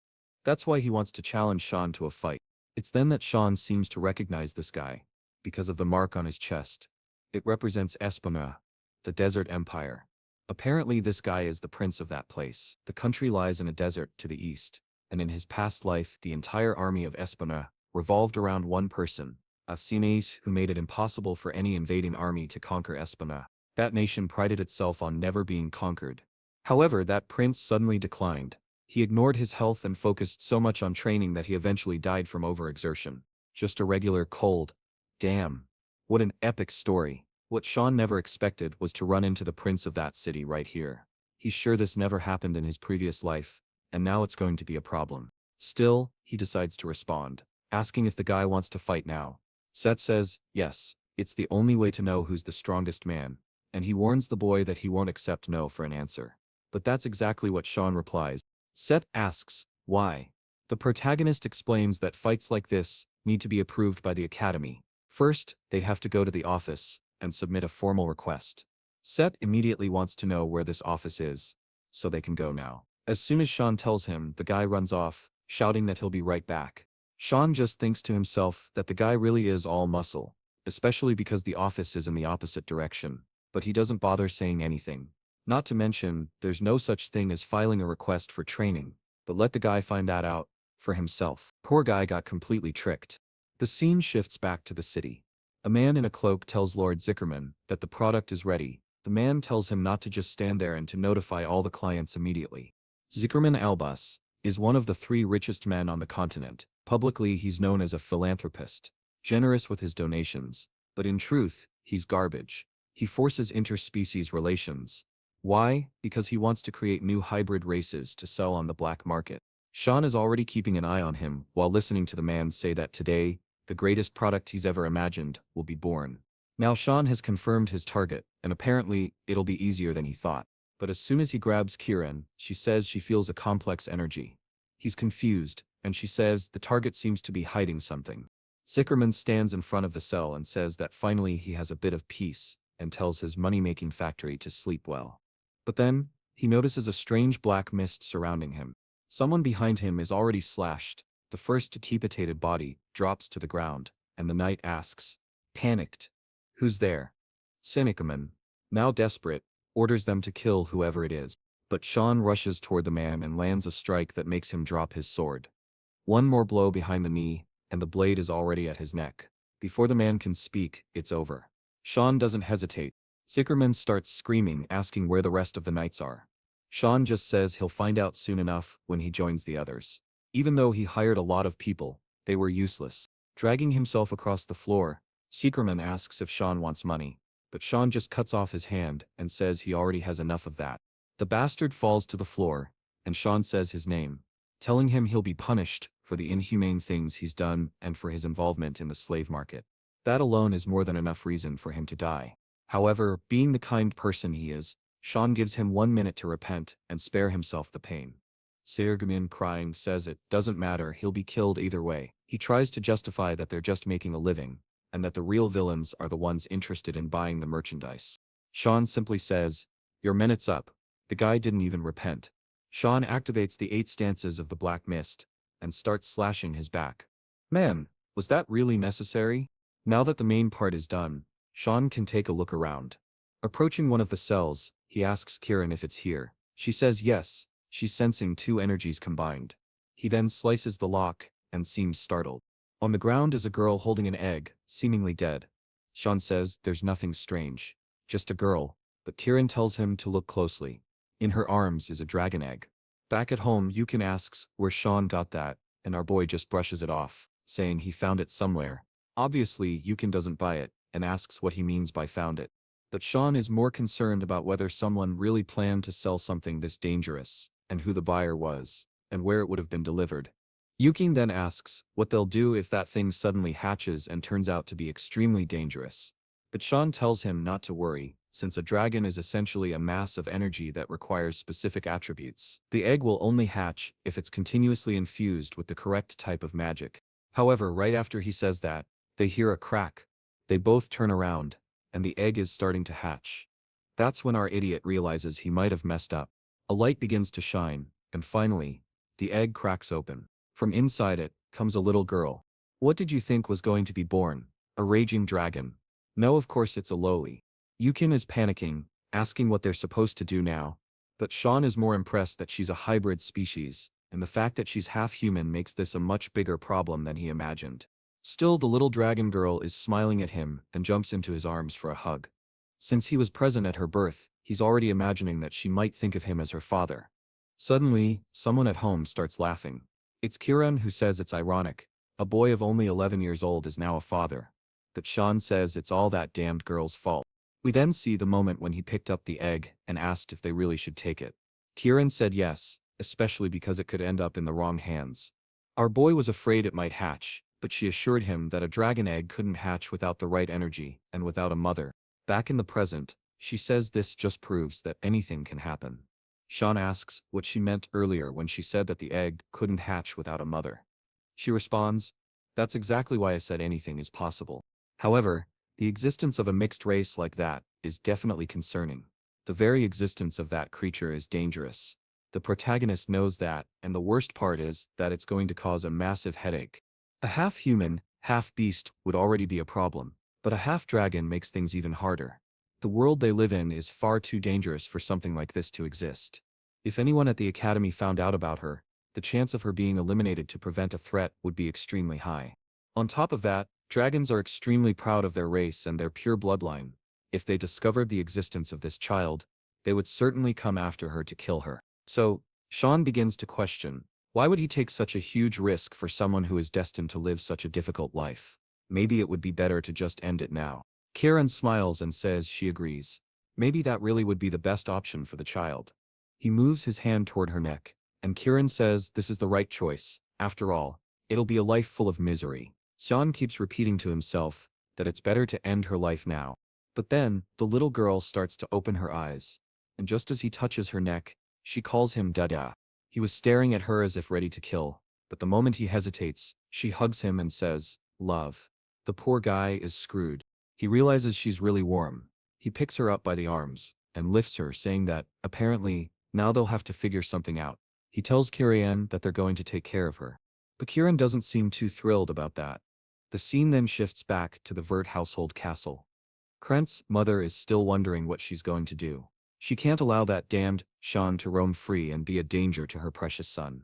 S1: That's why he wants to challenge Sean to a fight. It's then that Sean seems to recognize this guy, because of the mark on his chest. It represents Espana, the desert empire. Apparently this guy is the prince of that place. The country lies in a desert to the east, and in his past life the entire army of Espana revolved around one person, a Cines who made it impossible for any invading army to conquer Espana. That nation prided itself on never being conquered. However, that prince suddenly declined. He ignored his health and focused so much on training that he eventually died from overexertion. Just a regular cold. Damn. What an epic story. What Sean never expected was to run into the prince of that city right here. He's sure this never happened in his previous life, and now it's going to be a problem. Still, he decides to respond, asking if the guy wants to fight now. Set says, yes, it's the only way to know who's the strongest man, and he warns the boy that he won't accept no for an answer. But that's exactly what Sean replies. Set asks, why? The protagonist explains that fights like this need to be approved by the academy. First, they have to go to the office and submit a formal request. Set immediately wants to know where this office is, so they can go now. As soon as Sean tells him, the guy runs off, shouting that he'll be right back. Sean just thinks to himself that the guy really is all muscle, especially because the office is in the opposite direction, but he doesn't bother saying anything. Not to mention, there's no such thing as filing a request for training, but let the guy find that out for himself. Poor guy got completely tricked. The scene shifts back to the city. A man in a cloak tells Lord Zickerman that the product is ready. The man tells him not to just stand there and to notify all the clients immediately. Zickerman Albus is one of the 3 richest men on the continent. Publicly, he's known as a philanthropist, generous with his donations, but in truth, he's garbage. He forces interspecies relations. Why? Because he wants to create new hybrid races to sell on the black market. Sean is already keeping an eye on him while listening to the man say that today, the greatest product he's ever imagined will be born. Now Sean has confirmed his target, and apparently, it'll be easier than he thought. But as soon as he grabs Kieran, she says she feels a complex energy. He's confused, and she says the target seems to be hiding something. Zickerman stands in front of the cell and says that finally he has a bit of peace, and tells his money-making factory to sleep well. But then, he notices a strange black mist surrounding him. Someone behind him is already slashed. The first decapitated body drops to the ground, and the knight asks, panicked, who's there? Cynicaman, now desperate, orders them to kill whoever it is. But Sean rushes toward the man and lands a strike that makes him drop his sword. One more blow behind the knee, and the blade is already at his neck. Before the man can speak, it's over. Sean doesn't hesitate. Zickerman starts screaming, asking where the rest of the knights are. Sean just says he'll find out soon enough when he joins the others. Even though he hired a lot of people, they were useless. Dragging himself across the floor, Zickerman asks if Sean wants money, but Sean just cuts off his hand and says he already has enough of that. The bastard falls to the floor, and Sean says his name, telling him he'll be punished for the inhumane things he's done and for his involvement in the slave market. That alone is more than enough reason for him to die. However, being the kind person he is, Sean gives him 1 minute to repent and spare himself the pain. Zickerman, crying, says it doesn't matter, he'll be killed either way. He tries to justify that they're just making a living, and that the real villains are the ones interested in buying the merchandise. Sean simply says, "Your minute's up." The guy didn't even repent. Sean activates the 8 stances of the Black Mist, and starts slashing his back. Man, was that really necessary? Now that the main part is done, Sean can take a look around. Approaching one of the cells, he asks Kieran if it's here. She says yes, she's sensing 2 energies combined. He then slices the lock, and seems startled. On the ground is a girl holding an egg, seemingly dead. Sean says there's nothing strange, just a girl, but Kieran tells him to look closely. In her arms is a dragon egg. Back at home, Yukon asks where Sean got that, and our boy just brushes it off, saying he found it somewhere. Obviously, Yukon doesn't buy it, and asks what he means by found it. But Sean is more concerned about whether someone really planned to sell something this dangerous, and who the buyer was, and where it would have been delivered. Yukon then asks what they'll do if that thing suddenly hatches and turns out to be extremely dangerous. But Sean tells him not to worry, since a dragon is essentially a mass of energy that requires specific attributes. The egg will only hatch if it's continuously infused with the correct type of magic. However, right after he says that, they hear a crack. They both turn around, and the egg is starting to hatch. That's when our idiot realizes he might have messed up. A light begins to shine, and finally, the egg cracks open. From inside it comes a little girl. What did you think was going to be born? A raging dragon? No, of course it's a lowly. Yukon is panicking, asking what they're supposed to do now, but Sean is more impressed that she's a hybrid species, and the fact that she's half human makes this a much bigger problem than he imagined. Still, the little dragon girl is smiling at him and jumps into his arms for a hug. Since he was present at her birth, he's already imagining that she might think of him as her father. Suddenly, someone at home starts laughing. It's Kieran, who says it's ironic. A boy of only 11 years old is now a father. But Sean says it's all that damned girl's fault. We then see the moment when he picked up the egg and asked if they really should take it. Kieran said yes, especially because it could end up in the wrong hands. Our boy was afraid it might hatch, but she assured him that a dragon egg couldn't hatch without the right energy and without a mother. Back in the present, she says this just proves that anything can happen. Sean asks what she meant earlier when she said that the egg couldn't hatch without a mother. She responds, "That's exactly why I said anything is possible." However, the existence of a mixed race like that is definitely concerning. The very existence of that creature is dangerous. The protagonist knows that, and the worst part is that it's going to cause a massive headache. A half-human, half-beast would already be a problem, but a half-dragon makes things even harder. The world they live in is far too dangerous for something like this to exist. If anyone at the academy found out about her, the chance of her being eliminated to prevent a threat would be extremely high. On top of that, dragons are extremely proud of their race and their pure bloodline. If they discovered the existence of this child, they would certainly come after her to kill her. So, Sean begins to question, why would he take such a huge risk for someone who is destined to live such a difficult life? Maybe it would be better to just end it now. Kieran smiles and says she agrees. Maybe that really would be the best option for the child. He moves his hand toward her neck, and Kieran says this is the right choice. After all, it'll be a life full of misery. Sean keeps repeating to himself that it's better to end her life now. But then, the little girl starts to open her eyes, and just as he touches her neck, she calls him Dada. He was staring at her as if ready to kill, but the moment he hesitates, she hugs him and says, "Love." The poor guy is screwed. He realizes she's really warm. He picks her up by the arms and lifts her, saying that, apparently, now they'll have to figure something out. He tells Kieran that they're going to take care of her. But Kieran doesn't seem too thrilled about that. The scene then shifts back to the Vert household castle. Krent's mother is still wondering what she's going to do. She can't allow that damned Sean to roam free and be a danger to her precious son.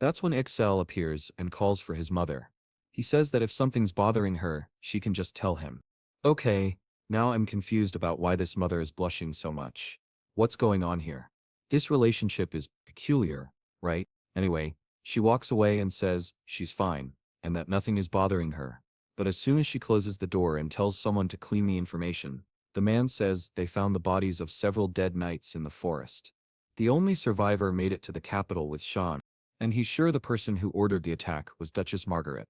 S1: That's when Excel appears and calls for his mother. He says that if something's bothering her, she can just tell him. Okay, now I'm confused about why this mother is blushing so much. What's going on here? This relationship is peculiar, right? Anyway, she walks away and says she's fine, and that nothing is bothering her. But as soon as she closes the door and tells someone to clean the information, the man says they found the bodies of several dead knights in the forest. The only survivor made it to the capital with Sean, and he's sure the person who ordered the attack was Duchess Margaret.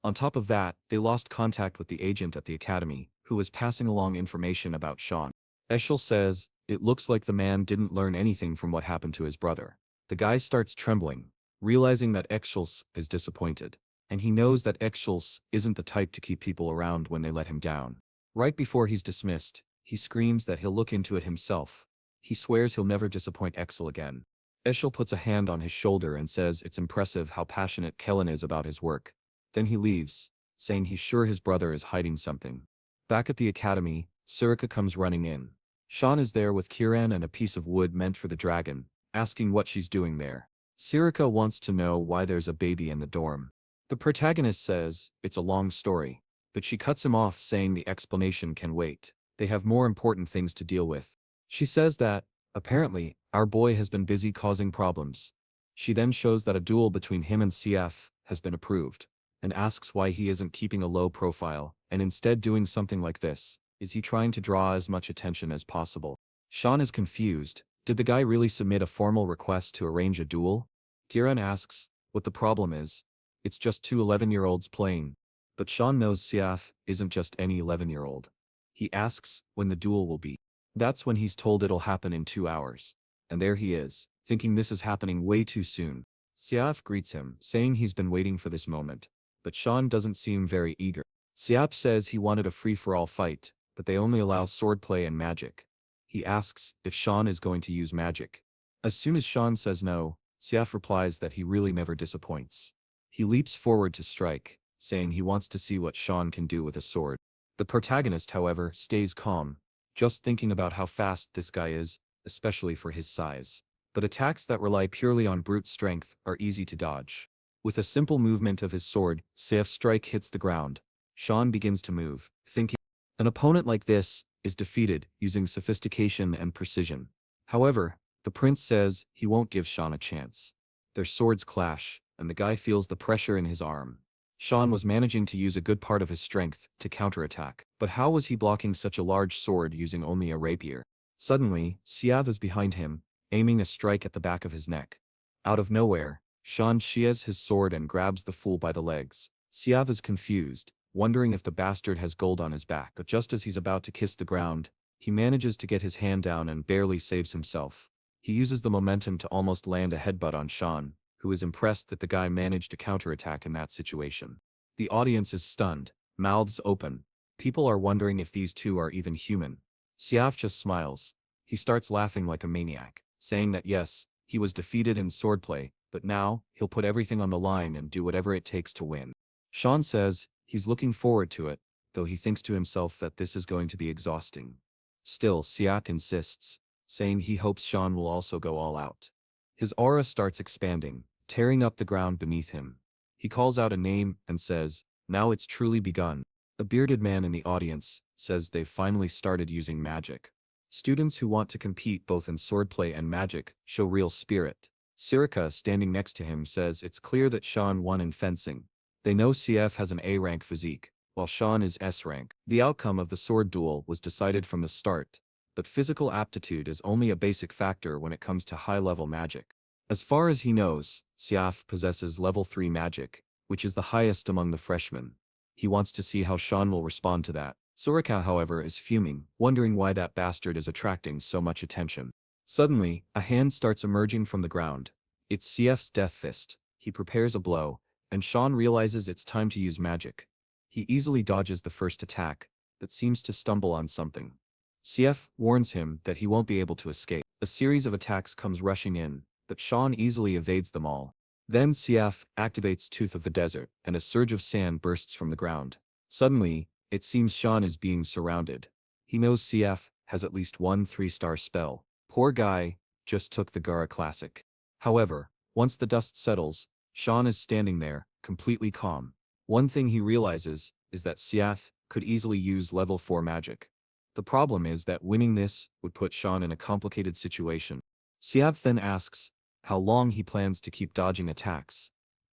S1: On top of that, they lost contact with the agent at the academy, who was passing along information about Sean. Eschel says, it looks like the man didn't learn anything from what happened to his brother. The guy starts trembling, realizing that Eschels is disappointed, and he knows that Eschels isn't the type to keep people around when they let him down. Right before he's dismissed, he screams that he'll look into it himself. He swears he'll never disappoint Eschel again. Eschel puts a hand on his shoulder and says it's impressive how passionate Kellen is about his work. Then he leaves, saying he's sure his brother is hiding something. Back at the academy, Surika comes running in. Sean is there with Kiran and a piece of wood meant for the dragon, asking what she's doing there. Surika wants to know why there's a baby in the dorm. The protagonist says it's a long story, but she cuts him off saying the explanation can wait. They have more important things to deal with. She says that, apparently, our boy has been busy causing problems. She then shows that a duel between him and CF has been approved, and asks why he isn't keeping a low profile, and instead doing something like this. Is he trying to draw as much attention as possible? Sean is confused. Did the guy really submit a formal request to arrange a duel? Kiran asks what the problem is. It's just two 11-year-olds playing. But Sean knows CF isn't just any 11-year-old. He asks when the duel will be. That's when he's told it'll happen in 2 hours. And there he is, thinking this is happening way too soon. Siaf greets him, saying he's been waiting for this moment. But Sean doesn't seem very eager. Siap says he wanted a free-for-all fight, but they only allow swordplay and magic. He asks if Sean is going to use magic. As soon as Sean says no, Siaf replies that he really never disappoints. He leaps forward to strike, saying he wants to see what Sean can do with a sword. The protagonist, however, stays calm, just thinking about how fast this guy is, especially for his size. But attacks that rely purely on brute strength are easy to dodge. With a simple movement of his sword, Siaf's strike hits the ground. Sean begins to move, thinking an opponent like this is defeated using sophistication and precision. However, the prince says he won't give Sean a chance. Their swords clash, and the guy feels the pressure in his arm. Sean was managing to use a good part of his strength to counterattack, but how was he blocking such a large sword using only a rapier? Suddenly, Siav is behind him, aiming a strike at the back of his neck. Out of nowhere, Sean shears his sword and grabs the fool by the legs. Siav is confused, wondering if the bastard has gold on his back, but just as he's about to kiss the ground, he manages to get his hand down and barely saves himself. He uses the momentum to almost land a headbutt on Sean, who is impressed that the guy managed to counterattack in that situation. The audience is stunned, mouths open. People are wondering if these two are even human. Siaf just smiles. He starts laughing like a maniac, saying that yes, he was defeated in swordplay, but now, he'll put everything on the line and do whatever it takes to win. Sean says he's looking forward to it, though he thinks to himself that this is going to be exhausting. Still, Siak insists, saying he hopes Sean will also go all out. His aura starts expanding, tearing up the ground beneath him. He calls out a name and says, "Now it's truly begun." A bearded man in the audience says they've finally started using magic. Students who want to compete both in swordplay and magic show real spirit. Sirika, standing next to him, says it's clear that Sean won in fencing. They know CF has an A-rank physique, while Sean is S-rank. The outcome of the sword duel was decided from the start, but physical aptitude is only a basic factor when it comes to high-level magic. As far as he knows, Siaf possesses level 3 magic, which is the highest among the freshmen. He wants to see how Sean will respond to that. Sorika, however, is fuming, wondering why that bastard is attracting so much attention. Suddenly, a hand starts emerging from the ground. It's CF's death fist. He prepares a blow, and Sean realizes it's time to use magic. He easily dodges the first attack, but seems to stumble on something. CF warns him that he won't be able to escape. A series of attacks comes rushing in, but Sean easily evades them all. Then CF activates Tooth of the Desert, and a surge of sand bursts from the ground. Suddenly, it seems Sean is being surrounded. He knows CF has at least one 3-star spell. Poor guy, just took the Gara Classic. However, once the dust settles, Sean is standing there, completely calm. One thing he realizes is that Siath could easily use level 4 magic. The problem is that winning this would put Sean in a complicated situation. Siath then asks how long he plans to keep dodging attacks.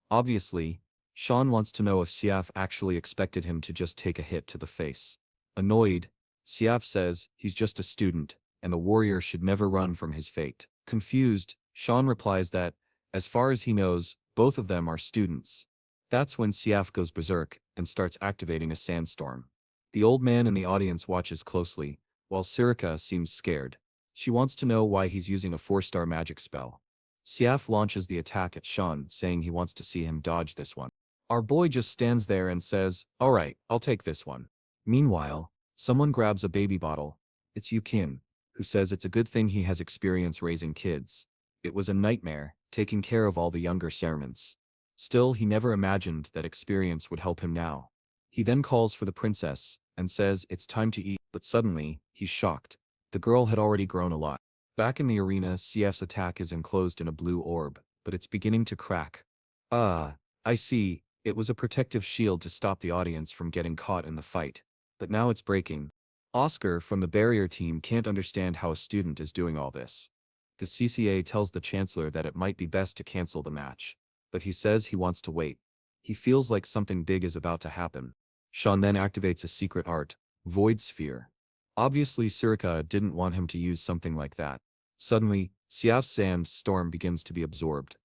S1: Obviously, Sean wants to know if Siath actually expected him to just take a hit to the face. Annoyed, Siath says he's just a student, and a warrior should never run from his fate. Confused, Sean replies that, as far as he knows, both of them are students. That's when Siath goes berserk and starts activating a sandstorm. The old man in the audience watches closely, while Sirika seems scared. She wants to know why he's using a 4-star magic spell. Siath launches the attack at Sean, saying he wants to see him dodge this one. Our boy just stands there and says, "Alright, I'll take this one." Meanwhile, someone grabs a baby bottle. It's Yukin, who says it's a good thing he has experience raising kids. It was a nightmare, taking care of all the younger servants. Still, he never imagined that experience would help him now. He then calls for the princess, and says it's time to eat, but suddenly, he's shocked. The girl had already grown a lot. Back in the arena, CF's attack is enclosed in a blue orb, but it's beginning to crack. Ah, I see, it was a protective shield to stop the audience from getting caught in the fight. But now it's breaking. Oscar from the barrier team can't understand how a student is doing all this. The CCA tells the Chancellor that it might be best to cancel the match, but he says he wants to wait. He feels like something big is about to happen. Sean then activates a secret art, Void Sphere. Obviously Sirika didn't want him to use something like that. Suddenly, Xiao's sandstorm begins to be absorbed.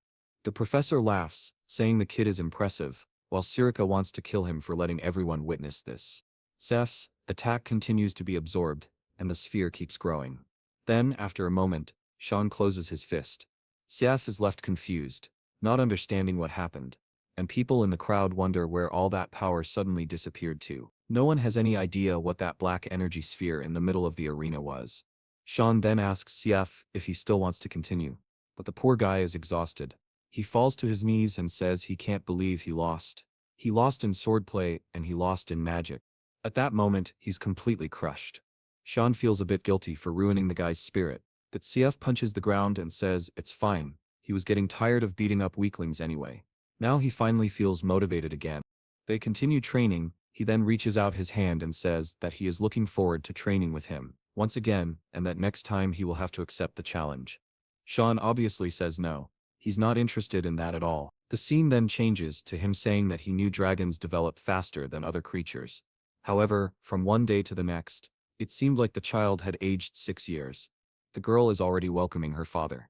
S1: The professor laughs, saying the kid is impressive, while Sirika wants to kill him for letting everyone witness this. Seth's attack continues to be absorbed, and the sphere keeps growing. Then, after a moment, Sean closes his fist. Siath is left confused, not understanding what happened, and people in the crowd wonder where all that power suddenly disappeared to. No one has any idea what that black energy sphere in the middle of the arena was. Sean then asks Siath if he still wants to continue, but the poor guy is exhausted. He falls to his knees and says he can't believe he lost. He lost in swordplay and he lost in magic. At that moment, he's completely crushed. Sean feels a bit guilty for ruining the guy's spirit, but CF punches the ground and says it's fine. He was getting tired of beating up weaklings anyway. Now he finally feels motivated again. They continue training. He then reaches out his hand and says that he is looking forward to training with him once again, and that next time he will have to accept the challenge. Sean obviously says no. He's not interested in that at all. The scene then changes to him saying that he knew dragons develop faster than other creatures. However, from one day to the next, it seemed like the child had aged 6 years. The girl is already welcoming her father.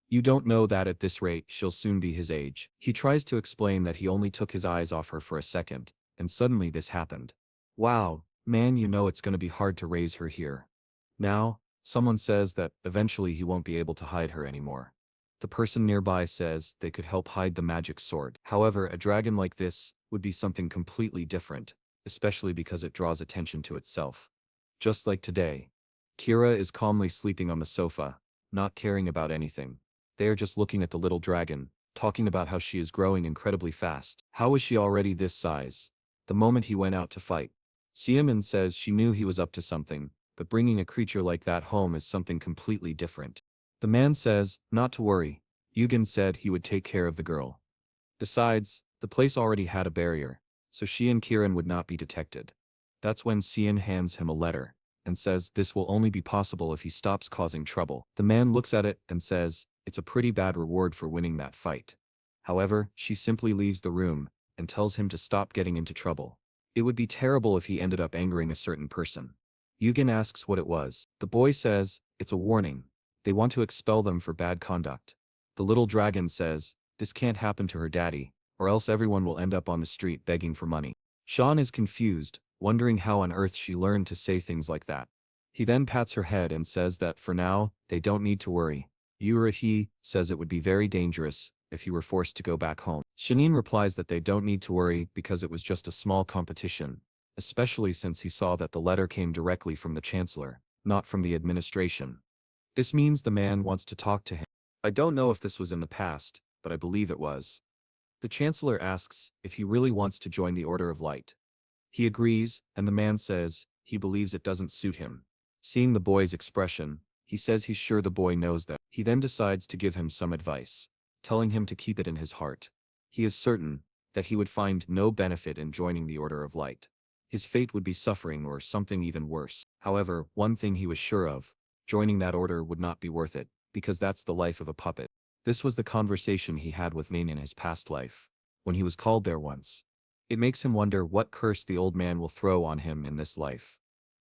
S1: You don't know that at this rate she'll soon be his age. He tries to explain that he only took his eyes off her for a second, and suddenly this happened. Wow, man, you know it's gonna be hard to raise her here. Now, someone says that eventually he won't be able to hide her anymore. The person nearby says they could help hide the magic sword. However, a dragon like this would be something completely different, especially because it draws attention to itself. Just like today, Kira is calmly sleeping on the sofa, not caring about anything. They are just looking at the little dragon, talking about how she is growing incredibly fast. How is she already this size? The moment he went out to fight. Xiaomin says she knew he was up to something, but bringing a creature like that home is something completely different. The man says, not to worry. Yugen said he would take care of the girl. Besides, the place already had a barrier, so she and Kiran would not be detected. That's when Xian hands him a letter, and says this will only be possible if he stops causing trouble. The man looks at it and says, it's a pretty bad reward for winning that fight. However, she simply leaves the room, and tells him to stop getting into trouble. It would be terrible if he ended up angering a certain person. Yugen asks what it was. The boy says, it's a warning. They want to expel them for bad conduct. The little dragon says, this can't happen to her daddy, or else everyone will end up on the street begging for money. Sean is confused, wondering how on earth she learned to say things like that. He then pats her head and says that for now, they don't need to worry. He says it would be very dangerous if he were forced to go back home. Shanine replies that they don't need to worry because it was just a small competition, especially since he saw that the letter came directly from the Chancellor, not from the administration. This means the man wants to talk to him. I don't know if this was in the past, but I believe it was. The Chancellor asks if he really wants to join the Order of Light. He agrees, and the man says he believes it doesn't suit him. Seeing the boy's expression, he says he's sure the boy knows that. He then decides to give him some advice, telling him to keep it in his heart. He is certain that he would find no benefit in joining the Order of Light. His fate would be suffering or something even worse. However, one thing he was sure of, joining that order would not be worth it, because that's the life of a puppet. This was the conversation he had with Main in his past life, when he was called there once. It makes him wonder what curse the old man will throw on him in this life.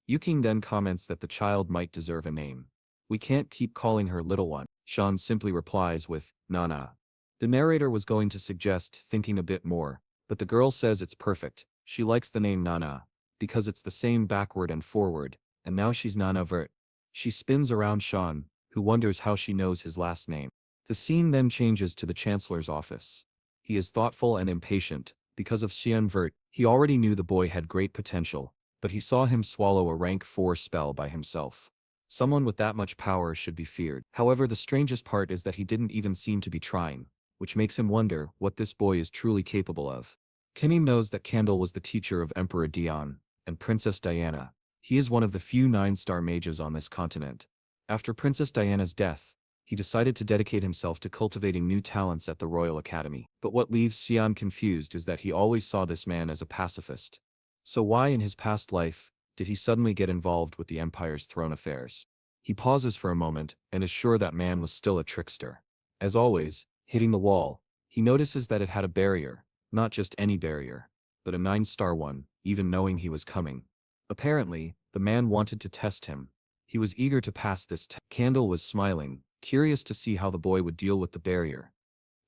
S1: Yuking then comments that the child might deserve a name. We can't keep calling her little one. Sean simply replies with, Nana. The narrator was going to suggest thinking a bit more, but the girl says it's perfect. She likes the name Nana, because it's the same backward and forward, and now she's Cyan Vert. She spins around Sean, who wonders how she knows his last name. The scene then changes to the Chancellor's office. He is thoughtful and impatient. Because of Cyan Vert, he already knew the boy had great potential, but he saw him swallow a rank 4 spell by himself. Someone with that much power should be feared. However, the strangest part is that he didn't even seem to be trying, which makes him wonder what this boy is truly capable of. Kenny knows that Candle was the teacher of Emperor Dion and Princess Diana. He is one of the few 9-star mages on this continent. After Princess Diana's death, he decided to dedicate himself to cultivating new talents at the Royal Academy. But what leaves Cyan confused is that he always saw this man as a pacifist. So why in his past life did he suddenly get involved with the Empire's throne affairs? He pauses for a moment and is sure that man was still a trickster. As always, hitting the wall, he notices that it had a barrier, not just any barrier, but a 9-star one, even knowing he was coming. Apparently, the man wanted to test him. He was eager to pass this test. Candle was smiling, curious to see how the boy would deal with the barrier.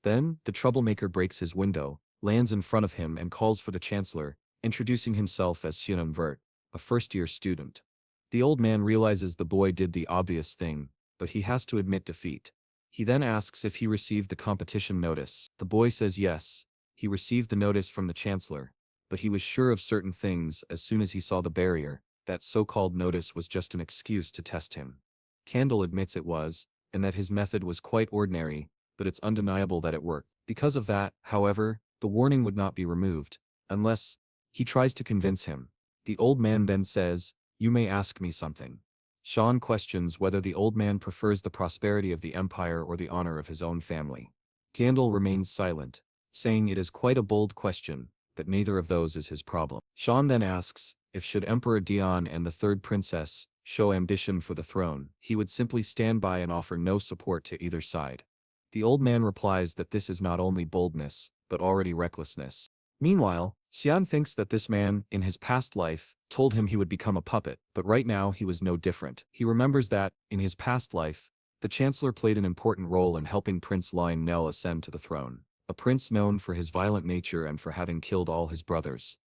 S1: Then, the troublemaker breaks his window, lands in front of him and calls for the Chancellor, introducing himself as Cyan Vert, a first-year student. The old man realizes the boy did the obvious thing, but he has to admit defeat. He then asks if he received the competition notice. The boy says yes, he received the notice from the Chancellor, but he was sure of certain things as soon as he saw the barrier. That so-called notice was just an excuse to test him. Candle admits it was, and that his method was quite ordinary, but it's undeniable that it worked. Because of that, however, the warning would not be removed, unless he tries to convince him. The old man then says, "You may ask me something." Sean questions whether the old man prefers the prosperity of the Empire or the honor of his own family. Candle remains silent, saying it is quite a bold question, but neither of those is his problem. Sean then asks, if should Emperor Dion and the third princess show ambition for the throne, he would simply stand by and offer no support to either side. The old man replies that this is not only boldness, but already recklessness. Meanwhile, Cyan thinks that this man, in his past life, told him he would become a puppet, but right now he was no different. He remembers that, in his past life, the Chancellor played an important role in helping Prince Lionel ascend to the throne, a prince known for his violent nature and for having killed all his brothers.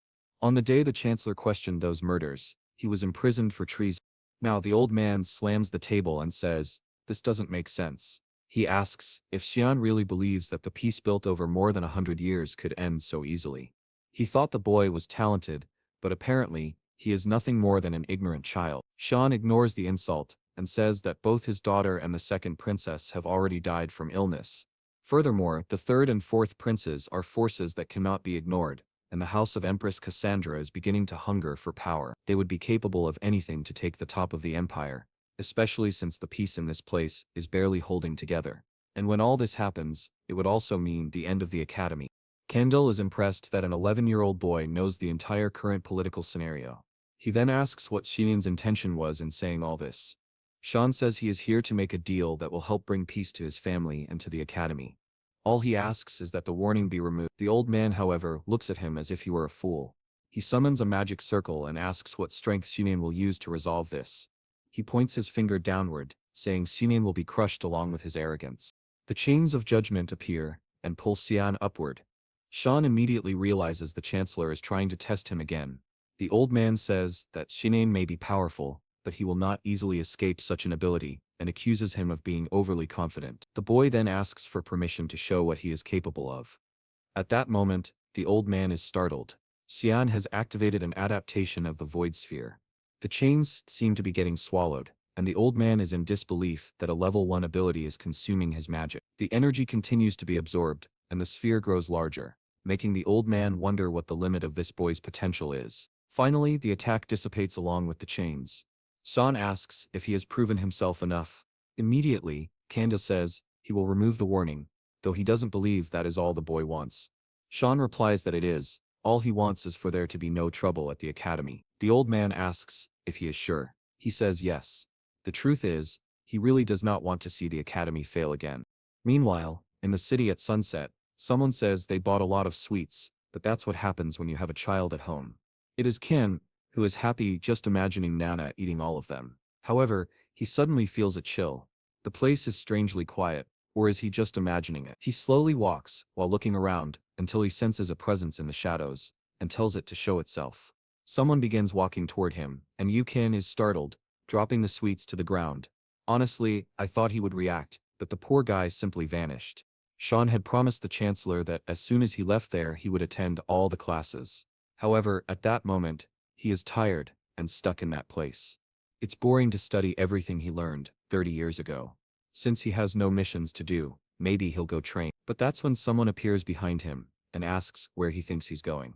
S1: On the day the Chancellor questioned those murders, he was imprisoned for treason. Now the old man slams the table and says, "This doesn't make sense." He asks if Cyan really believes that the peace built over more than 100 years could end so easily. He thought the boy was talented, but apparently, he is nothing more than an ignorant child. Sean ignores the insult and says that both his daughter and the second princess have already died from illness. Furthermore, the third and fourth princes are forces that cannot be ignored, and the house of Empress Cassandra is beginning to hunger for power. They would be capable of anything to take the top of the empire, especially since the peace in this place is barely holding together. And when all this happens, it would also mean the end of the academy. Kendall is impressed that an 11-year-old boy knows the entire current political scenario. He then asks what Sheenan's intention was in saying all this. Sean says he is here to make a deal that will help bring peace to his family and to the academy. All he asks is that the warning be removed. The old man, however, looks at him as if he were a fool. He summons a magic circle and asks what strength Sheenan will use to resolve this. He points his finger downward, saying Cyan will be crushed along with his arrogance. The chains of judgment appear, and pull Cyan upward. Sean immediately realizes the Chancellor is trying to test him again. The old man says that Cyan may be powerful, but he will not easily escape such an ability, and accuses him of being overly confident. The boy then asks for permission to show what he is capable of. At that moment, the old man is startled. Cyan has activated an adaptation of the void sphere. The chains seem to be getting swallowed, and the old man is in disbelief that a level 1 ability is consuming his magic. The energy continues to be absorbed, and the sphere grows larger, making the old man wonder what the limit of this boy's potential is. Finally, the attack dissipates along with the chains. Sean asks if he has proven himself enough. Immediately, Candace says he will remove the warning, though he doesn't believe that is all the boy wants. Sean replies that it is. All he wants is for there to be no trouble at the academy. The old man asks if he is sure. He says yes. The truth is, he really does not want to see the academy fail again. Meanwhile, in the city at sunset, someone says they bought a lot of sweets, but that's what happens when you have a child at home. It is Ken, who is happy just imagining Nana eating all of them. However, he suddenly feels a chill. The place is strangely quiet, or is he just imagining it? He slowly walks, while looking around, until he senses a presence in the shadows, and tells it to show itself. Someone begins walking toward him, and Yukin is startled, dropping the sweets to the ground. Honestly, I thought he would react, but the poor guy simply vanished. Sean had promised the Chancellor that as soon as he left there he would attend all the classes. However, at that moment, he is tired, and stuck in that place. It's boring to study everything he learned 30 years ago. Since he has no missions to do, maybe he'll go train. But that's when someone appears behind him, and asks where he thinks he's going.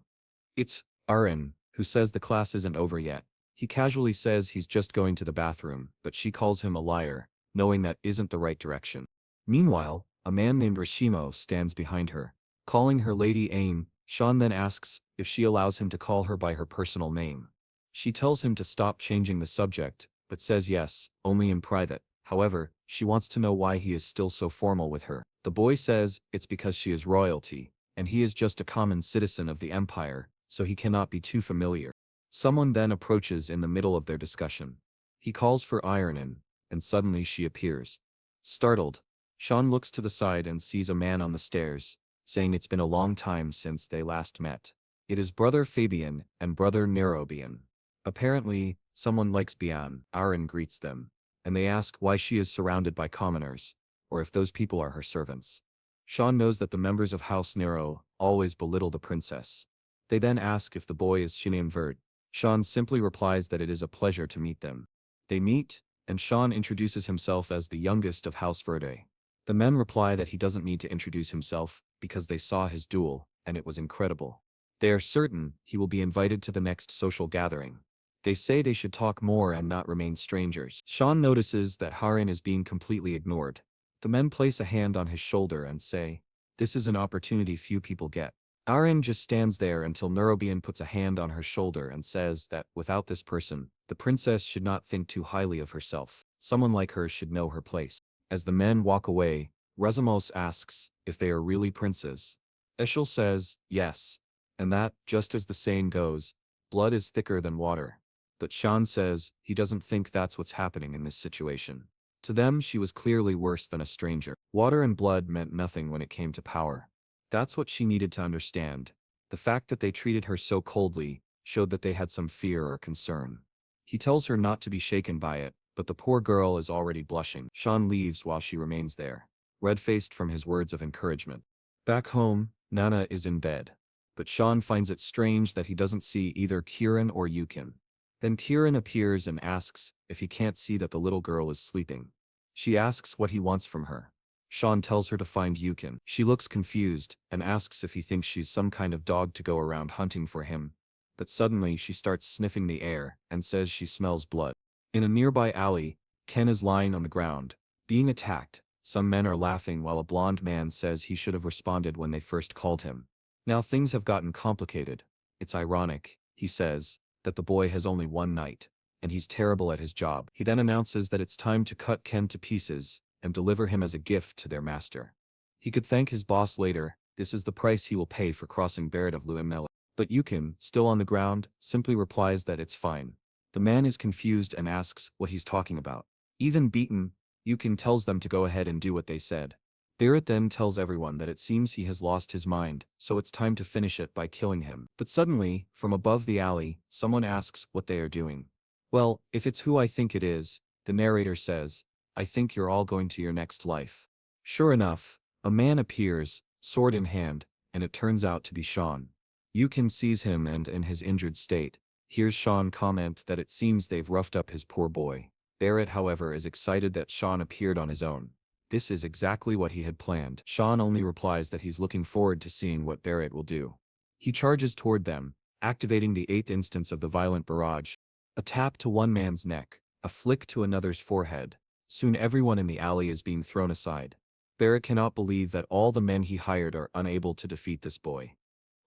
S1: It's Arin, who says the class isn't over yet. He casually says he's just going to the bathroom, but she calls him a liar, knowing that isn't the right direction. Meanwhile, a man named Rishimo stands behind her, calling her Lady Aim. Sean then asks if she allows him to call her by her personal name. She tells him to stop changing the subject, but says yes, only in private. However, she wants to know why he is still so formal with her. The boy says it's because she is royalty, and he is just a common citizen of the empire, so he cannot be too familiar. Someone then approaches in the middle of their discussion. He calls for Ironin, and suddenly she appears. Startled, Sean looks to the side and sees a man on the stairs, saying it's been a long time since they last met. It is brother Fabian and brother Nerobian. Apparently, someone likes Bian. Aaron greets them, and they ask why she is surrounded by commoners, or if those people are her servants. Sean knows that the members of House Nero always belittle the princess. They then ask if the boy is Cyan Vert. Sean simply replies that it is a pleasure to meet them. They meet, and Sean introduces himself as the youngest of House Verde. The men reply that he doesn't need to introduce himself, because they saw his duel, and it was incredible. They are certain he will be invited to the next social gathering. They say they should talk more and not remain strangers. Sean notices that Harin is being completely ignored. The men place a hand on his shoulder and say, "This is an opportunity few people get." Arin just stands there until Nerobian puts a hand on her shoulder and says that, without this person, the princess should not think too highly of herself. Someone like her should know her place. As the men walk away, Razamos asks if they are really princes. Eshel says, yes. And that, just as the saying goes, blood is thicker than water. But Sean says he doesn't think that's what's happening in this situation. To them she was clearly worse than a stranger. Water and blood meant nothing when it came to power. That's what she needed to understand. The fact that they treated her so coldly showed that they had some fear or concern. He tells her not to be shaken by it, but the poor girl is already blushing. Sean leaves while she remains there, red-faced from his words of encouragement. Back home, Nana is in bed. But Sean finds it strange that he doesn't see either Kieran or Yukin. Then Kieran appears and asks if he can't see that the little girl is sleeping. She asks what he wants from her. Sean tells her to find Yukin. She looks confused and asks if he thinks she's some kind of dog to go around hunting for him. But suddenly she starts sniffing the air and says she smells blood. In a nearby alley, Ken is lying on the ground, being attacked. Some men are laughing while a blonde man says he should have responded when they first called him. Now things have gotten complicated. It's ironic, he says, that the boy has only one night, and he's terrible at his job. He then announces that it's time to cut Ken to pieces and deliver him as a gift to their master. He could thank his boss later. This is the price he will pay for crossing Barrett of Luimnella. But Yukin, still on the ground, simply replies that it's fine. The man is confused and asks what he's talking about. Even beaten, Yukin tells them to go ahead and do what they said. Barrett then tells everyone that it seems he has lost his mind, so it's time to finish it by killing him. But suddenly, from above the alley, someone asks what they are doing. Well, if it's who I think it is, the narrator says, I think you're all going to your next life. Sure enough, a man appears, sword in hand, and it turns out to be Sean. Yukin sees him and, in his injured state, hears Sean comment that it seems they've roughed up his poor boy. Barrett, however, is excited that Sean appeared on his own. This is exactly what he had planned. Sean only replies that he's looking forward to seeing what Barrett will do. He charges toward them, activating the 8th instance of the violent barrage. A tap to one man's neck, a flick to another's forehead. Soon everyone in the alley is being thrown aside. Barrett cannot believe that all the men he hired are unable to defeat this boy.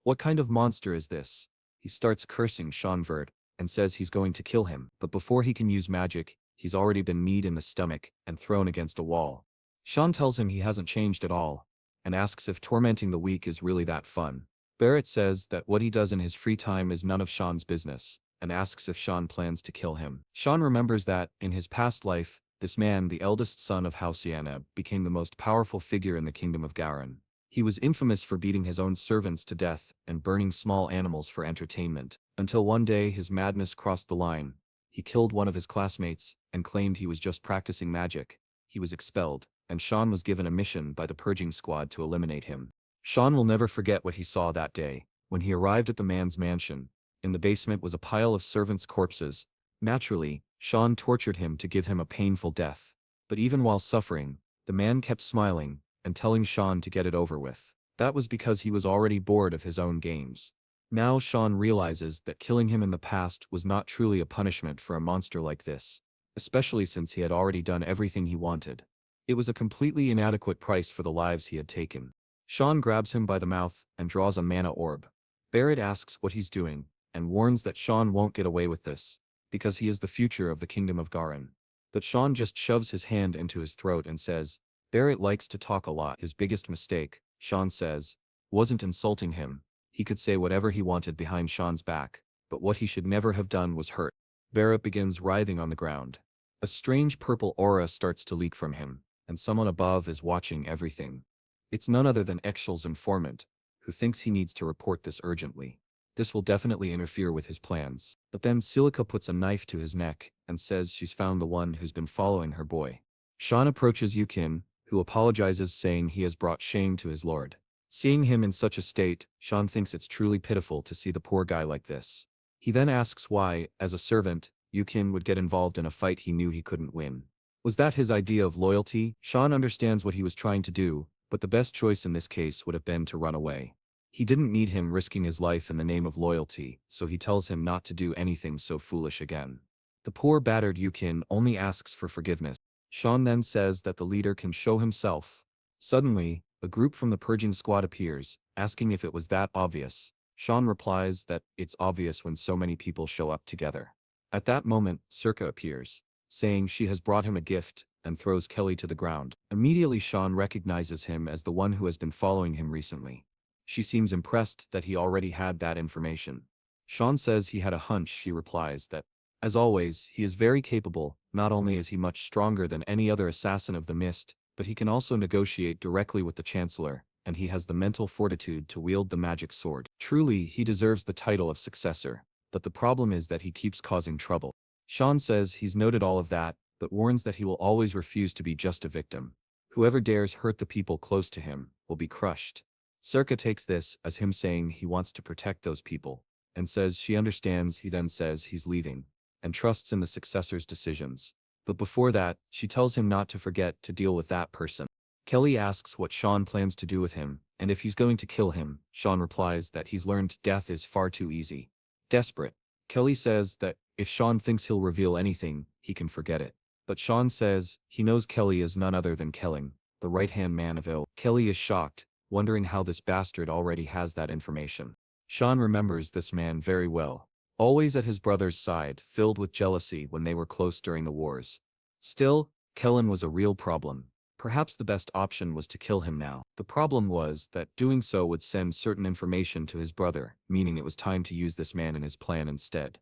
S1: What kind of monster is this? He starts cursing Cyan Vert and says he's going to kill him, but before he can use magic, he's already been kneed in the stomach and thrown against a wall. Cyan tells him he hasn't changed at all, and asks if tormenting the weak is really that fun. Barrett says that what he does in his free time is none of Cyan's business, and asks if Cyan plans to kill him. Cyan remembers that, in his past life, this man, the eldest son of House Cyan, became the most powerful figure in the kingdom of Garin. He was infamous for beating his own servants to death and burning small animals for entertainment, until one day his madness crossed the line. He killed one of his classmates and claimed he was just practicing magic. He was expelled, and Cyan was given a mission by the purging squad to eliminate him. Cyan will never forget what he saw that day. When he arrived at the man's mansion, in the basement was a pile of servants' corpses. Naturally, Cyan tortured him to give him a painful death. But even while suffering, the man kept smiling and telling Cyan to get it over with. That was because he was already bored of his own games. Now Cyan realizes that killing him in the past was not truly a punishment for a monster like this, especially since he had already done everything he wanted. It was a completely inadequate price for the lives he had taken. Cyan grabs him by the mouth and draws a mana orb. Barrett asks what he's doing, and warns that Cyan won't get away with this, because he is the future of the kingdom of Garin. But Cyan just shoves his hand into his throat and says, Barrett likes to talk a lot. His biggest mistake, Cyan says, wasn't insulting him. He could say whatever he wanted behind Cyan's back, but what he should never have done was hurt. Barrett begins writhing on the ground. A strange purple aura starts to leak from him, and someone above is watching everything. It's none other than Exhal's informant, who thinks he needs to report this urgently. This will definitely interfere with his plans. But then Silica puts a knife to his neck and says she's found the one who's been following her boy. Cyan approaches Yukin, who apologizes, saying he has brought shame to his lord. Seeing him in such a state, Cyan thinks it's truly pitiful to see the poor guy like this. He then asks why, as a servant, Yukin would get involved in a fight he knew he couldn't win. Was that his idea of loyalty? Cyan understands what he was trying to do, but the best choice in this case would have been to run away. He didn't need him risking his life in the name of loyalty, so he tells him not to do anything so foolish again. The poor battered Yukin only asks for forgiveness. Cyan then says that the leader can show himself. Suddenly, a group from the purging squad appears, asking if it was that obvious. Cyan replies that it's obvious when so many people show up together. At that moment, Circa appears, saying she has brought him a gift, and throws Kelly to the ground. Immediately Cyan recognizes him as the one who has been following him recently. She seems impressed that he already had that information. Cyan says he had a hunch. She replies that, as always, he is very capable. Not only is he much stronger than any other assassin of the mist, but he can also negotiate directly with the Chancellor, and he has the mental fortitude to wield the magic sword. Truly, he deserves the title of successor, but the problem is that he keeps causing trouble. Cyan says he's noted all of that, but warns that he will always refuse to be just a victim. Whoever dares hurt the people close to him will be crushed. Circa takes this as him saying he wants to protect those people, and says she understands. He then says he's leaving, and trusts in the successor's decisions. But before that, she tells him not to forget to deal with that person. Kelly asks what Cyan plans to do with him, and if he's going to kill him. Cyan replies that he's learned death is far too easy. Desperate, Kelly says that if Cyan thinks he'll reveal anything, he can forget it. But Cyan says he knows Kelly is none other than Kelling, the right-hand man of ill. Kelly is shocked, wondering how this bastard already has that information. Cyan remembers this man very well, always at his brother's side, filled with jealousy when they were close during the wars. Still, Kellen was a real problem. Perhaps the best option was to kill him now. The problem was that doing so would send certain information to his brother, meaning it was time to use this man in his plan instead.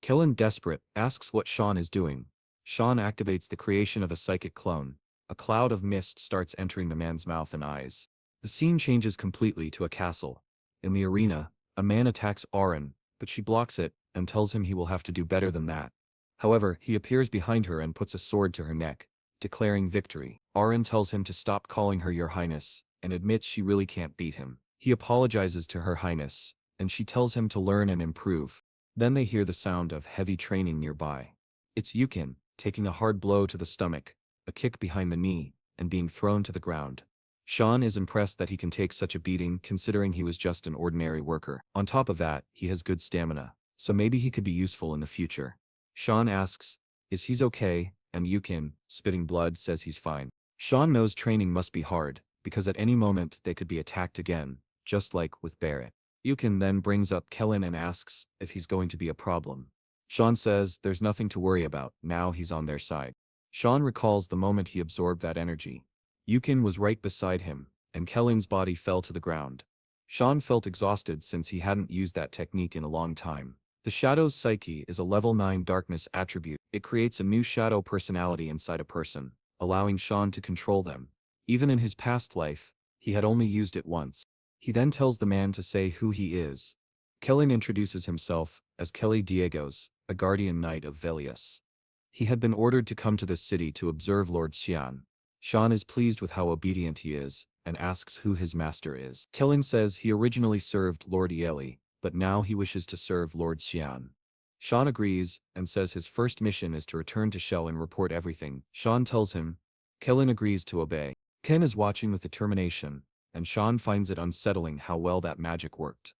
S1: Kellen, desperate, asks what Cyan is doing. Cyan activates the creation of a psychic clone. A cloud of mist starts entering the man's mouth and eyes. The scene changes completely to a castle. In the arena, a man attacks Auron, but she blocks it and tells him he will have to do better than that. However, he appears behind her and puts a sword to her neck, declaring victory. Auron tells him to stop calling her Your Highness, and admits she really can't beat him. He apologizes to Her Highness, and she tells him to learn and improve. Then they hear the sound of heavy training nearby. It's Yukin, taking a hard blow to the stomach, a kick behind the knee, and being thrown to the ground. Cyan is impressed that he can take such a beating considering he was just an ordinary worker. On top of that, he has good stamina, so maybe he could be useful in the future. Cyan asks, is he's okay, and Yukin, spitting blood, says he's fine. Cyan knows training must be hard, because at any moment they could be attacked again, just like with Barrett. Yukin then brings up Kellen and asks if he's going to be a problem. Sean says there's nothing to worry about, now he's on their side. Sean recalls the moment he absorbed that energy. Yukin was right beside him, and Kellen's body fell to the ground. Sean felt exhausted since he hadn't used that technique in a long time. The Shadow's Psyche is a level 9 darkness attribute. It creates a new shadow personality inside a person, allowing Sean to control them. Even in his past life, he had only used it once. He then tells the man to say who he is. Kellen introduces himself as Kelly Diegos, a guardian knight of Velius. He had been ordered to come to this city to observe Lord Xian. Sean is pleased with how obedient he is, and asks who his master is. Kellen says he originally served Lord Ieli, but now he wishes to serve Lord Xian. Sean agrees, and says his first mission is to return to Shell and report everything. Sean tells him. Kellen agrees to obey. Ken is watching with determination, and Sean finds it unsettling how well that magic worked.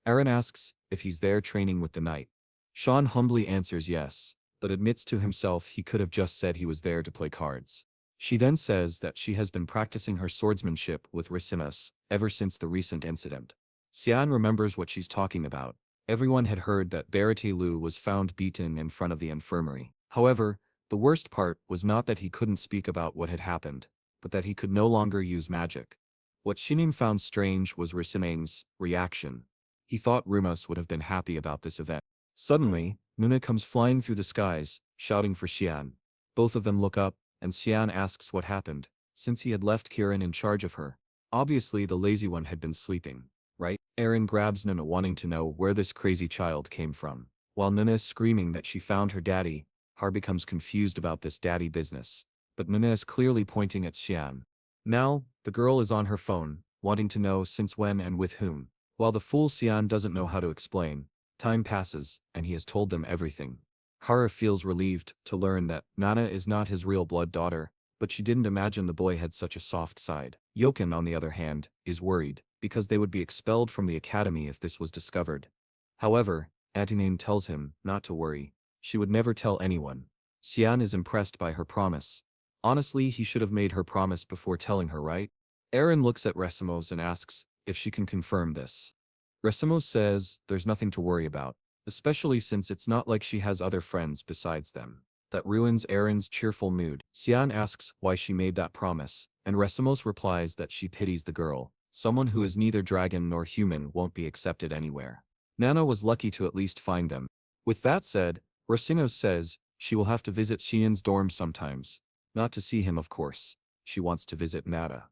S1: Aaron asks if he's there training with the knight. Sean humbly answers yes, but admits to himself he could have just said he was there to play cards. She then says that she has been practicing her swordsmanship with Ricimus ever since the recent incident. Cyan remembers what she's talking about. Everyone had heard that Verite Lu was found beaten in front of the infirmary. However, the worst part was not that he couldn't speak about what had happened, but that he could no longer use magic. What Shinin found strange was Ricimang's reaction. He thought Rumos would have been happy about this event. Suddenly, Nuna comes flying through the skies, shouting for Xian. Both of them look up, and Xian asks what happened, since he had left Kirin in charge of her. Obviously the lazy one had been sleeping, right? Aaron grabs Nuna wanting to know where this crazy child came from. While Nuna is screaming that she found her daddy, Har becomes confused about this daddy business. But Nuna is clearly pointing at Xian. Now, the girl is on her phone, wanting to know since when and with whom. While the fool Xian doesn't know how to explain, time passes, and he has told them everything. Hara feels relieved to learn that Nana is not his real blood daughter, but she didn't imagine the boy had such a soft side. Yoken, on the other hand, is worried, because they would be expelled from the academy if this was discovered. However, Atenane tells him not to worry. She would never tell anyone. Xian is impressed by her promise. Honestly, he should have made her promise before telling her, right? Aaron looks at Resimos and asks if she can confirm this. Resimos says there's nothing to worry about, especially since it's not like she has other friends besides them. That ruins Aaron's cheerful mood. Xian asks why she made that promise, and Resimos replies that she pities the girl. Someone who is neither dragon nor human won't be accepted anywhere. Nana was lucky to at least find them. With that said, Resimos says she will have to visit Xian's dorm sometimes. Not to see him, of course. She wants to visit Nada.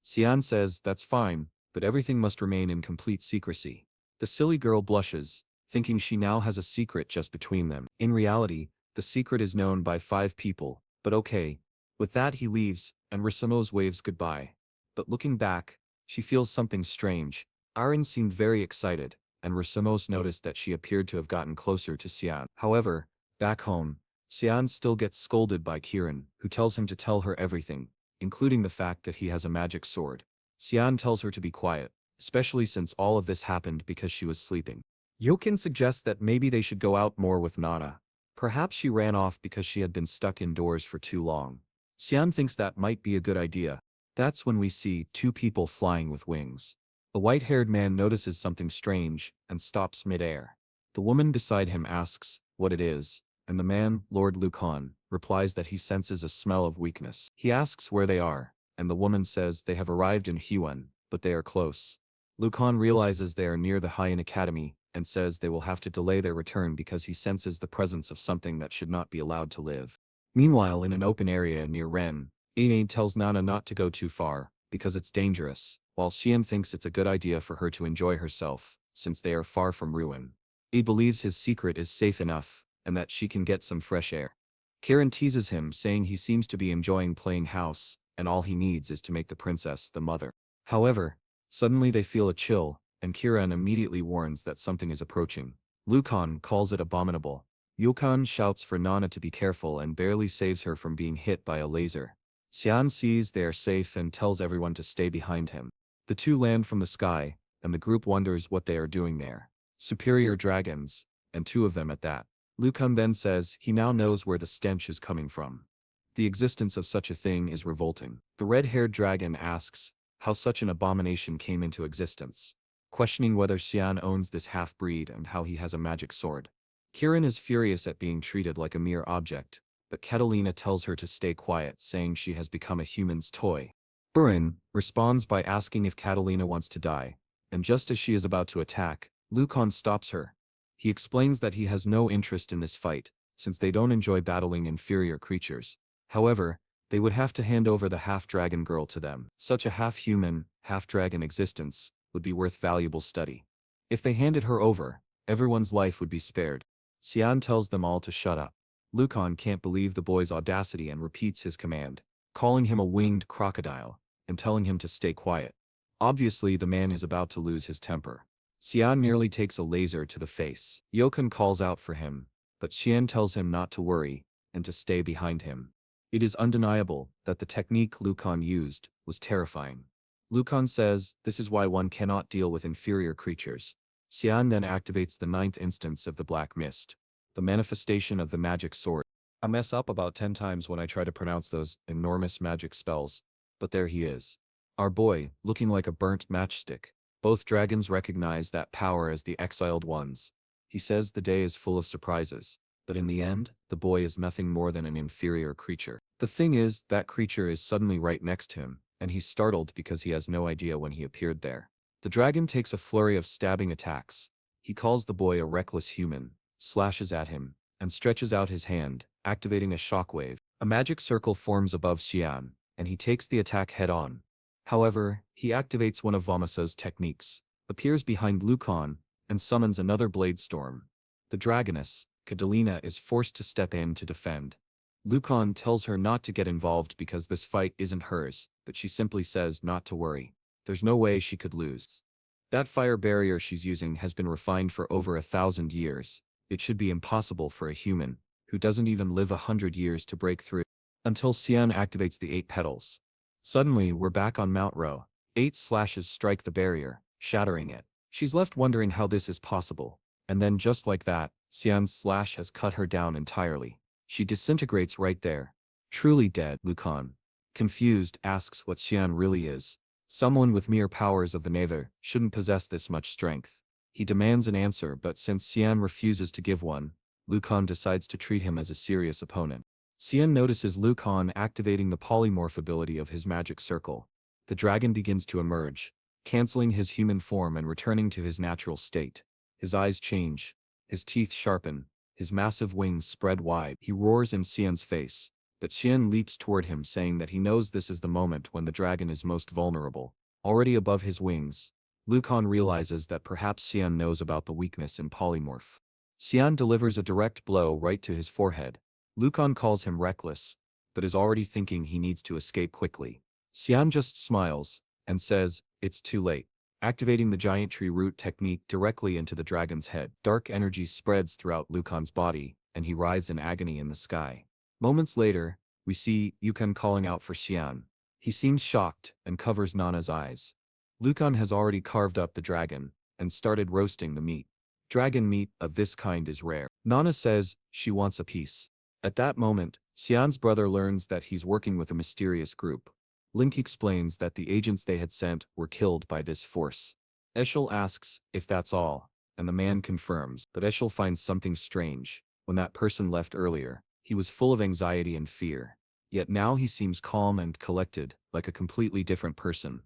S1: Xian says that's fine, but everything must remain in complete secrecy. The silly girl blushes, thinking she now has a secret just between them. In reality, the secret is known by 5 people, but okay. With that he leaves, and Risamos waves goodbye. But looking back, she feels something strange. Aaron seemed very excited, and Risamos noticed that she appeared to have gotten closer to Xian. However, back home, Xian still gets scolded by Kirin, who tells him to tell her everything, including the fact that he has a magic sword. Xian tells her to be quiet, especially since all of this happened because she was sleeping. Yokin suggests that maybe they should go out more with Nana. Perhaps she ran off because she had been stuck indoors for too long. Xian thinks that might be a good idea. That's when we see 2 people flying with wings. A white-haired man notices something strange and stops mid-air. The woman beside him asks what it is, and the man, Lord Lucan, replies that he senses a smell of weakness. He asks where they are, and the woman says they have arrived in Huan, but they are close. Lucan realizes they are near the Hyen Academy, and says they will have to delay their return because he senses the presence of something that should not be allowed to live. Meanwhile, in an open area near Ren, Aine tells Nana not to go too far, because it's dangerous, while Xian thinks it's a good idea for her to enjoy herself, since they are far from ruin. He believes his secret is safe enough, and that she can get some fresh air. Kirin teases him, saying he seems to be enjoying playing house, and all he needs is to make the princess the mother. However, suddenly they feel a chill, and Kirin immediately warns that something is approaching. Lucan calls it abominable. Yukan shouts for Nana to be careful and barely saves her from being hit by a laser. Xian sees they are safe and tells everyone to stay behind him. The 2 land from the sky, and the group wonders what they are doing there. Superior dragons, and 2 of them at that. Lucan then says he now knows where the stench is coming from. The existence of such a thing is revolting. The red-haired dragon asks how such an abomination came into existence. questioning whether Cyan owns this half-breed and how he has a magic sword. Kirin is furious at being treated like a mere object, but Catalina tells her to stay quiet, saying she has become a human's toy. Burin responds by asking if Catalina wants to die, and just as she is about to attack, Lucan stops her. He explains that he has no interest in this fight, since they don't enjoy battling inferior creatures. However, they would have to hand over the half-dragon girl to them. Such a half-human, half-dragon existence would be worth valuable study. If they handed her over, everyone's life would be spared. Cyan tells them all to shut up. Lucan can't believe the boy's audacity and repeats his command, calling him a winged crocodile, and telling him to stay quiet. Obviously, the man is about to lose his temper. Cyan nearly takes a laser to the face. Yokan calls out for him, but Xian tells him not to worry, and to stay behind him. It is undeniable that the technique Lucan used was terrifying. Lucan says this is why one cannot deal with inferior creatures. Xian then activates the 9th instance of the Black Mist, the manifestation of the magic sword. I mess up about 10 times when I try to pronounce those enormous magic spells, but there he is. Our boy, looking like a burnt matchstick. Both dragons recognize that power as the exiled ones. He says the day is full of surprises, but in the end, the boy is nothing more than an inferior creature. The thing is, that creature is suddenly right next to him, and he's startled because he has no idea when he appeared there. The dragon takes a flurry of stabbing attacks. He calls the boy a reckless human, slashes at him, and stretches out his hand, activating a shockwave. A magic circle forms above Xian, and he takes the attack head-on. However, he activates one of Vamasa's techniques, appears behind Lucan, and summons another blade storm. The dragoness, Catalina, is forced to step in to defend. Lucan tells her not to get involved because this fight isn't hers, but she simply says not to worry. There's no way she could lose. That fire barrier she's using has been refined for over 1,000 years. It should be impossible for a human, who doesn't even live 100 years, to break through. Until Xian activates the 8 petals. Suddenly, we're back on Mount Ro. 8 slashes strike the barrier, shattering it. She's left wondering how this is possible. And then just like that, Xian's slash has cut her down entirely. She disintegrates right there. Truly dead. Lucan, confused, asks what Xian really is. Someone with mere powers of the nether shouldn't possess this much strength. He demands an answer, but since Xian refuses to give one, Lucan decides to treat him as a serious opponent. Xian notices Lucan activating the polymorph ability of his magic circle. The dragon begins to emerge, canceling his human form and returning to his natural state. His eyes change, his teeth sharpen, his massive wings spread wide. He roars in Xian's face, but Xian leaps toward him, saying that he knows this is the moment when the dragon is most vulnerable. Already above his wings, Lucan realizes that perhaps Xian knows about the weakness in polymorph. Xian delivers a direct blow right to his forehead. Lucan calls him reckless, but is already thinking he needs to escape quickly. Xian just smiles, and says, it's too late. Activating the giant tree root technique directly into the dragon's head. Dark energy spreads throughout Lucan's body, and he writhes in agony in the sky. Moments later, we see Yukan calling out for Xian. He seems shocked, and covers Nana's eyes. Lucan has already carved up the dragon, and started roasting the meat. Dragon meat of this kind is rare. Nana says she wants a piece. At that moment, Xian's brother learns that he's working with a mysterious group. Link explains that the agents they had sent were killed by this force. Eshel asks if that's all, and the man confirms, but Eshel finds something strange. When that person left earlier, he was full of anxiety and fear. Yet now he seems calm and collected, like a completely different person.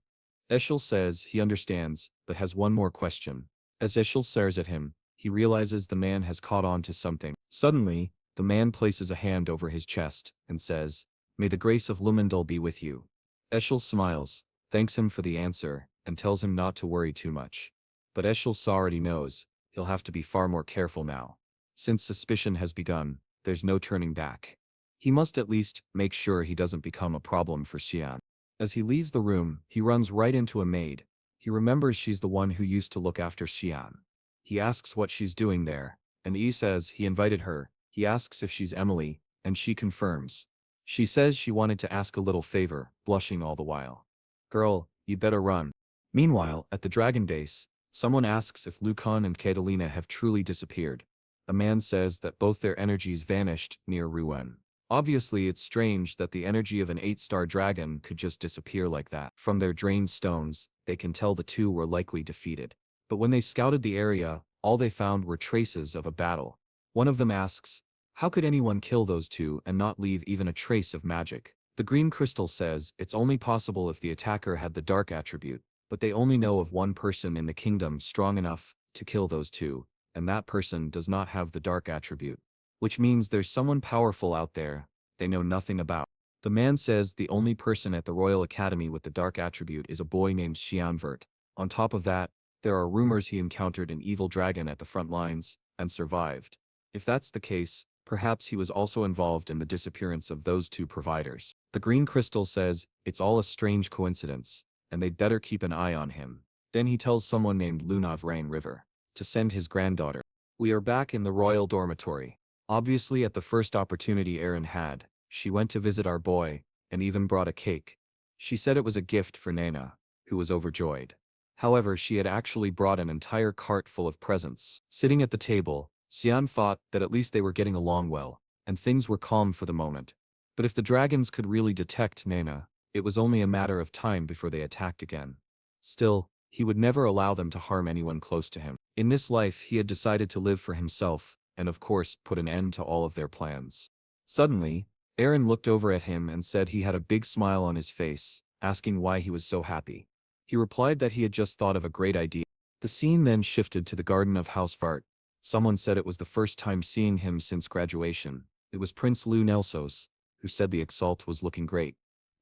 S1: Eshel says he understands, but has one more question. As Eshel stares at him, he realizes the man has caught on to something. Suddenly, the man places a hand over his chest, and says, "May the grace of Lumendal be with you." Eshel smiles, thanks him for the answer, and tells him not to worry too much. But Eshel already knows, he'll have to be far more careful now. Since suspicion has begun, there's no turning back. He must at least make sure he doesn't become a problem for Xian. As he leaves the room, he runs right into a maid. He remembers she's the one who used to look after Xian. He asks what she's doing there, and Yi says he invited her. He asks if she's Emily, and she confirms. She says she wanted to ask a little favor, blushing all the while. "Girl, you'd better run." Meanwhile, at the dragon base, someone asks if Lucan and Catalina have truly disappeared. A man says that both their energies vanished near Rouen. Obviously, it's strange that the energy of an 8-star dragon could just disappear like that. From their drained stones, they can tell the two were likely defeated. But when they scouted the area, all they found were traces of a battle. One of them asks, how could anyone kill those two and not leave even a trace of magic? The green crystal says it's only possible if the attacker had the dark attribute, but they only know of one person in the kingdom strong enough to kill those two, and that person does not have the dark attribute. Which means there's someone powerful out there they know nothing about. The man says the only person at the Royal Academy with the dark attribute is a boy named Cyan Vert. On top of that, there are rumors he encountered an evil dragon at the front lines and survived. If that's the case, perhaps he was also involved in the disappearance of those two providers. The green crystal says it's all a strange coincidence, and they'd better keep an eye on him. Then he tells someone named Lunav Rain River to send his granddaughter. We are back in the royal dormitory. Obviously at the first opportunity Erin had, she went to visit our boy, and even brought a cake. She said it was a gift for Nana, who was overjoyed. However, she had actually brought an entire cart full of presents. Sitting at the table, Cyan thought that at least they were getting along well, and things were calm for the moment. But if the dragons could really detect Nana, it was only a matter of time before they attacked again. Still, he would never allow them to harm anyone close to him. In this life he had decided to live for himself, and of course put an end to all of their plans. Suddenly, Aaron looked over at him and said he had a big smile on his face, asking why he was so happy. He replied that he had just thought of a great idea. The scene then shifted to the garden of House Vart. Someone said it was the first time seeing him since graduation. It was Prince Lou Nelsos, who said the exalt was looking great.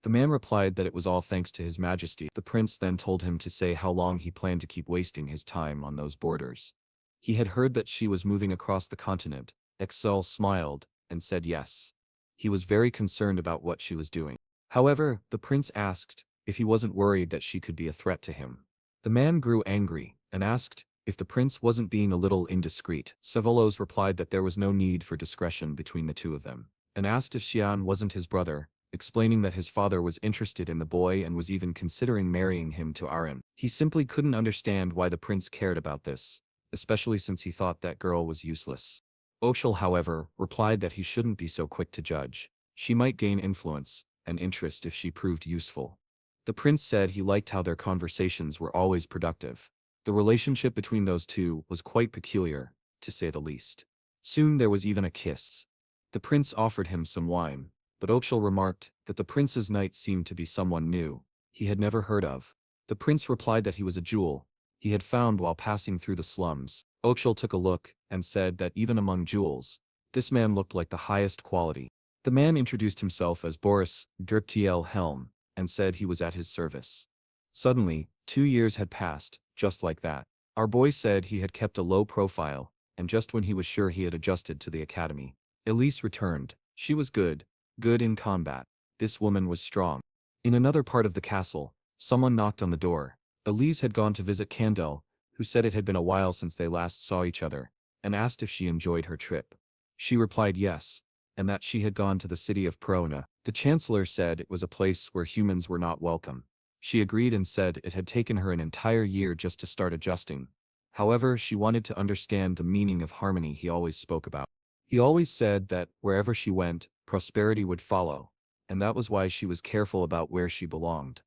S1: The man replied that it was all thanks to His Majesty. The prince then told him to say how long he planned to keep wasting his time on those borders. He had heard that she was moving across the continent. Excel smiled and said yes. He was very concerned about what she was doing. However, the prince asked if he wasn't worried that she could be a threat to him. The man grew angry and asked if the prince wasn't being a little indiscreet. Sevolos replied that there was no need for discretion between the two of them, and asked if Xian wasn't his brother, explaining that his father was interested in the boy and was even considering marrying him to Aaron. He simply couldn't understand why the prince cared about this, especially since he thought that girl was useless. Oshel, however, replied that he shouldn't be so quick to judge. She might gain influence and interest if she proved useful. The prince said he liked how their conversations were always productive. The relationship between those two was quite peculiar, to say the least. Soon there was even a kiss. The prince offered him some wine, but Oshel remarked that the prince's knight seemed to be someone new, he had never heard of. The prince replied that he was a jewel he had found while passing through the slums. Oshel took a look and said that even among jewels, this man looked like the highest quality. The man introduced himself as Boris Driptiel Helm and said he was at his service. Suddenly, 2 years had passed, just like that. Our boy said he had kept a low profile, and just when he was sure he had adjusted to the academy, Elise returned. She was good in combat. This woman was strong. In another part of the castle, someone knocked on the door. Elise had gone to visit Candel, who said it had been a while since they last saw each other, and asked if she enjoyed her trip. She replied yes, and that she had gone to the city of Perona. The Chancellor said it was a place where humans were not welcome. She agreed and said it had taken her an entire year just to start adjusting. However, she wanted to understand the meaning of harmony he always spoke about. He always said that wherever she went, prosperity would follow, and that was why she was careful about where she belonged.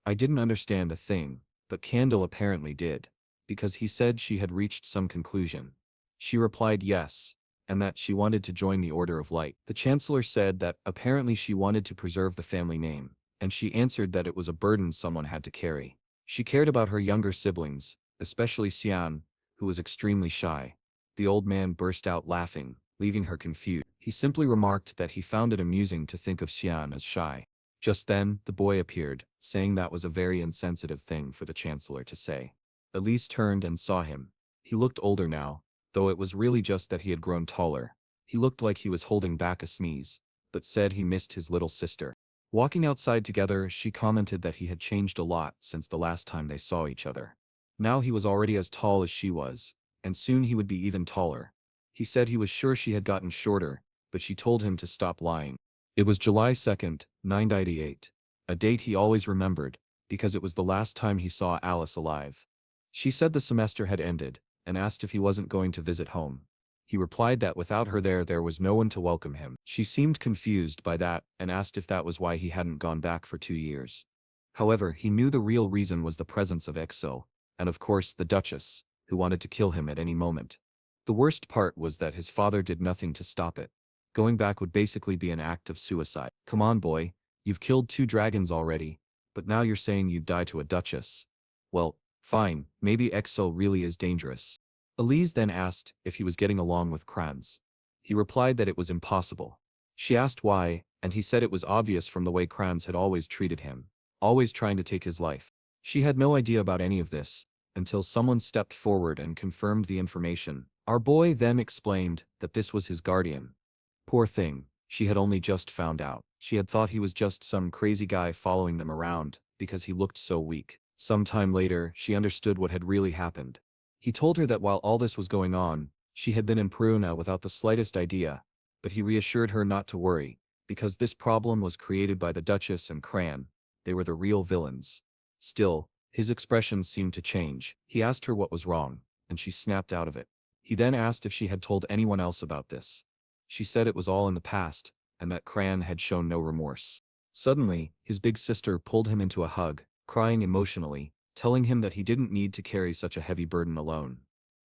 S1: I didn't understand a thing, but Candle apparently did, because he said she had reached some conclusion. She replied yes, and that she wanted to join the Order of Light. The Chancellor said that apparently she wanted to preserve the family name, and she answered that it was a burden someone had to carry. She cared about her younger siblings, especially Xian, who was extremely shy. The old man burst out laughing, leaving her confused. He simply remarked that he found it amusing to think of Xian as shy. Just then, the boy appeared, saying that was a very insensitive thing for the Chancellor to say. Elise turned and saw him. He looked older now, though it was really just that he had grown taller. He looked like he was holding back a sneeze, but said he missed his little sister. Walking outside together, she commented that he had changed a lot since the last time they saw each other. Now he was already as tall as she was, and soon he would be even taller. He said he was sure she had gotten shorter, but she told him to stop lying. It was July 2nd, 1998, a date he always remembered, because it was the last time he saw Alice alive. She said the semester had ended, and asked if he wasn't going to visit home. He replied that without her there was no one to welcome him. She seemed confused by that and asked if that was why he hadn't gone back for 2 years. However, he knew the real reason was the presence of Exo, and of course the Duchess, who wanted to kill him at any moment. The worst part was that his father did nothing to stop it. Going back would basically be an act of suicide. Come on, boy, you've killed 2 dragons already, but now you're saying you'd die to a duchess. Well, fine, maybe Exo really is dangerous. Elise then asked if he was getting along with Kranz. He replied that it was impossible. She asked why, and he said it was obvious from the way Kranz had always treated him, always trying to take his life. She had no idea about any of this, until someone stepped forward and confirmed the information. Our boy then explained that this was his guardian. Poor thing, she had only just found out. She had thought he was just some crazy guy following them around, because he looked so weak. Some time later, she understood what had really happened. He told her that while all this was going on, she had been in Peruna without the slightest idea, but he reassured her not to worry, because this problem was created by the Duchess and Cran. They were the real villains. Still, his expression seemed to change. He asked her what was wrong, and she snapped out of it. He then asked if she had told anyone else about this. She said it was all in the past, and that Cran had shown no remorse. Suddenly, his big sister pulled him into a hug, crying emotionally, telling him that he didn't need to carry such a heavy burden alone.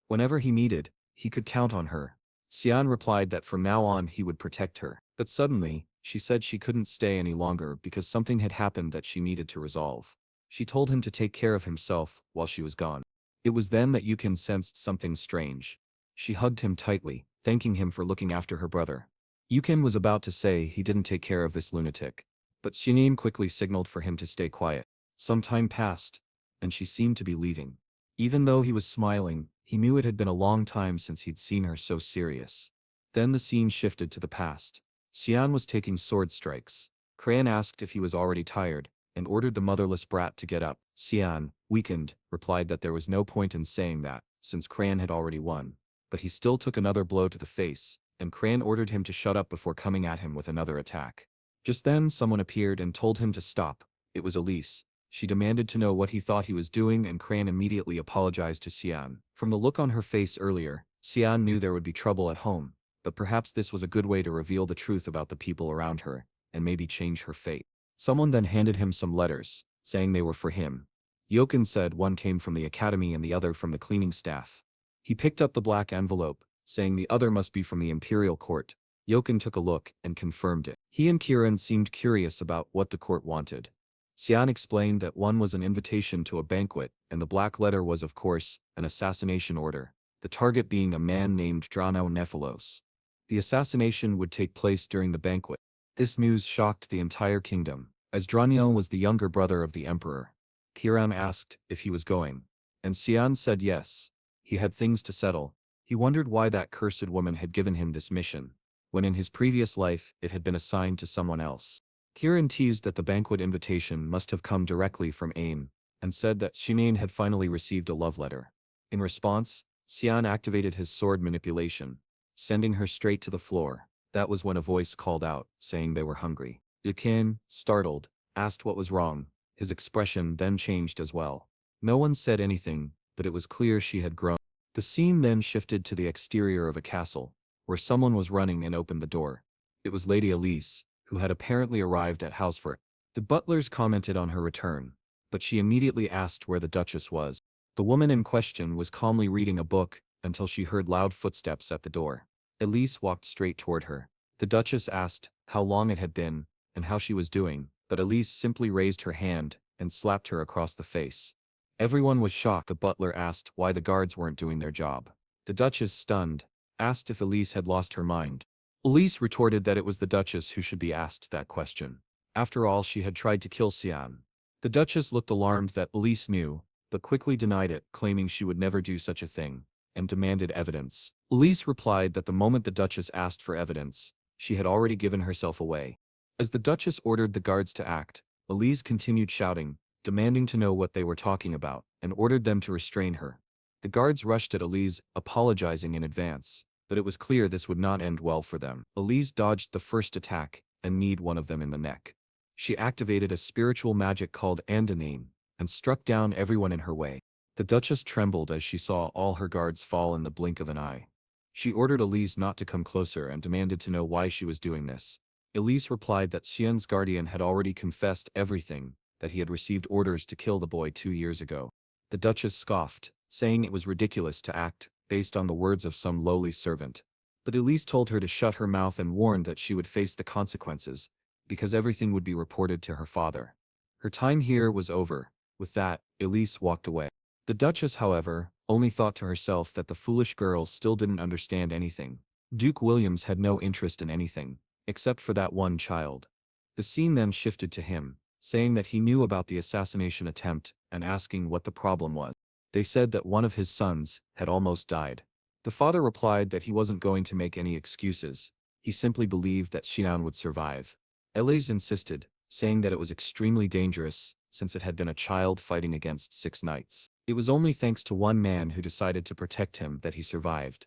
S1: Whenever he needed, he could count on her. Cyan replied that from now on he would protect her, but suddenly, she said she couldn't stay any longer because something had happened that she needed to resolve. She told him to take care of himself while she was gone. It was then that Yukon sensed something strange. She hugged him tightly, thanking him for looking after her brother. Yukon was about to say he didn't take care of this lunatic, but Shinin quickly signaled for him to stay quiet. Some time passed, and she seemed to be leaving. Even though he was smiling, he knew it had been a long time since he'd seen her so serious. Then the scene shifted to the past. Xian was taking sword strikes. Cran asked if he was already tired, and ordered the motherless brat to get up. Xian, weakened, replied that there was no point in saying that, since Cran had already won. But he still took another blow to the face, and Cran ordered him to shut up before coming at him with another attack. Just then someone appeared and told him to stop. It was Elise. She demanded to know what he thought he was doing, and Cran immediately apologized to Xian. From the look on her face earlier, Xian knew there would be trouble at home, but perhaps this was a good way to reveal the truth about the people around her, and maybe change her fate. Someone then handed him some letters, saying they were for him. Yoken said one came from the academy and the other from the cleaning staff. He picked up the black envelope, saying the other must be from the imperial court. Yoken took a look and confirmed it. He and Kiran seemed curious about what the court wanted. Xian explained that one was an invitation to a banquet, and the black letter was of course, an assassination order, the target being a man named Drano Nephilos. The assassination would take place during the banquet. This news shocked the entire kingdom, as Drano was the younger brother of the emperor. Kiran asked if he was going, and Xian said yes. He had things to settle. He wondered why that cursed woman had given him this mission, when in his previous life it had been assigned to someone else. Kiran teased that the banquet invitation must have come directly from AIM, and said that Shinain had finally received a love letter. In response, Xian activated his sword manipulation, sending her straight to the floor. That was when a voice called out, saying they were hungry. Yukin, startled, asked what was wrong. His expression then changed as well. No one said anything, but it was clear she had grown. The scene then shifted to the exterior of a castle, where someone was running and opened the door. It was Lady Elise, who had apparently arrived at Housefort. The butlers commented on her return, but she immediately asked where the Duchess was. The woman in question was calmly reading a book until she heard loud footsteps at the door. Elise walked straight toward her. The Duchess asked how long it had been and how she was doing, but Elise simply raised her hand and slapped her across the face. Everyone was shocked. The butler asked why the guards weren't doing their job. The Duchess, stunned, asked if Elise had lost her mind. Elise retorted that it was the Duchess who should be asked that question. After all, she had tried to kill Xian. The Duchess looked alarmed that Elise knew, but quickly denied it, claiming she would never do such a thing, and demanded evidence. Elise replied that the moment the Duchess asked for evidence, she had already given herself away. As the Duchess ordered the guards to act, Elise continued shouting, demanding to know what they were talking about, and ordered them to restrain her. The guards rushed at Elise, apologizing in advance, but it was clear this would not end well for them. Elise dodged the first attack and kneed one of them in the neck. She activated a spiritual magic called Andanine, and struck down everyone in her way. The Duchess trembled as she saw all her guards fall in the blink of an eye. She ordered Elise not to come closer and demanded to know why she was doing this. Elise replied that Xian's guardian had already confessed everything, that he had received orders to kill the boy 2 years ago. The Duchess scoffed, saying it was ridiculous to act based on the words of some lowly servant. But Elise told her to shut her mouth and warned that she would face the consequences, because everything would be reported to her father. Her time here was over. With that, Elise walked away. The Duchess, however, only thought to herself that the foolish girl still didn't understand anything. Duke Williams had no interest in anything, except for that one child. The scene then shifted to him, saying that he knew about the assassination attempt and asking what the problem was. They said that one of his sons had almost died. The father replied that he wasn't going to make any excuses. He simply believed that Xian would survive. Elise insisted, saying that it was extremely dangerous, since it had been a child fighting against 6 knights. It was only thanks to one man who decided to protect him that he survived.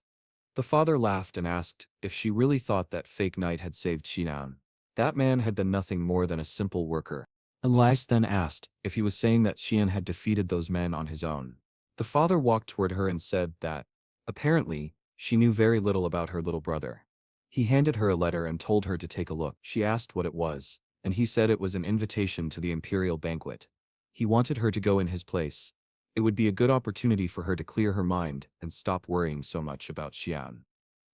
S1: The father laughed and asked if she really thought that fake knight had saved Xian. That man had been nothing more than a simple worker. Elise then asked if he was saying that Xian had defeated those men on his own. The father walked toward her and said that, apparently, she knew very little about her little brother. He handed her a letter and told her to take a look. She asked what it was, and he said it was an invitation to the imperial banquet. He wanted her to go in his place. It would be a good opportunity for her to clear her mind and stop worrying so much about Xian.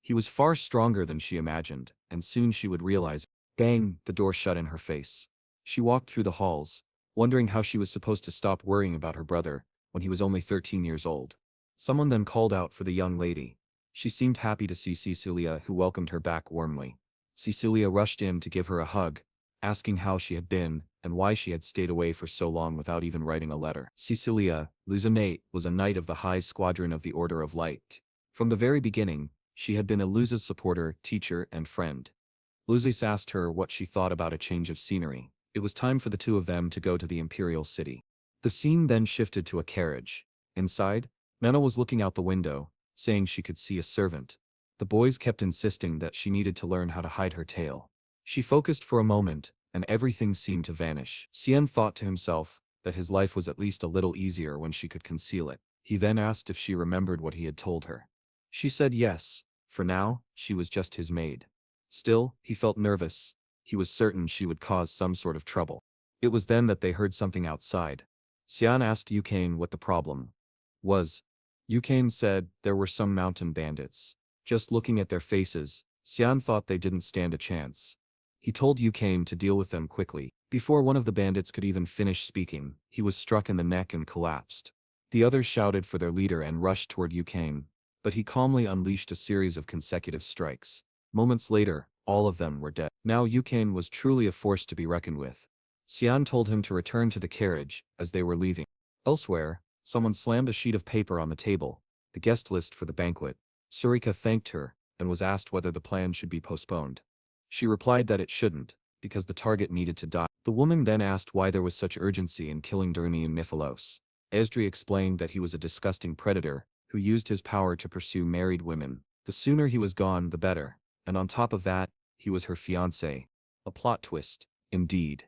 S1: He was far stronger than she imagined, and soon she would realize. Bang, the door shut in her face. She walked through the halls, wondering how she was supposed to stop worrying about her brother when he was only 13 years old. Someone then called out for the young lady. She seemed happy to see Cecilia, who welcomed her back warmly. Cecilia rushed in to give her a hug, asking how she had been and why she had stayed away for so long without even writing a letter. Cecilia, illegitimate, was a knight of the High Squadron of the Order of Light. From the very beginning, she had been Eluza's supporter, teacher, and friend. Eluza asked her what she thought about a change of scenery. It was time for the two of them to go to the imperial city. The scene then shifted to a carriage. Inside, Nana was looking out the window, saying she could see a servant. The boys kept insisting that she needed to learn how to hide her tail. She focused for a moment, and everything seemed to vanish. Cyan thought to himself that his life was at least a little easier when she could conceal it. He then asked if she remembered what he had told her. She said yes. For now, she was just his maid. Still, he felt nervous. He was certain she would cause some sort of trouble. It was then that they heard something outside. Cyan asked Yukane what the problem was. Yukane said there were some mountain bandits. Just looking at their faces, Cyan thought they didn't stand a chance. He told Yukane to deal with them quickly. Before one of the bandits could even finish speaking, he was struck in the neck and collapsed. The others shouted for their leader and rushed toward Yukane, but he calmly unleashed a series of consecutive strikes. Moments later, all of them were dead. Now Yukane was truly a force to be reckoned with. Cyan told him to return to the carriage as they were leaving. Elsewhere, someone slammed a sheet of paper on the table, the guest list for the banquet. Surika thanked her and was asked whether the plan should be postponed. She replied that it shouldn't, because the target needed to die. The woman then asked why there was such urgency in killing Durni and Niphalos. Esdri explained that he was a disgusting predator who used his power to pursue married women. The sooner he was gone, the better. And on top of that, he was her fiancé. A plot twist, indeed.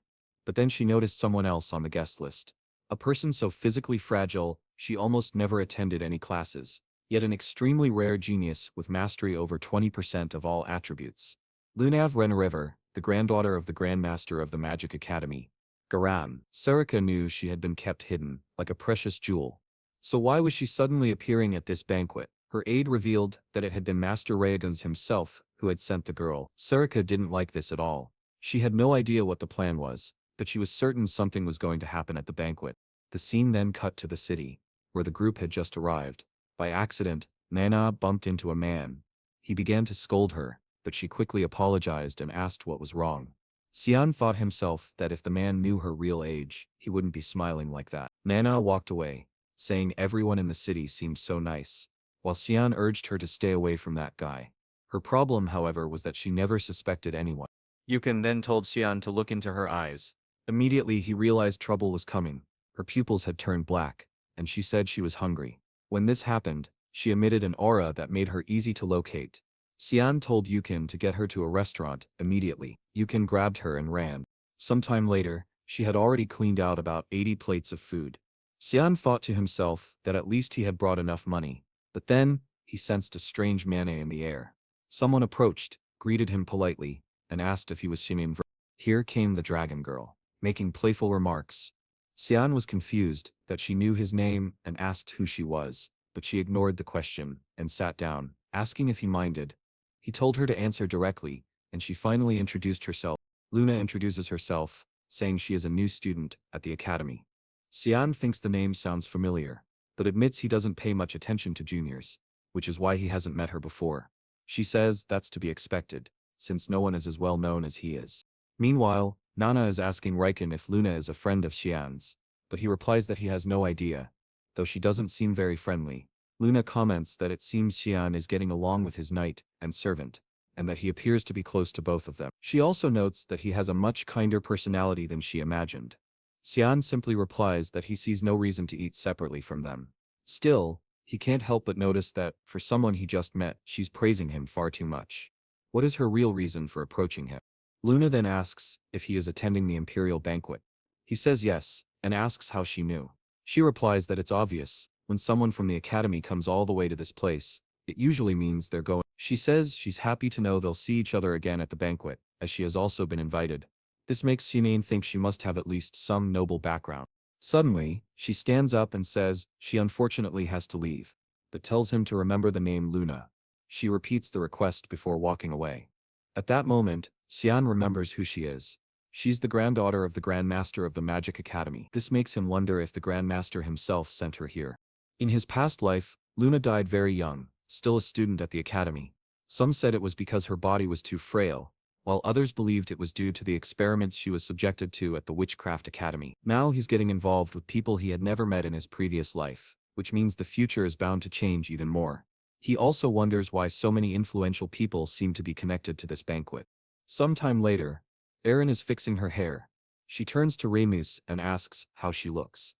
S1: But then she noticed someone else on the guest list. A person so physically fragile, she almost never attended any classes, yet an extremely rare genius with mastery over 20% of all attributes. Lunav Renariver, the granddaughter of the Grandmaster of the Magic Academy. Garam. Sarika knew she had been kept hidden, like a precious jewel. So why was she suddenly appearing at this banquet? Her aide revealed that it had been Master Rayagans himself who had sent the girl. Sarika didn't like this at all. She had no idea what the plan was, but she was certain something was going to happen at the banquet. The scene then cut to the city, where the group had just arrived. By accident, Nana bumped into a man. He began to scold her, but she quickly apologized and asked what was wrong. Cyan thought himself that if the man knew her real age, he wouldn't be smiling like that. Nana walked away, saying everyone in the city seemed so nice, while Cyan urged her to stay away from that guy. Her problem, however, was that she never suspected anyone. Yukon then told Cyan to look into her eyes. Immediately he realized trouble was coming. Her pupils had turned black, and she said she was hungry. When this happened, she emitted an aura that made her easy to locate. Cyan told Yukon to get her to a restaurant immediately. Yukon grabbed her and ran. Sometime later, she had already cleaned out about 80 plates of food. Cyan thought to himself that at least he had brought enough money, but then, he sensed a strange mania in the air. Someone approached, greeted him politely, and asked if he was Cyan Vert. Here came the dragon girl, making playful remarks. Cyan was confused that she knew his name and asked who she was, but she ignored the question and sat down, asking if he minded. He told her to answer directly, and she finally introduced herself. Luna introduces herself, saying she is a new student at the academy. Cyan thinks the name sounds familiar, but admits he doesn't pay much attention to juniors, which is why he hasn't met her before. She says that's to be expected, since no one is as well known as he is. Meanwhile, Nana is asking Riken if Luna is a friend of Xian's, but he replies that he has no idea, though she doesn't seem very friendly. Luna comments that it seems Xian is getting along with his knight and servant, and that he appears to be close to both of them. She also notes that he has a much kinder personality than she imagined. Xian simply replies that he sees no reason to eat separately from them. Still, he can't help but notice that, for someone he just met, she's praising him far too much. What is her real reason for approaching him? Luna then asks if he is attending the imperial banquet. He says yes, and asks how she knew. She replies that it's obvious, when someone from the academy comes all the way to this place, it usually means they're going. She says she's happy to know they'll see each other again at the banquet, as she has also been invited. This makes Xinane think she must have at least some noble background. Suddenly, she stands up and says she unfortunately has to leave, but tells him to remember the name Luna. She repeats the request before walking away. At that moment, Xian remembers who she is. She's the granddaughter of the Grand Master of the Magic Academy. This makes him wonder if the Grand Master himself sent her here. In his past life, Luna died very young, still a student at the academy. Some said it was because her body was too frail, while others believed it was due to the experiments she was subjected to at the Witchcraft Academy. Now he's getting involved with people he had never met in his previous life, which means the future is bound to change even more. He also wonders why so many influential people seem to be connected to this banquet. Sometime later, Erin is fixing her hair. She turns to Remus and asks how she looks.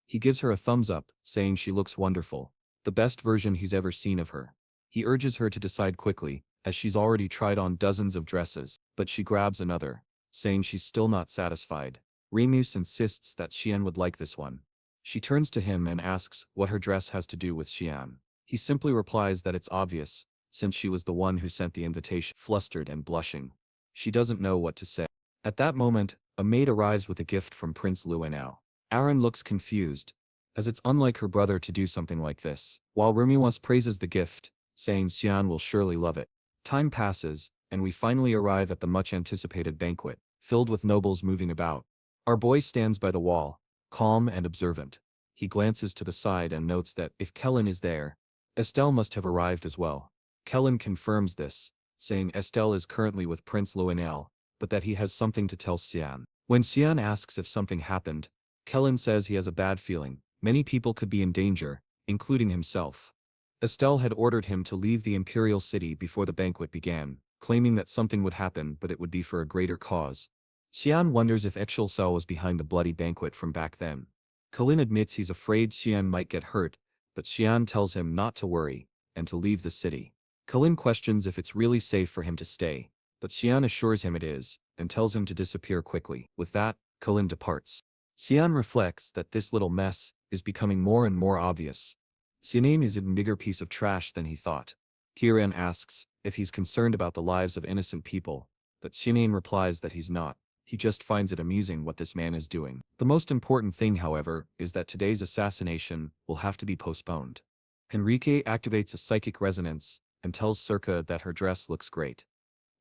S1: He gives her a thumbs up, saying she looks wonderful, the best version he's ever seen of her. He urges her to decide quickly, as she's already tried on dozens of dresses, but she grabs another, saying she's still not satisfied. Remus insists that Xian would like this one. She turns to him and asks what her dress has to do with Xian. He simply replies that it's obvious, since she was the one who sent the invitation. Flustered and blushing, she doesn't know what to say. At that moment, a maid arrives with a gift from Prince Luenao. Aaron looks confused, as it's unlike her brother to do something like this, while Remus praises the gift, saying Xian will surely love it. Time passes, and we finally arrive at the much-anticipated banquet, filled with nobles moving about. Our boy stands by the wall, calm and observant. He glances to the side and notes that if Kellen is there, Estelle must have arrived as well. Kellen confirms this, saying Estelle is currently with Prince Luenel, but that he has something to tell Xian. When Xian asks if something happened, Kellen says he has a bad feeling. Many people could be in danger, including himself. Estelle had ordered him to leave the imperial city before the banquet began, claiming that something would happen but it would be for a greater cause. Xian wonders if Excelsior was behind the bloody banquet from back then. Kellen admits he's afraid Xian might get hurt, but Xian tells him not to worry, and to leave the city. Kellen questions if it's really safe for him to stay, but Xian assures him it is, and tells him to disappear quickly. With that, Kellen departs. Xian reflects that this little mess is becoming more and more obvious. Xianem is a bigger piece of trash than he thought. Kiran asks if he's concerned about the lives of innocent people, but Xianem replies that he's not. He just finds it amusing what this man is doing. The most important thing, however, is that today's assassination will have to be postponed. Henrique activates a psychic resonance and tells Circa that her dress looks great.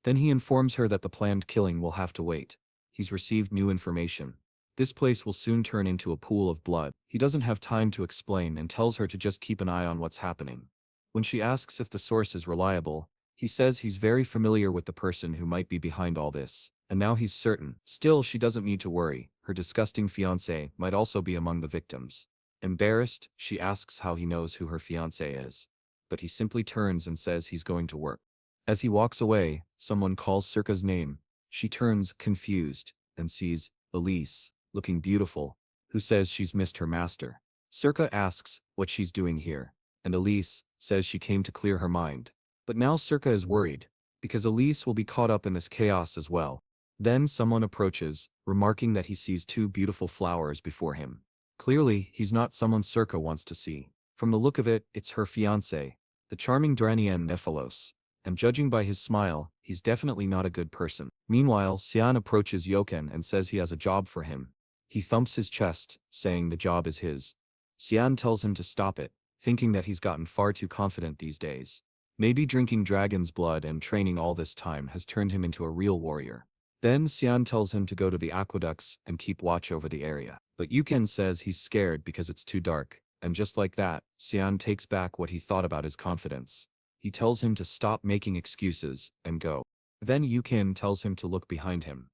S1: Then he informs her that the planned killing will have to wait. He's received new information. This place will soon turn into a pool of blood. He doesn't have time to explain and tells her to just keep an eye on what's happening. When she asks if the source is reliable, he says he's very familiar with the person who might be behind all this, and now he's certain. Still, she doesn't need to worry. Her disgusting fiancé might also be among the victims. Embarrassed, she asks how he knows who her fiancé is. But he simply turns and says he's going to work. As he walks away, someone calls Circa's name. She turns, confused, and sees Elise, looking beautiful, who says she's missed her master. Circa asks what she's doing here, and Elise says she came to clear her mind. But now Circa is worried, because Elise will be caught up in this chaos as well. Then someone approaches, remarking that he sees two beautiful flowers before him. Clearly, he's not someone Circa wants to see. From the look of it, it's her fiancé, the charming Dranian Nephilos, and judging by his smile, he's definitely not a good person. Meanwhile, Xian approaches Yoken and says he has a job for him. He thumps his chest, saying the job is his. Cyan tells him to stop it, thinking that he's gotten far too confident these days. Maybe drinking dragon's blood and training all this time has turned him into a real warrior. Then Cyan tells him to go to the aqueducts and keep watch over the area. But Yuken says he's scared because it's too dark, and just like that, Cyan takes back what he thought about his confidence. He tells him to stop making excuses and go. Then Yuken tells him to look behind him.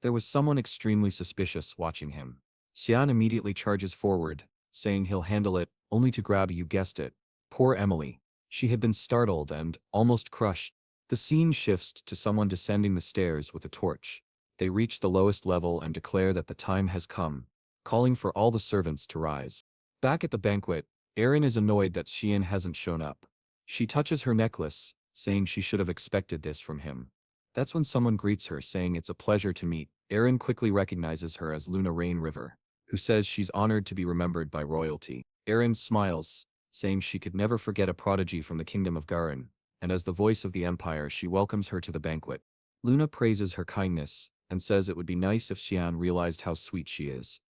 S1: There was someone extremely suspicious watching him. Cyan immediately charges forward, saying he'll handle it, only to grab, you guessed it, poor Emily. She had been startled and almost crushed. The scene shifts to someone descending the stairs with a torch. They reach the lowest level and declare that the time has come, calling for all the servants to rise. Back at the banquet, Erin is annoyed that Xian hasn't shown up. She touches her necklace, saying she should have expected this from him. That's when someone greets her, saying it's a pleasure to meet. Erin quickly recognizes her as Luna Rain River, who says she's honored to be remembered by royalty. Erin smiles, saying she could never forget a prodigy from the kingdom of Garen, and as the voice of the empire she welcomes her to the banquet. Luna praises her kindness, and says it would be nice if Xian realized how sweet she is.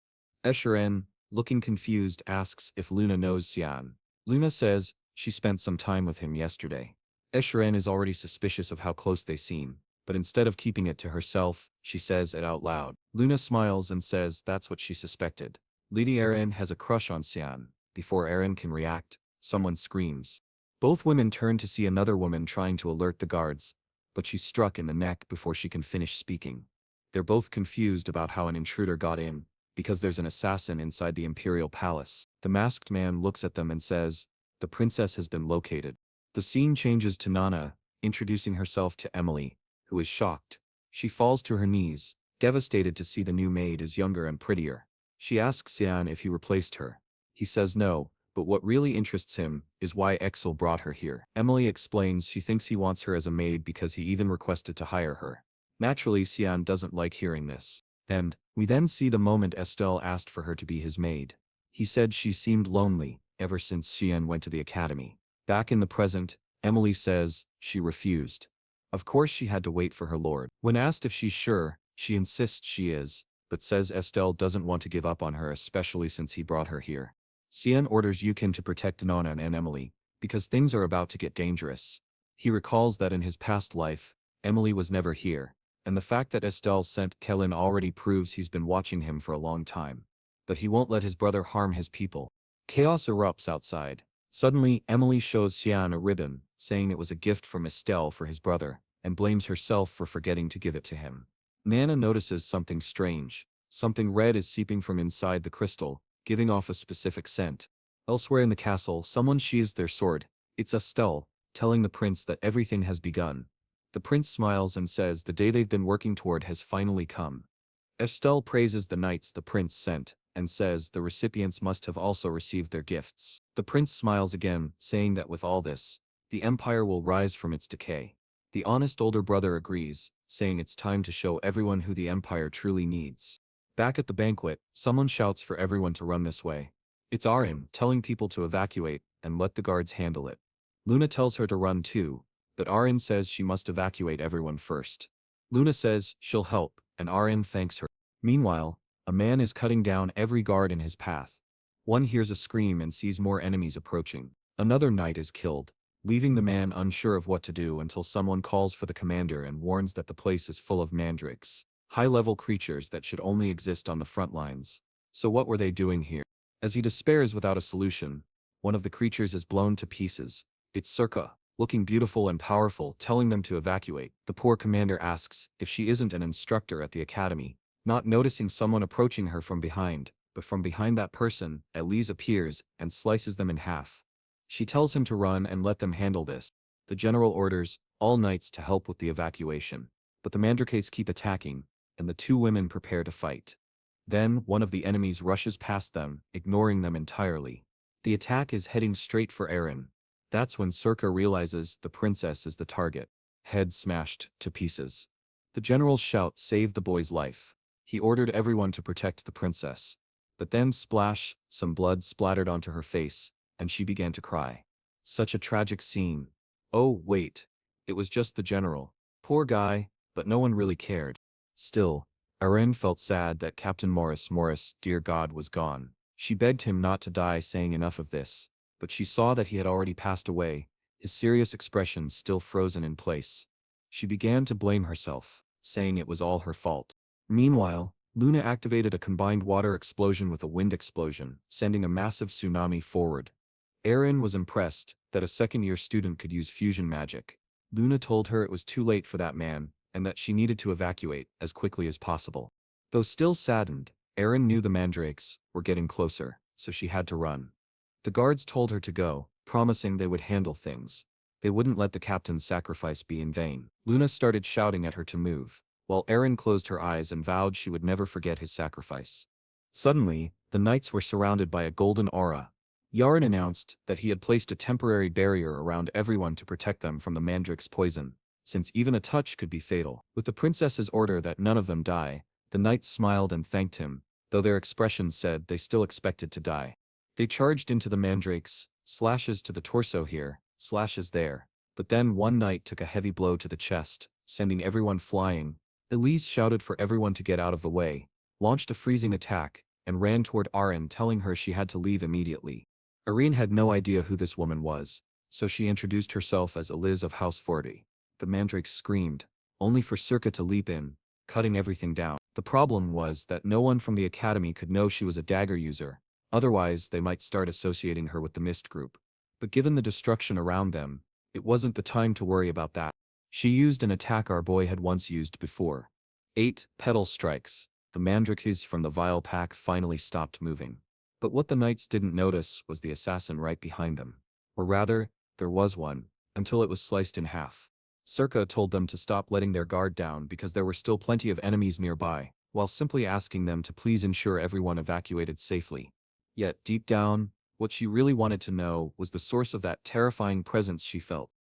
S1: Escharin, looking confused, asks if Luna knows Xian. Luna says she spent some time with him yesterday. Escharin is already suspicious of how close they seem, but instead of keeping it to herself, she says it out loud. Luna smiles and says that's what she suspected. Lady Erin has a crush on Xian. Before Erin can react, someone screams. Both women turn to see another woman trying to alert the guards, but she's struck in the neck before she can finish speaking. They're both confused about how an intruder got in, because there's an assassin inside the imperial palace. The masked man looks at them and says, the princess has been located. The scene changes to Nana, introducing herself to Emily, who is shocked. She falls to her knees, devastated to see the new maid is younger and prettier. She asks Xian if he replaced her. He says no, but what really interests him is why Exel brought her here. Emily explains she thinks he wants her as a maid because he even requested to hire her. Naturally, Xian doesn't like hearing this. And we then see the moment Estelle asked for her to be his maid. He said she seemed lonely ever since Xian went to the academy. Back in the present, Emily says she refused. Of course she had to wait for her lord. When asked if she's sure, she insists she is, but says Estelle doesn't want to give up on her, especially since he brought her here. Xian orders Yukin to protect Nana and Emily, because things are about to get dangerous. He recalls that in his past life, Emily was never here, and the fact that Estelle sent Kellen already proves he's been watching him for a long time. But he won't let his brother harm his people. Chaos erupts outside. Suddenly, Emily shows Xian a ribbon, saying it was a gift from Estelle for his brother, and blames herself for forgetting to give it to him. Nana notices something strange. Something red is seeping from inside the crystal, giving off a specific scent. Elsewhere in the castle, someone sheathes their sword. It's Estelle, telling the prince that everything has begun. The prince smiles and says the day they've been working toward has finally come. Estelle praises the knights the prince sent, and says the recipients must have also received their gifts. The prince smiles again, saying that with all this, the empire will rise from its decay. The honest older brother agrees, saying it's time to show everyone who the empire truly needs. Back at the banquet, someone shouts for everyone to run this way. It's Arin, telling people to evacuate and let the guards handle it. Luna tells her to run too, but Arin says she must evacuate everyone first. Luna says she'll help, and Arin thanks her. Meanwhile, a man is cutting down every guard in his path. One hears a scream and sees more enemies approaching. Another knight is killed, leaving the man unsure of what to do until someone calls for the commander and warns that the place is full of mandrakes, high-level creatures that should only exist on the front lines. So what were they doing here? As he despairs without a solution, one of the creatures is blown to pieces. It's Circa, looking beautiful and powerful, telling them to evacuate. The poor commander asks if she isn't an instructor at the academy, not noticing someone approaching her from behind, but from behind that person, Elise appears and slices them in half. She tells him to run and let them handle this. The general orders all knights to help with the evacuation, but the mandrakes keep attacking, and the two women prepare to fight. Then one of the enemies rushes past them, ignoring them entirely. The attack is heading straight for Erin. That's when Circa realizes the princess is the target. Head smashed to pieces. The generals shout, "Save the boy's life." He ordered everyone to protect the princess. But then splash, some blood splattered onto her face, and she began to cry. Such a tragic scene. Oh, wait. It was just the general. Poor guy, but no one really cared. Still, Erin felt sad that Captain Morris, dear God, was gone. She begged him not to die, saying enough of this, but she saw that he had already passed away, his serious expression still frozen in place. She began to blame herself, saying it was all her fault. Meanwhile, Luna activated a combined water explosion with a wind explosion, sending a massive tsunami forward. Erin was impressed that a second-year student could use fusion magic. Luna told her it was too late for that man, and that she needed to evacuate as quickly as possible. Though still saddened, Erin knew the mandrakes were getting closer, so she had to run. The guards told her to go, promising they would handle things. They wouldn't let the captain's sacrifice be in vain. Luna started shouting at her to move, while Erin closed her eyes and vowed she would never forget his sacrifice. Suddenly, the knights were surrounded by a golden aura. Yaren announced that he had placed a temporary barrier around everyone to protect them from the mandrake's poison, since even a touch could be fatal. With the princess's order that none of them die, the knights smiled and thanked him, though their expressions said they still expected to die. They charged into the mandrakes, slashes to the torso here, slashes there, but then one knight took a heavy blow to the chest, sending everyone flying. Elise shouted for everyone to get out of the way, launched a freezing attack, and ran toward Aren, telling her she had to leave immediately. Irene had no idea who this woman was, so she introduced herself as Eliz of House 40. The mandrakes screamed, only for Circa to leap in, cutting everything down. The problem was that no one from the academy could know she was a dagger user, otherwise they might start associating her with the Mist group. But given the destruction around them, it wasn't the time to worry about that. She used an attack our boy had once used before. 8 petal strikes. The mandrakes from the vile pack finally stopped moving. But what the knights didn't notice was the assassin right behind them. Or rather, there was one, until it was sliced in half. Circa told them to stop letting their guard down because there were still plenty of enemies nearby, while simply asking them to please ensure everyone evacuated safely. Yet, deep down, what she really wanted to know was the source of that terrifying presence she felt.